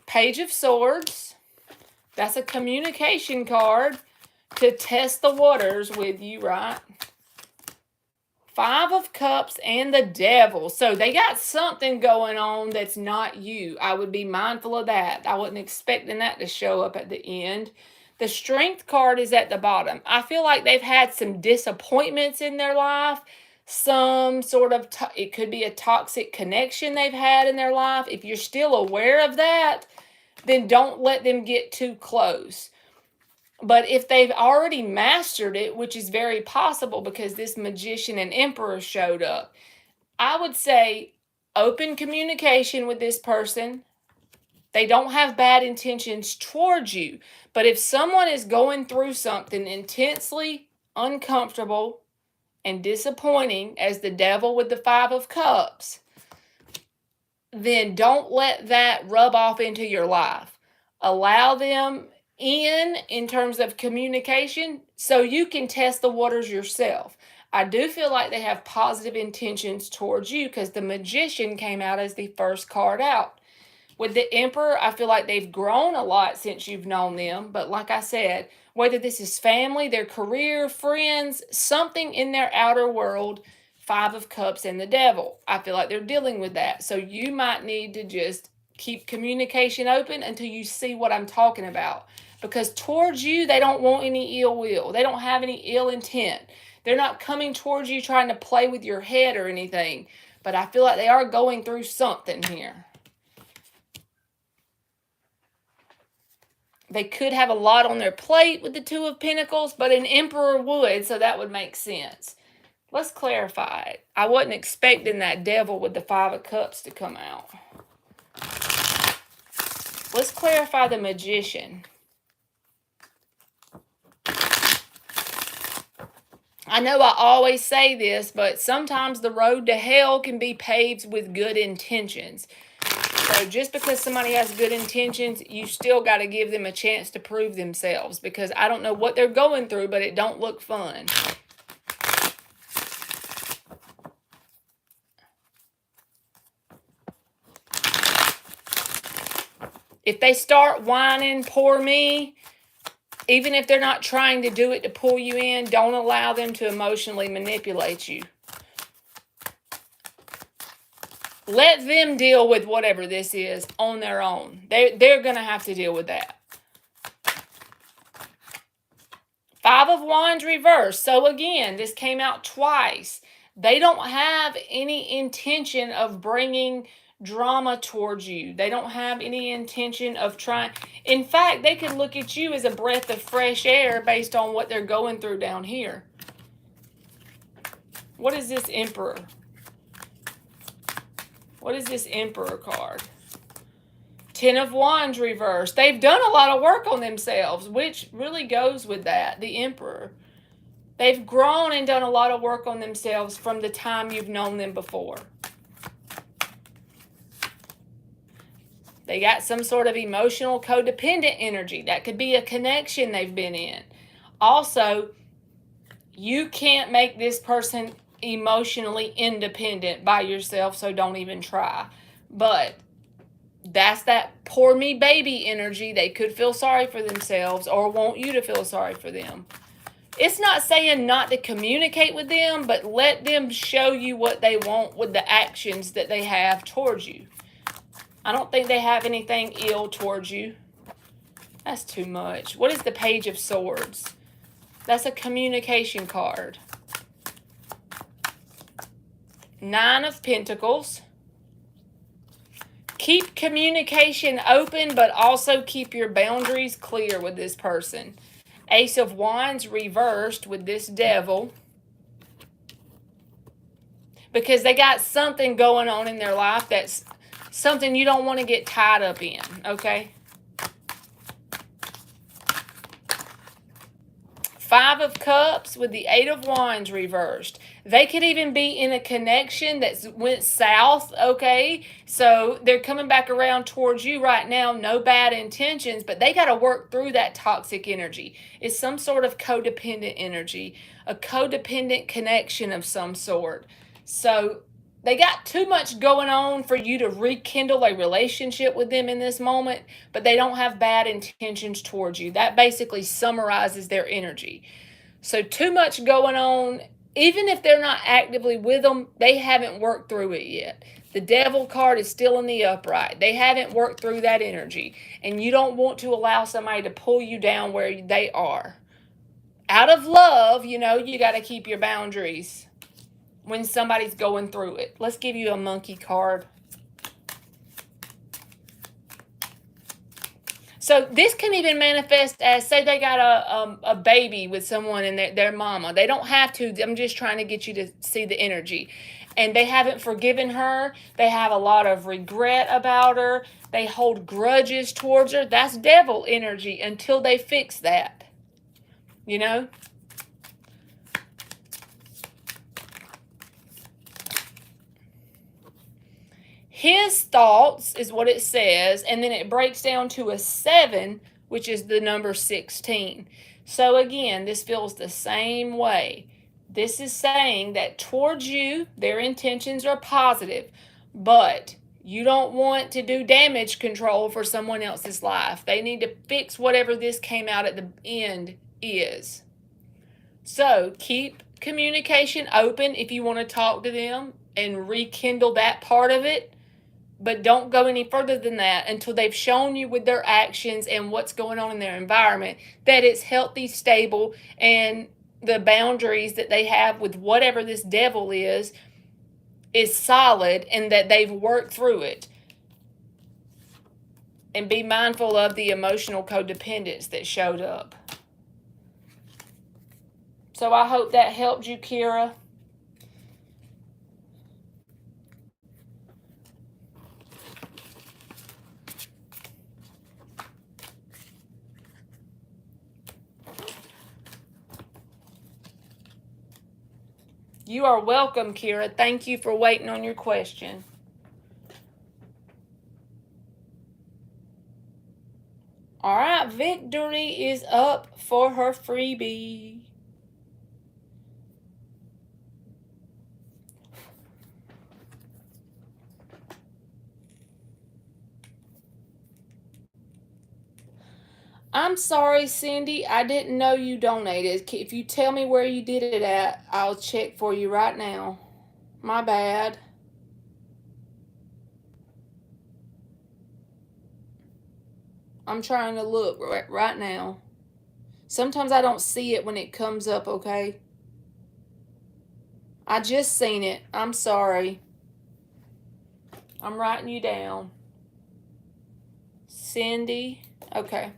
A: Page of Swords. That's a communication card to test the waters with you, right? 5 of Cups and the Devil. So they got something going on that's not you. I would be mindful of that. I wasn't expecting that to show up at the end. The Strength card is at the bottom. I feel like they've had some disappointments in their life. Some sort of, it could be a toxic connection they've had in their life. If you're still aware of that, then don't let them get too close. But if they've already mastered it, which is very possible because this Magician and Emperor showed up, I would say open communication with this person. They don't have bad intentions towards you. But if someone is going through something intensely uncomfortable and disappointing, as the Devil with the 5 of Cups, then don't let that rub off into your life. Allow them in terms of communication so you can test the waters yourself. I do feel like they have positive intentions towards you because the Magician came out as the first card out. With the Emperor, I feel like they've grown a lot since you've known them. But like I said, whether this is family, their career, friends, something in their outer world, 5 of Cups and the Devil. I feel like they're dealing with that. So you might need to just keep communication open until you see what I'm talking about. Because towards you, they don't want any ill will. They don't have any ill intent. They're not coming towards you trying to play with your head or anything. But I feel like they are going through something here. They could have a lot on their plate with the 2 of Pentacles, but an Emperor would, so that would make sense. Let's clarify it. I wasn't expecting that Devil with the 5 of Cups to come out. Let's clarify the Magician. I know I always say this, but sometimes the road to hell can be paved with good intentions. So just because somebody has good intentions, you still got to give them a chance to prove themselves, because I don't know what they're going through, but it don't look fun. If they start whining, poor me, even if they're not trying to do it to pull you in, don't allow them to emotionally manipulate you. Let them deal with whatever this is on their own. They're going to have to deal with that. 5 of Wands reversed. So again, this came out twice. They don't have any intention of bringing drama towards you. They don't have any intention of trying. In fact, they could look at you as a breath of fresh air based on what they're going through down here. What is this Emperor? What is this Emperor card? 10 of Wands reversed. They've done a lot of work on themselves, which really goes with that, the Emperor. They've grown and done a lot of work on themselves from the time you've known them before. They got some sort of emotional codependent energy. That could be a connection they've been in. Also, you can't make this person emotionally independent by yourself, so don't even try. But that's that poor me baby energy. They could feel sorry for themselves or want you to feel sorry for them. It's not saying not to communicate with them, but let them show you what they want with the actions that they have towards you. I don't think they have anything ill towards you. That's too much. What is the Page of Swords? That's a communication card. 9 of Pentacles. Keep communication open, but also keep your boundaries clear with this person. Ace of Wands reversed with this Devil. Because they got something going on in their life that's something you don't want to get tied up in, okay? 5 of Cups with the 8 of Wands reversed. They could even be in a connection that went south, okay? So they're coming back around towards you right now. No bad intentions, but they got to work through that toxic energy. It's some sort of codependent energy, a codependent connection of some sort. So they got too much going on for you to rekindle a relationship with them in this moment, but they don't have bad intentions towards you. That basically summarizes their energy. So too much going on. Even if they're not actively with them, they haven't worked through it yet. The Devil card is still in the upright. They haven't worked through that energy. And you don't want to allow somebody to pull you down where they are. Out of love, you know, you got to keep your boundaries when somebody's going through it. Let's give you a Monkey card. So this can even manifest as, say they got a baby with someone and their mama. They don't have to. I'm just trying to get you to see the energy. And they haven't forgiven her. They have a lot of regret about her. They hold grudges towards her. That's Devil energy until they fix that. You know? His thoughts is what it says, and then it breaks down to a 7, which is the number 16. So again, this feels the same way. This is saying that towards you, their intentions are positive, but you don't want to do damage control for someone else's life. They need to fix whatever this came out at the end is. So keep communication open if you want to talk to them and rekindle that part of it. But don't go any further than that until they've shown you with their actions and what's going on in their environment that it's healthy, stable, and the boundaries that they have with whatever this Devil is solid and that they've worked through it. And be mindful of the emotional codependence that showed up. So I hope that helped you, Kira. You are welcome, Kira. Thank you for waiting on your question. All right, Victory is up for her freebie. I'm sorry, Cindy. I didn't know you donated. If you tell me where you did it at, I'll check for you right now. My bad. I'm trying to look right now. Sometimes I don't see it when it comes up, okay? I just seen it. I'm sorry. I'm writing you down. Cindy. Okay.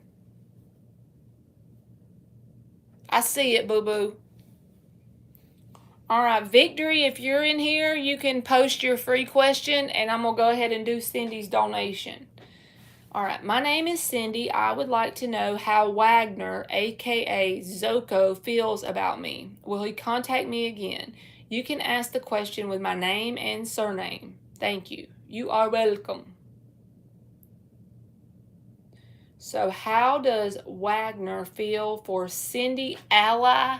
A: I see it, boo-boo. All right, Victory, if you're in here, you can post your free question, and I'm going to go ahead and do Cindy's donation. All right, my name is Cindy. I would like to know how Wagner, a.k.a. Zoko, feels about me. Will he contact me again? You can ask the question with my name and surname. Thank you. You are welcome. So how does Wagner feel for Cindy Ally?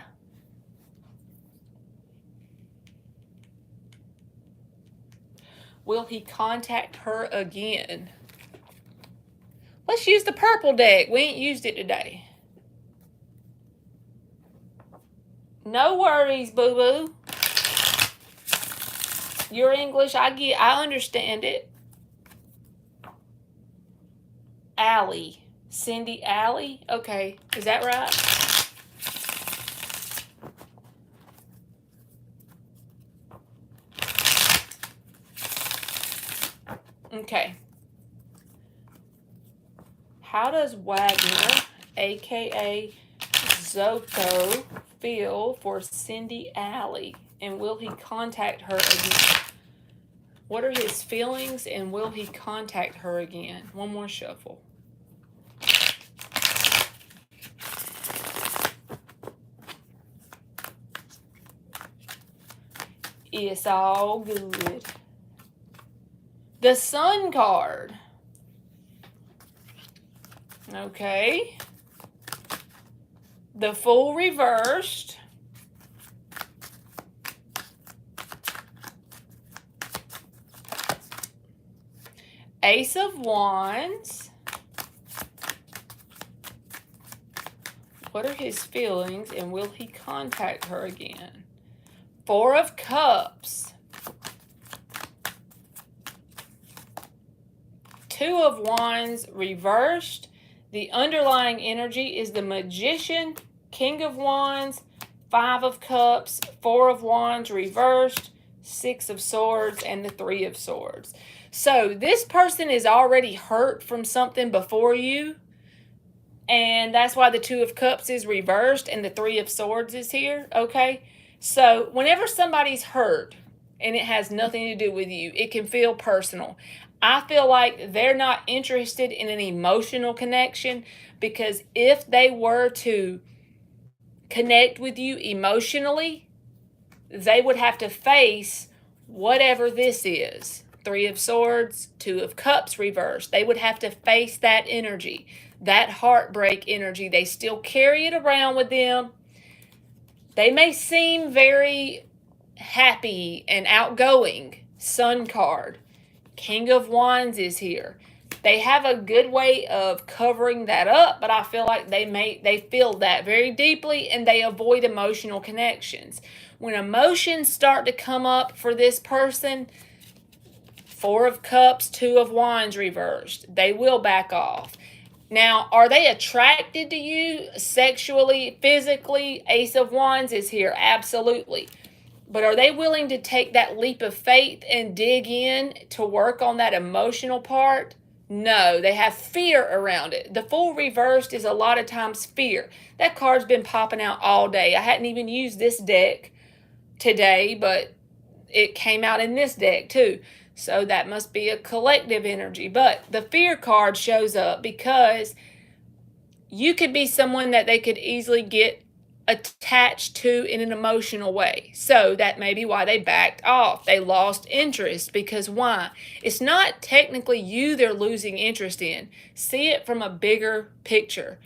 A: Will he contact her again? Let's use the purple deck. We ain't used it today. No worries, boo-boo. Your English, I understand it. Allie. Cindy Allie? Okay, is that right? Okay. How does Wagner, a.k.a. Zoko, feel for Cindy Allie? And will he contact her again? What are his feelings, and will he contact her again? One more shuffle. It's all good. The Sun card. Okay. The Fool reversed. Ace of Wands. What are his feelings, and will he contact her again? Four of Cups. Two of Wands reversed. The underlying energy is the Magician, King of Wands, Five of Cups, Four of Wands reversed, Six of Swords, and the Three of Swords. So this person is already hurt from something before you, and that's why the Two of Cups is reversed and the Three of Swords is here, okay? So whenever somebody's hurt and it has nothing to do with you, it can feel personal. I feel like they're not interested in an emotional connection, because if they were to connect with you emotionally, they would have to face whatever this is. Three of Swords, Two of Cups reversed. They would have to face that energy, that heartbreak energy. They still carry it around with them. They may seem very happy and outgoing. Sun card. King of Wands is here. They have a good way of covering that up, but I feel like they feel that very deeply, and they avoid emotional connections. When emotions start to come up for this person, Four of Cups, Two of Wands reversed, they will back off. Now, are they attracted to you sexually, physically? Ace of Wands is here, absolutely. But are they willing to take that leap of faith and dig in to work on that emotional part? No, they have fear around it. The Fool reversed is a lot of times fear. That card's been popping out all day. I hadn't even used this deck today, but it came out in this deck too. So that must be a collective energy. But the fear card shows up because you could be someone that they could easily get attached to in an emotional way. So that may be why they backed off. They lost interest because why? It's not technically you they're losing interest in. See it from a bigger picture.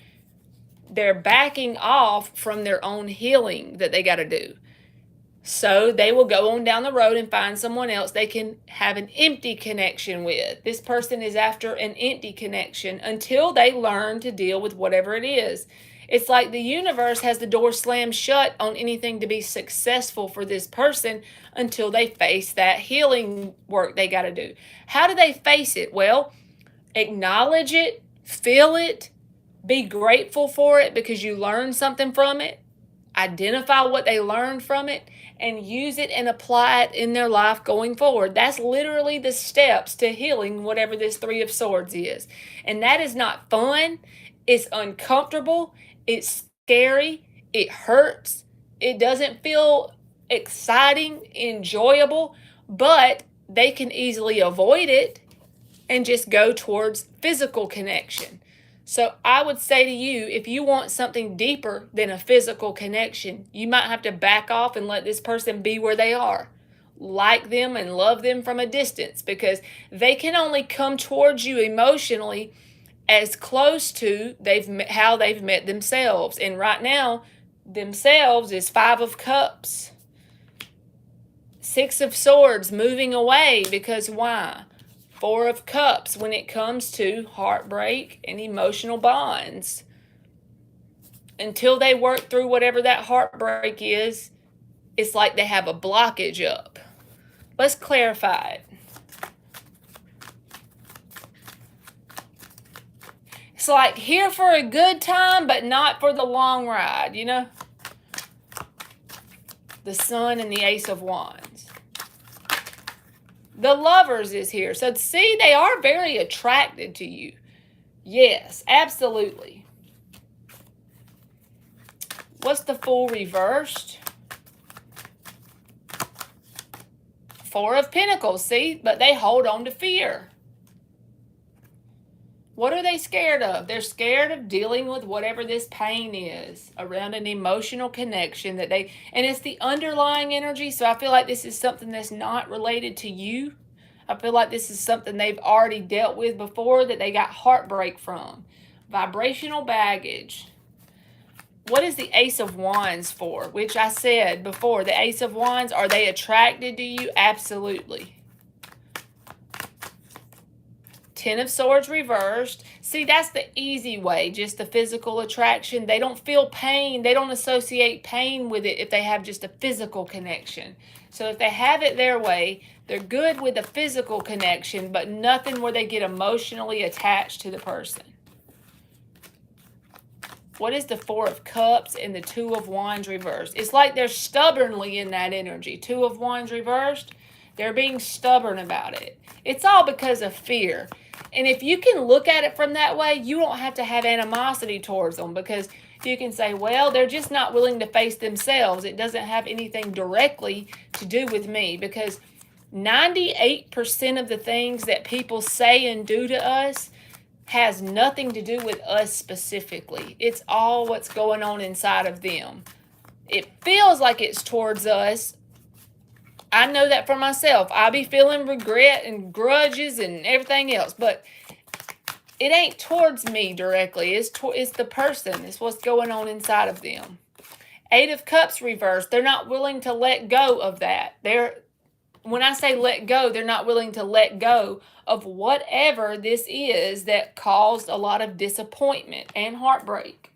A: They're backing off from their own healing that they got to do. So they will go on down the road and find someone else they can have an empty connection with. This person is after an empty connection until they learn to deal with whatever it is. It's like the universe has the door slammed shut on anything to be successful for this person until they face that healing work they got to do. How do they face it? Well, acknowledge it, feel it, be grateful for it because you learned something from it. Identify what they learned from it and use it and apply it in their life going forward. That's literally the steps to healing whatever this Three of Swords is. And that is not fun. It's uncomfortable. It's scary. It hurts. It doesn't feel exciting, enjoyable, but they can easily avoid it and just go towards physical connection. So I would say to you, if you want something deeper than a physical connection, you might have to back off and let this person be where they are. Like them and love them from a distance because they can only come towards you emotionally as close to how they've met themselves. And right now, themselves is Five of Cups. Six of Swords, moving away because why? Four of Cups when it comes to heartbreak and emotional bonds. Until they work through whatever that heartbreak is, it's like they have a blockage up. Let's clarify it. It's like here for a good time, but not for the long ride, you know? The Sun and the Ace of Wands. The Lovers is here. So see, they are very attracted to you. Yes, absolutely. What's the Fool reversed? Four of Pentacles, see? But they hold on to fear. What are they scared of? They're scared of dealing with whatever this pain is around an emotional connection and it's the underlying energy. So I feel like this is something that's not related to you. I feel like this is something they've already dealt with before that they got heartbreak from. Vibrational baggage. What is the Ace of Wands for? Which I said before, the Ace of Wands, are they attracted to you? Absolutely. Ten of Swords reversed. See, that's the easy way, just the physical attraction. They don't feel pain. They don't associate pain with it if they have just a physical connection. So if they have it their way, they're good with a physical connection, but nothing where they get emotionally attached to the person. What is the Four of Cups and the Two of Wands reversed? It's like they're stubbornly in that energy. Two of Wands reversed, they're being stubborn about it. It's all because of fear. And if you can look at it from that way, you don't have to have animosity towards them because you can say, well, they're just not willing to face themselves. It doesn't have anything directly to do with me because 98% of the things that people say and do to us has nothing to do with us specifically. It's all what's going on inside of them. It feels like it's towards us. I know that for myself. I be feeling regret and grudges and everything else, but it ain't towards me directly. It's the person. It's what's going on inside of them. Eight of Cups reversed. They're not willing to let go of that. When I say let go, they're not willing to let go of whatever this is that caused a lot of disappointment and heartbreak.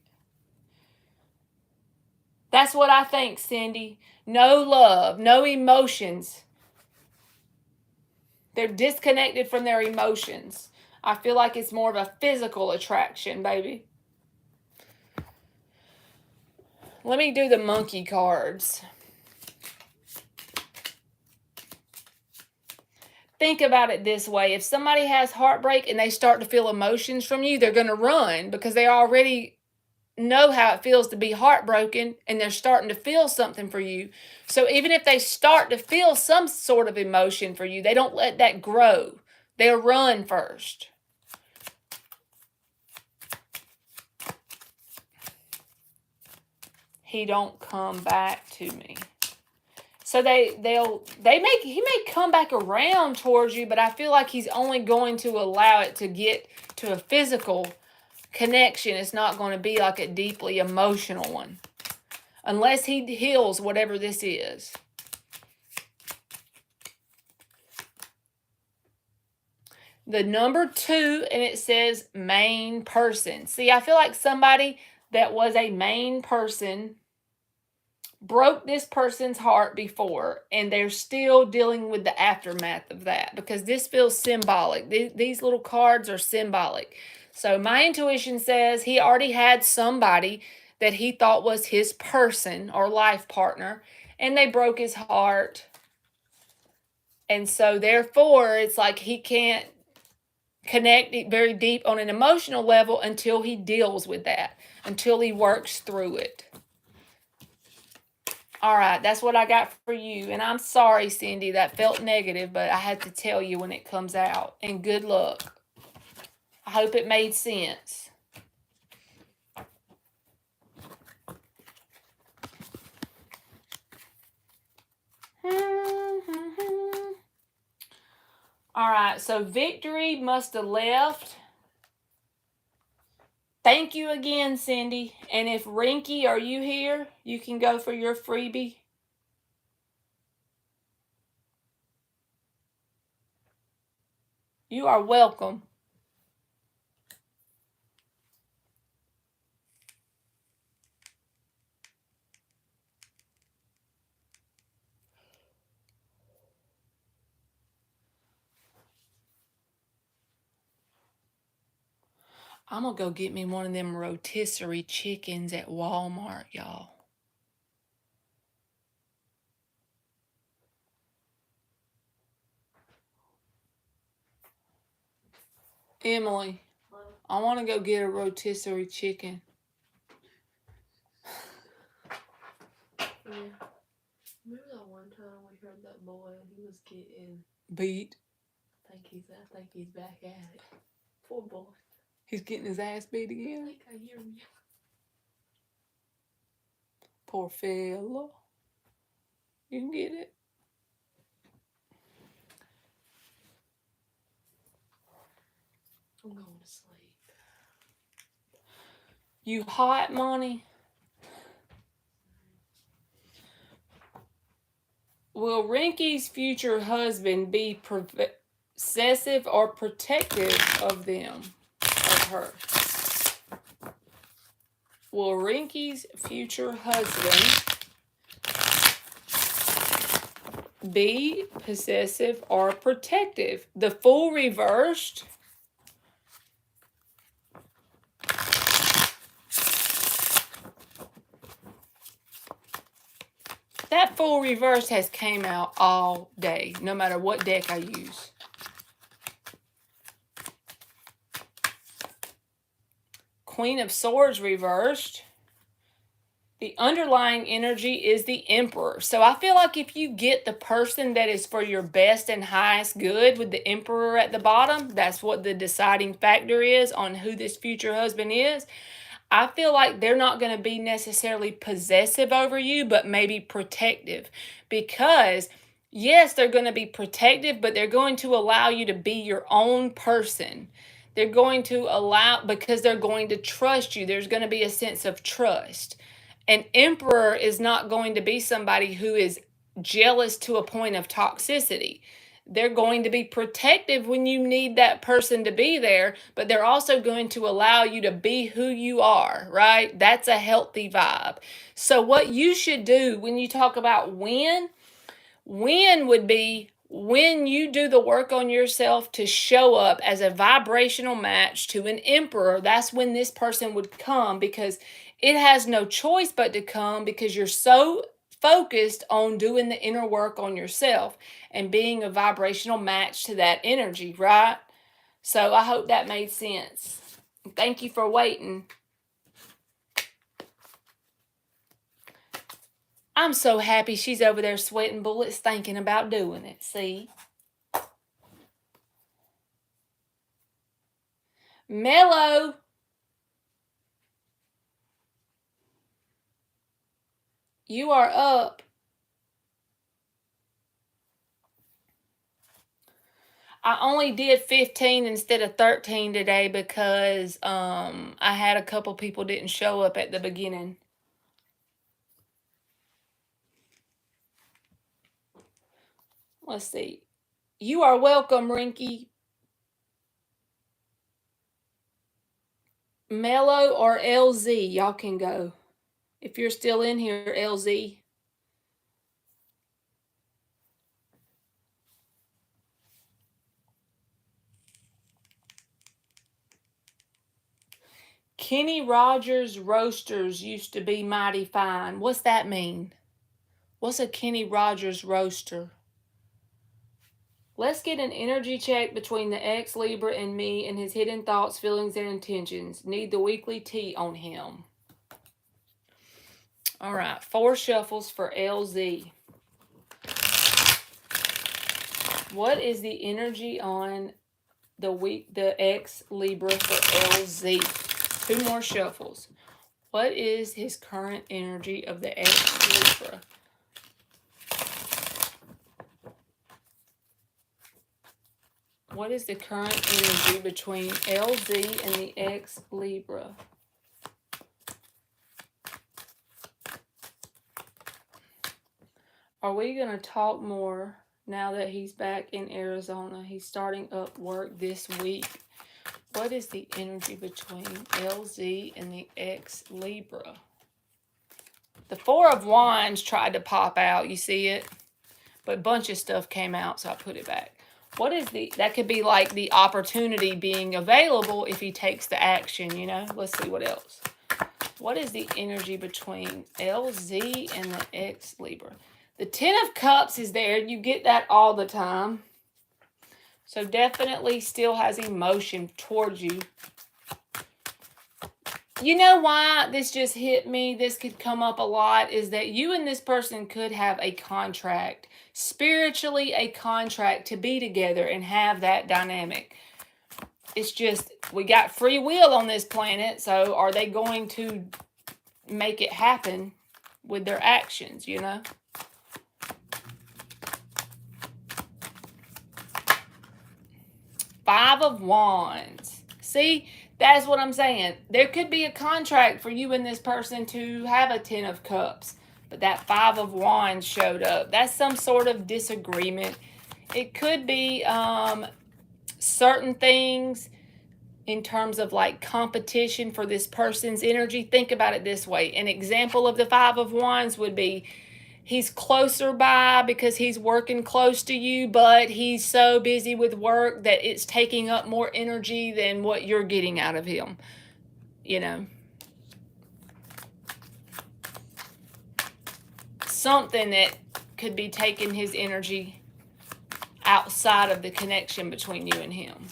A: That's what I think, Cindy. No love, no emotions. They're disconnected from their emotions. I feel like it's more of a physical attraction, baby. Let me do the monkey cards. Think about it this way. If somebody has heartbreak and they start to feel emotions from you, they're going to run because they already know how it feels to be heartbroken and they're starting to feel something for you. So even if they start to feel some sort of emotion for you, they don't let that grow. They'll run first. he don't come back to me. So he may come back around towards you, but I feel like he's only going to allow it to get to a physical connection. It's not going to be like a deeply emotional one, unless he heals whatever this is. The number 2, and it says main person. See, I feel like somebody that was a main person broke this person's heart before, and they're still dealing with the aftermath of that, because this feels symbolic. These little cards are symbolic. So my intuition says he already had somebody that he thought was his person or life partner, and they broke his heart. And so therefore, it's like he can't connect very deep on an emotional level until he deals with that, until he works through it. All right, that's what I got for you. And I'm sorry, Cindy, that felt negative, but I had to tell you when it comes out. And good luck. I hope it made sense. All right, so Victory must have left. Thank you again, Cindy. And if Rinky, are you here? You can go for your freebie. You are welcome. I'm going to go get me one of them rotisserie chickens at Walmart, y'all. Emily, I want to go get a rotisserie chicken.
B: Yeah. Remember that one time we heard that boy and he was getting
A: beat?
B: I think he's back at it. Poor boy.
A: He's getting his ass beat again?
B: I think I hear him.
A: Poor fella. You can get it.
B: I'm going to sleep.
A: You hot, Monty? Will Rinky's future husband be possessive or protective of them, of her? Will Rinky's future husband be possessive or protective? The Fool reversed. That Fool reverse has came out all day, no matter what deck I use. Queen of Swords reversed. The underlying energy is the Emperor. So I feel like if you get the person that is for your best and highest good with the Emperor at the bottom, that's what the deciding factor is on who this future husband is. I feel like they're not going to be necessarily possessive over you, but maybe protective. Because, yes, they're going to be protective, but they're going to allow you to be your own person. They're going to allow, because they're going to trust you. There's going to be a sense of trust. An emperor is not going to be somebody who is jealous to a point of toxicity. They're going to be protective when you need that person to be there, but they're also going to allow you to be who you are, right? That's a healthy vibe. So what you should do when you talk about win would be when you do the work on yourself to show up as a vibrational match to an emperor. That's when this person would come, because it has no choice but to come, because you're so focused on doing the inner work on yourself and being a vibrational match to that energy, right? So I hope that made sense. Thank you for waiting. I'm so happy she's over there sweating bullets thinking about doing it. See? Mellow. You are up. I only did 15 instead of 13 today because I had a couple people didn't show up at the beginning. Let's see. You are welcome, Rinky. Mello or LZ, y'all can go. If you're still in here, LZ. Kenny Rogers Roasters used to be mighty fine. What's that mean? What's a Kenny Rogers roaster? Let's get an energy check between the ex-Libra and me and his hidden thoughts, feelings, and intentions. Need the weekly tea on him. All right, 4 shuffles for LZ. What is the energy on the ex-Libra for LZ? 2 more shuffles. What is his current energy of the ex-Libra? What is the current energy between LZ and the ex-Libra? Are we going to talk more now that he's back in Arizona? He's starting up work this week. What is the energy between LZ and the ex-Libra? The 4 of Wands tried to pop out. You see it? But a bunch of stuff came out, so I put it back. What is that could be like the opportunity being available if he takes the action, you know? Let's see what else. What is the energy between LZ and the ex-Libra? The 10 of Cups is there. You get that all the time. So definitely still has emotion towards you. You know why this just hit me? This could come up a lot, is that you and this person could have a contract, spiritually a contract to be together and have that dynamic. It's just, we got free will on this planet, so are they going to make it happen with their actions, you know? Five of Wands. See? That's what I'm saying. There could be a contract for you and this person to have a 10 of Cups. But that 5 of Wands showed up. That's some sort of disagreement. It could be certain things in terms of like competition for this person's energy. Think about it this way. An example of the 5 of Wands would be he's closer by because he's working close to you, but he's so busy with work that it's taking up more energy than what you're getting out of him, you know. Something that could be taking his energy outside of the connection between you and him.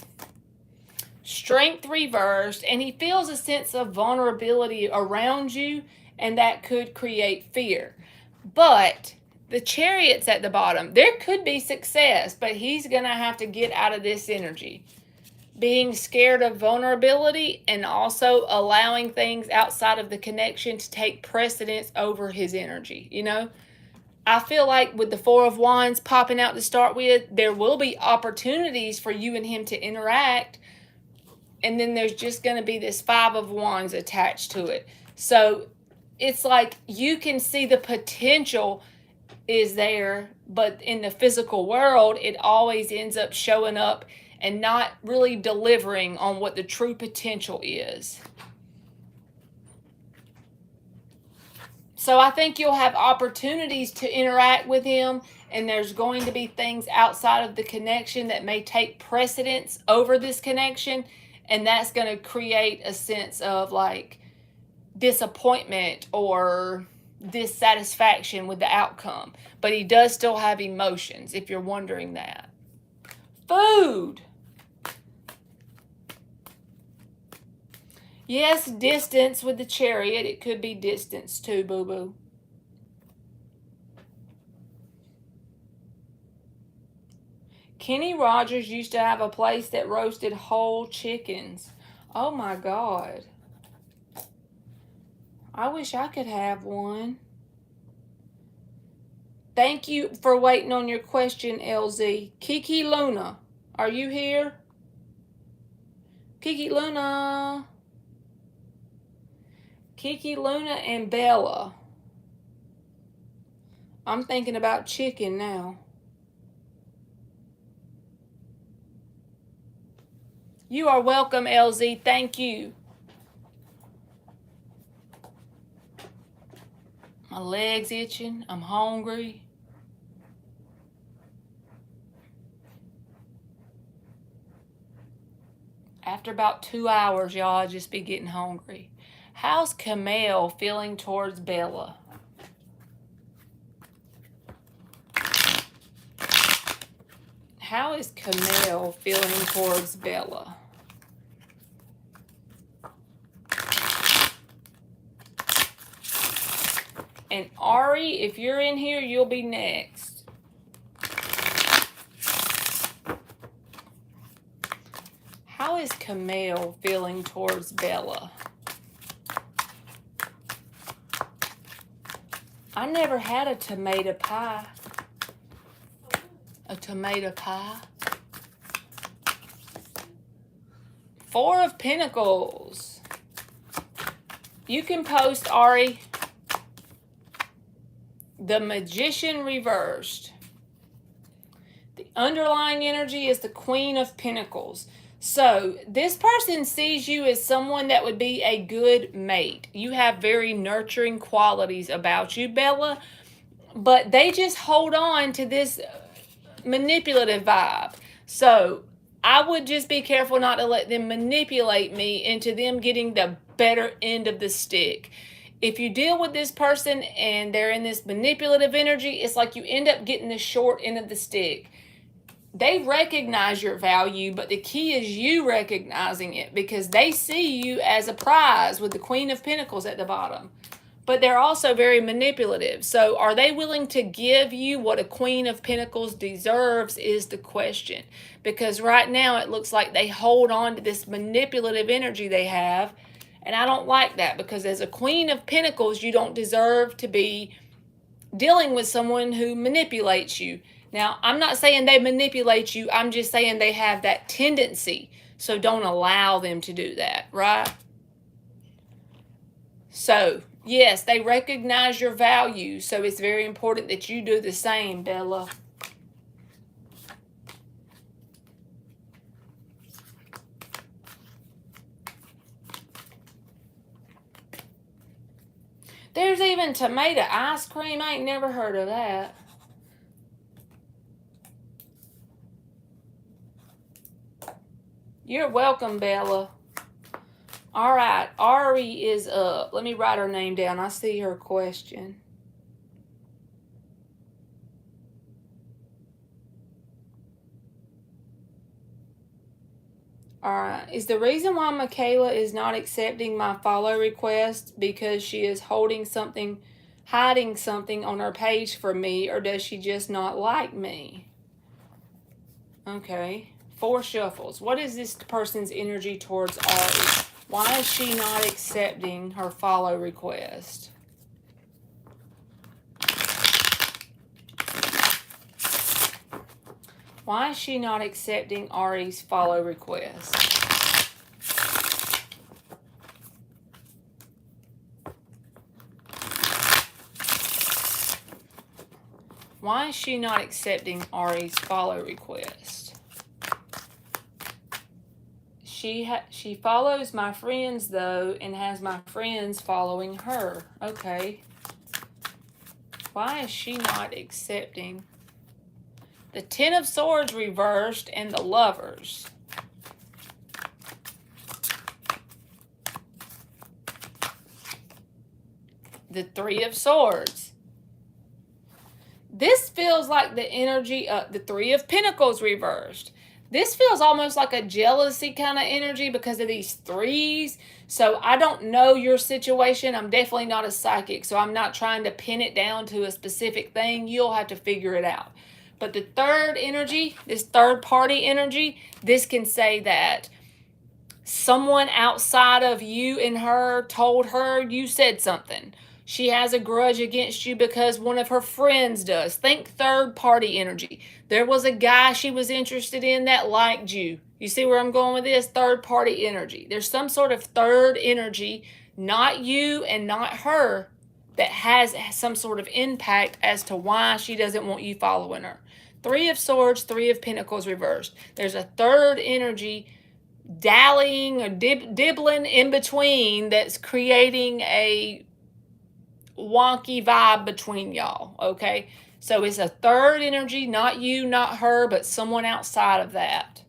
A: Strength reversed, and he feels a sense of vulnerability around you, and that could create fear. But the Chariot's at the bottom. There could be success, but he's going to have to get out of this energy. Being scared of vulnerability and also allowing things outside of the connection to take precedence over his energy, you know? I feel like with the 4 of Wands popping out to start with, there will be opportunities for you and him to interact, and then there's just going to be this 5 of Wands attached to it. So it's like you can see the potential is there, but in the physical world, it always ends up showing up and not really delivering on what the true potential is. So I think you'll have opportunities to interact with him, and there's going to be things outside of the connection that may take precedence over this connection, and that's going to create a sense of like disappointment or dissatisfaction with the outcome. But he does still have emotions, if you're wondering that. Food. Yes, distance with the Chariot. It could be distance too, boo-boo. Kenny Rogers used to have a place that roasted whole chickens. Oh my God. I wish I could have one. Thank you for waiting on your question, LZ. Kiki Luna, are you here? Kiki Luna. Kiki Luna and Bella. I'm thinking about chicken now. You are welcome, LZ. Thank you. My leg's itching. I'm hungry. After about 2 hours, y'all, I'll just be getting hungry. How's Kamel feeling towards Bella? How is Kamel feeling towards Bella? And Ari, if you're in here, you'll be next. How is Kamel feeling towards Bella? I never had a tomato pie. A tomato pie. 4 of Pentacles. You can post, Ari, the Magician reversed. The underlying energy is the Queen of Pentacles. So this person sees you as someone that would be a good mate. You have very nurturing qualities about you, Bella, but they just hold on to this manipulative vibe. So I would just be careful not to let them manipulate me into them getting the better end of the stick. If you deal with this person and they're in this manipulative energy, it's like you end up getting the short end of the stick. They recognize your value, but the key is you recognizing it, because they see you as a prize with the Queen of Pentacles at the bottom. But they're also very manipulative. So are they willing to give you what a Queen of Pentacles deserves is the question. Because right now it looks like they hold on to this manipulative energy they have. And I don't like that, because as a Queen of Pentacles, you don't deserve to be dealing with someone who manipulates you. Now, I'm not saying they manipulate you. I'm just saying they have that tendency. So don't allow them to do that, right? So, yes, they recognize your value. So it's very important that you do the same, Bella. There's even tomato ice cream. I ain't never heard of that. You're welcome, Bella. All right, Ari is up. Let me write her name down. I see her question. All right. Is the reason why Michaela is not accepting my follow request because she is hiding something on her page for me, or does she just not like me? Okay. 4 shuffles. What is this person's energy towards Ari? Why is she not accepting her follow request? Why is she not accepting Ari's follow request? Why is she not accepting Ari's follow request? She follows my friends, though, and has my friends following her. Okay. Why is she not accepting? The 10 of Swords reversed and the Lovers. The 3 of Swords. This feels like the energy of the 3 of Pentacles reversed. This feels almost like a jealousy kind of energy because of these 3s. So I don't know your situation. I'm definitely not a psychic, so I'm not trying to pin it down to a specific thing. You'll have to figure it out. But the 3rd energy, this 3rd party energy, this can say that someone outside of you and her told her you said something. She has a grudge against you because one of her friends does. Think third party energy. There was a guy she was interested in that liked you. You see where I'm going with this? Third party energy. There's some sort of third energy, not you and not her, that has some sort of impact as to why she doesn't want you following her. Three of Swords, Three of Pentacles reversed. There's a third energy dallying or dibbling in between that's creating a wonky vibe between y'all, okay? So it's a third energy, not you, not her, but someone outside of that.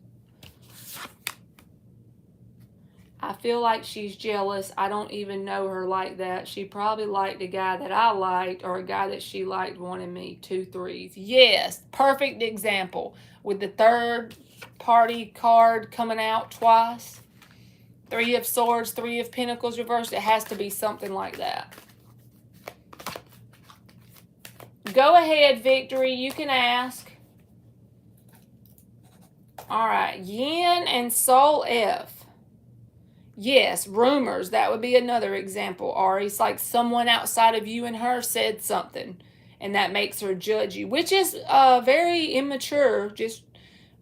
A: I feel like she's jealous. I don't even know her like that. She probably liked a guy that I liked, or a guy that she liked wanted me. 2 3s. Yes, perfect example. With the third party card coming out twice. 3 of Swords, 3 of Pentacles reversed. It has to be something like that. Go ahead, Victory. You can ask. All right. Yin and Soul F. Yes, rumors. That would be another example, Ari. It's like someone outside of you and her said something, and that makes her judge you, which is very immature, just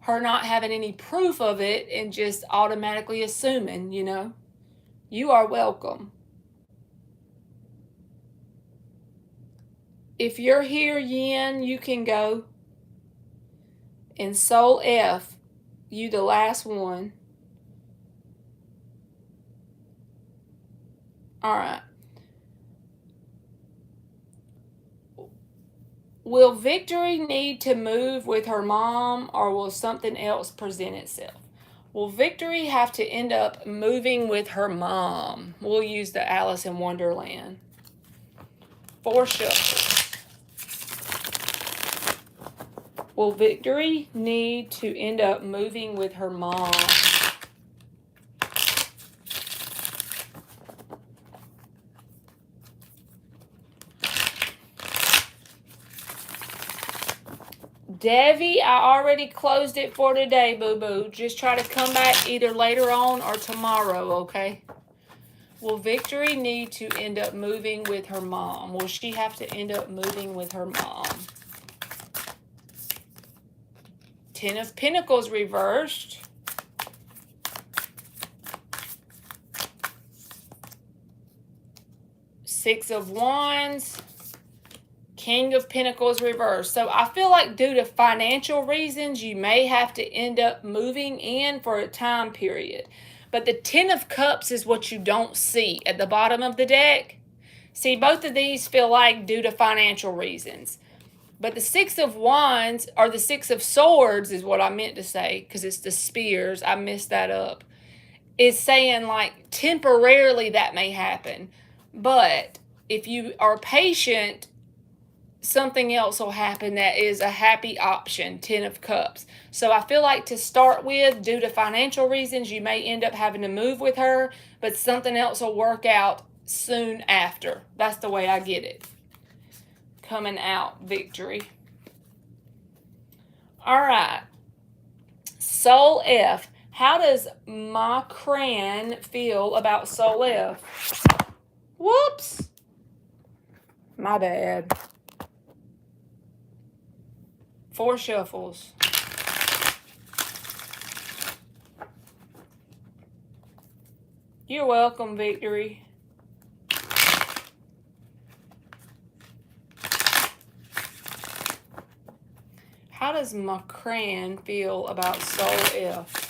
A: her not having any proof of it and just automatically assuming, you know. You are welcome. If you're here, Yin, you can go. And Soul F, you the last one. All right. Will Victory need to move with her mom, or will something else present itself? Will Victory have to end up moving with her mom? We'll use the Alice in Wonderland. 4 shuffles. Will Victory need to end up moving with her mom? Devi, I already closed it for today, boo-boo. Just try to come back either later on or tomorrow, okay? Will Victory need to end up moving with her mom? Will she have to end up moving with her mom? 10 of Pentacles reversed. Six of Wands. King of Pentacles reversed. So I feel like due to financial reasons, you may have to end up moving in for a time period. But the 10 of Cups is what you don't see at the bottom of the deck. See, both of these feel like due to financial reasons. But the 6 of Wands, or the 6 of Swords is what I meant to say, because it's the spears. I messed that up. Is saying like temporarily that may happen. But if you are patient, something else will happen that is a happy option. 10 of Cups. So I feel like to start with, due to financial reasons, you may end up having to move with her, but something else will work out soon after. That's the way I get it. Coming out, Victory. All right. Soul F. How does Makran feel about Soul F? Whoops. My bad. 4 shuffles. You're welcome, Victory. How does Makran feel about Soul F?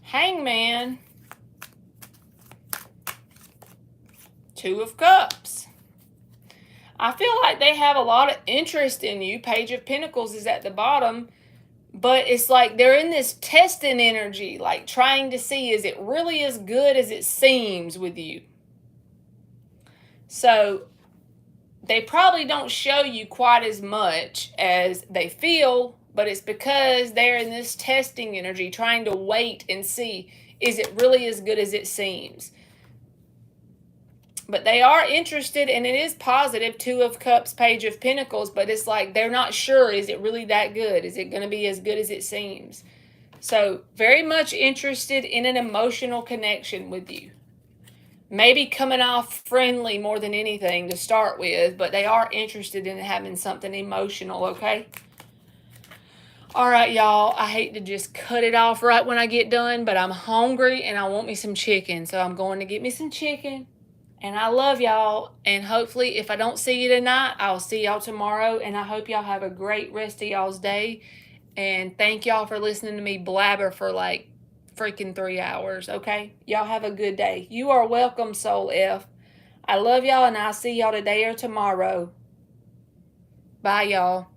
A: Hangman. 2 of Cups. I feel like they have a lot of interest in you. Page of Pentacles is at the bottom. But it's like they're in this testing energy, like trying to see, is it really as good as it seems with you? So they probably don't show you quite as much as they feel, but it's because they're in this testing energy, trying to wait and see, is it really as good as it seems? But they are interested, and it is positive. Two of Cups, Page of Pentacles, but it's like they're not sure. Is it really that good? Is it going to be as good as it seems? So very much interested in an emotional connection with you. Maybe coming off friendly more than anything to start with, but they are interested in having something emotional, okay? All right, y'all, I hate to just cut it off right when I get done, but I'm hungry and I want me some chicken, so I'm going to get me some chicken. And I love y'all, and hopefully if I don't see you tonight, I'll see y'all tomorrow, and I hope y'all have a great rest of y'all's day, and thank y'all for listening to me blabber for like freaking 3 hours, okay? Y'all have a good day. You are welcome, Soul F. I love y'all, and I'll see y'all today or tomorrow. Bye, y'all.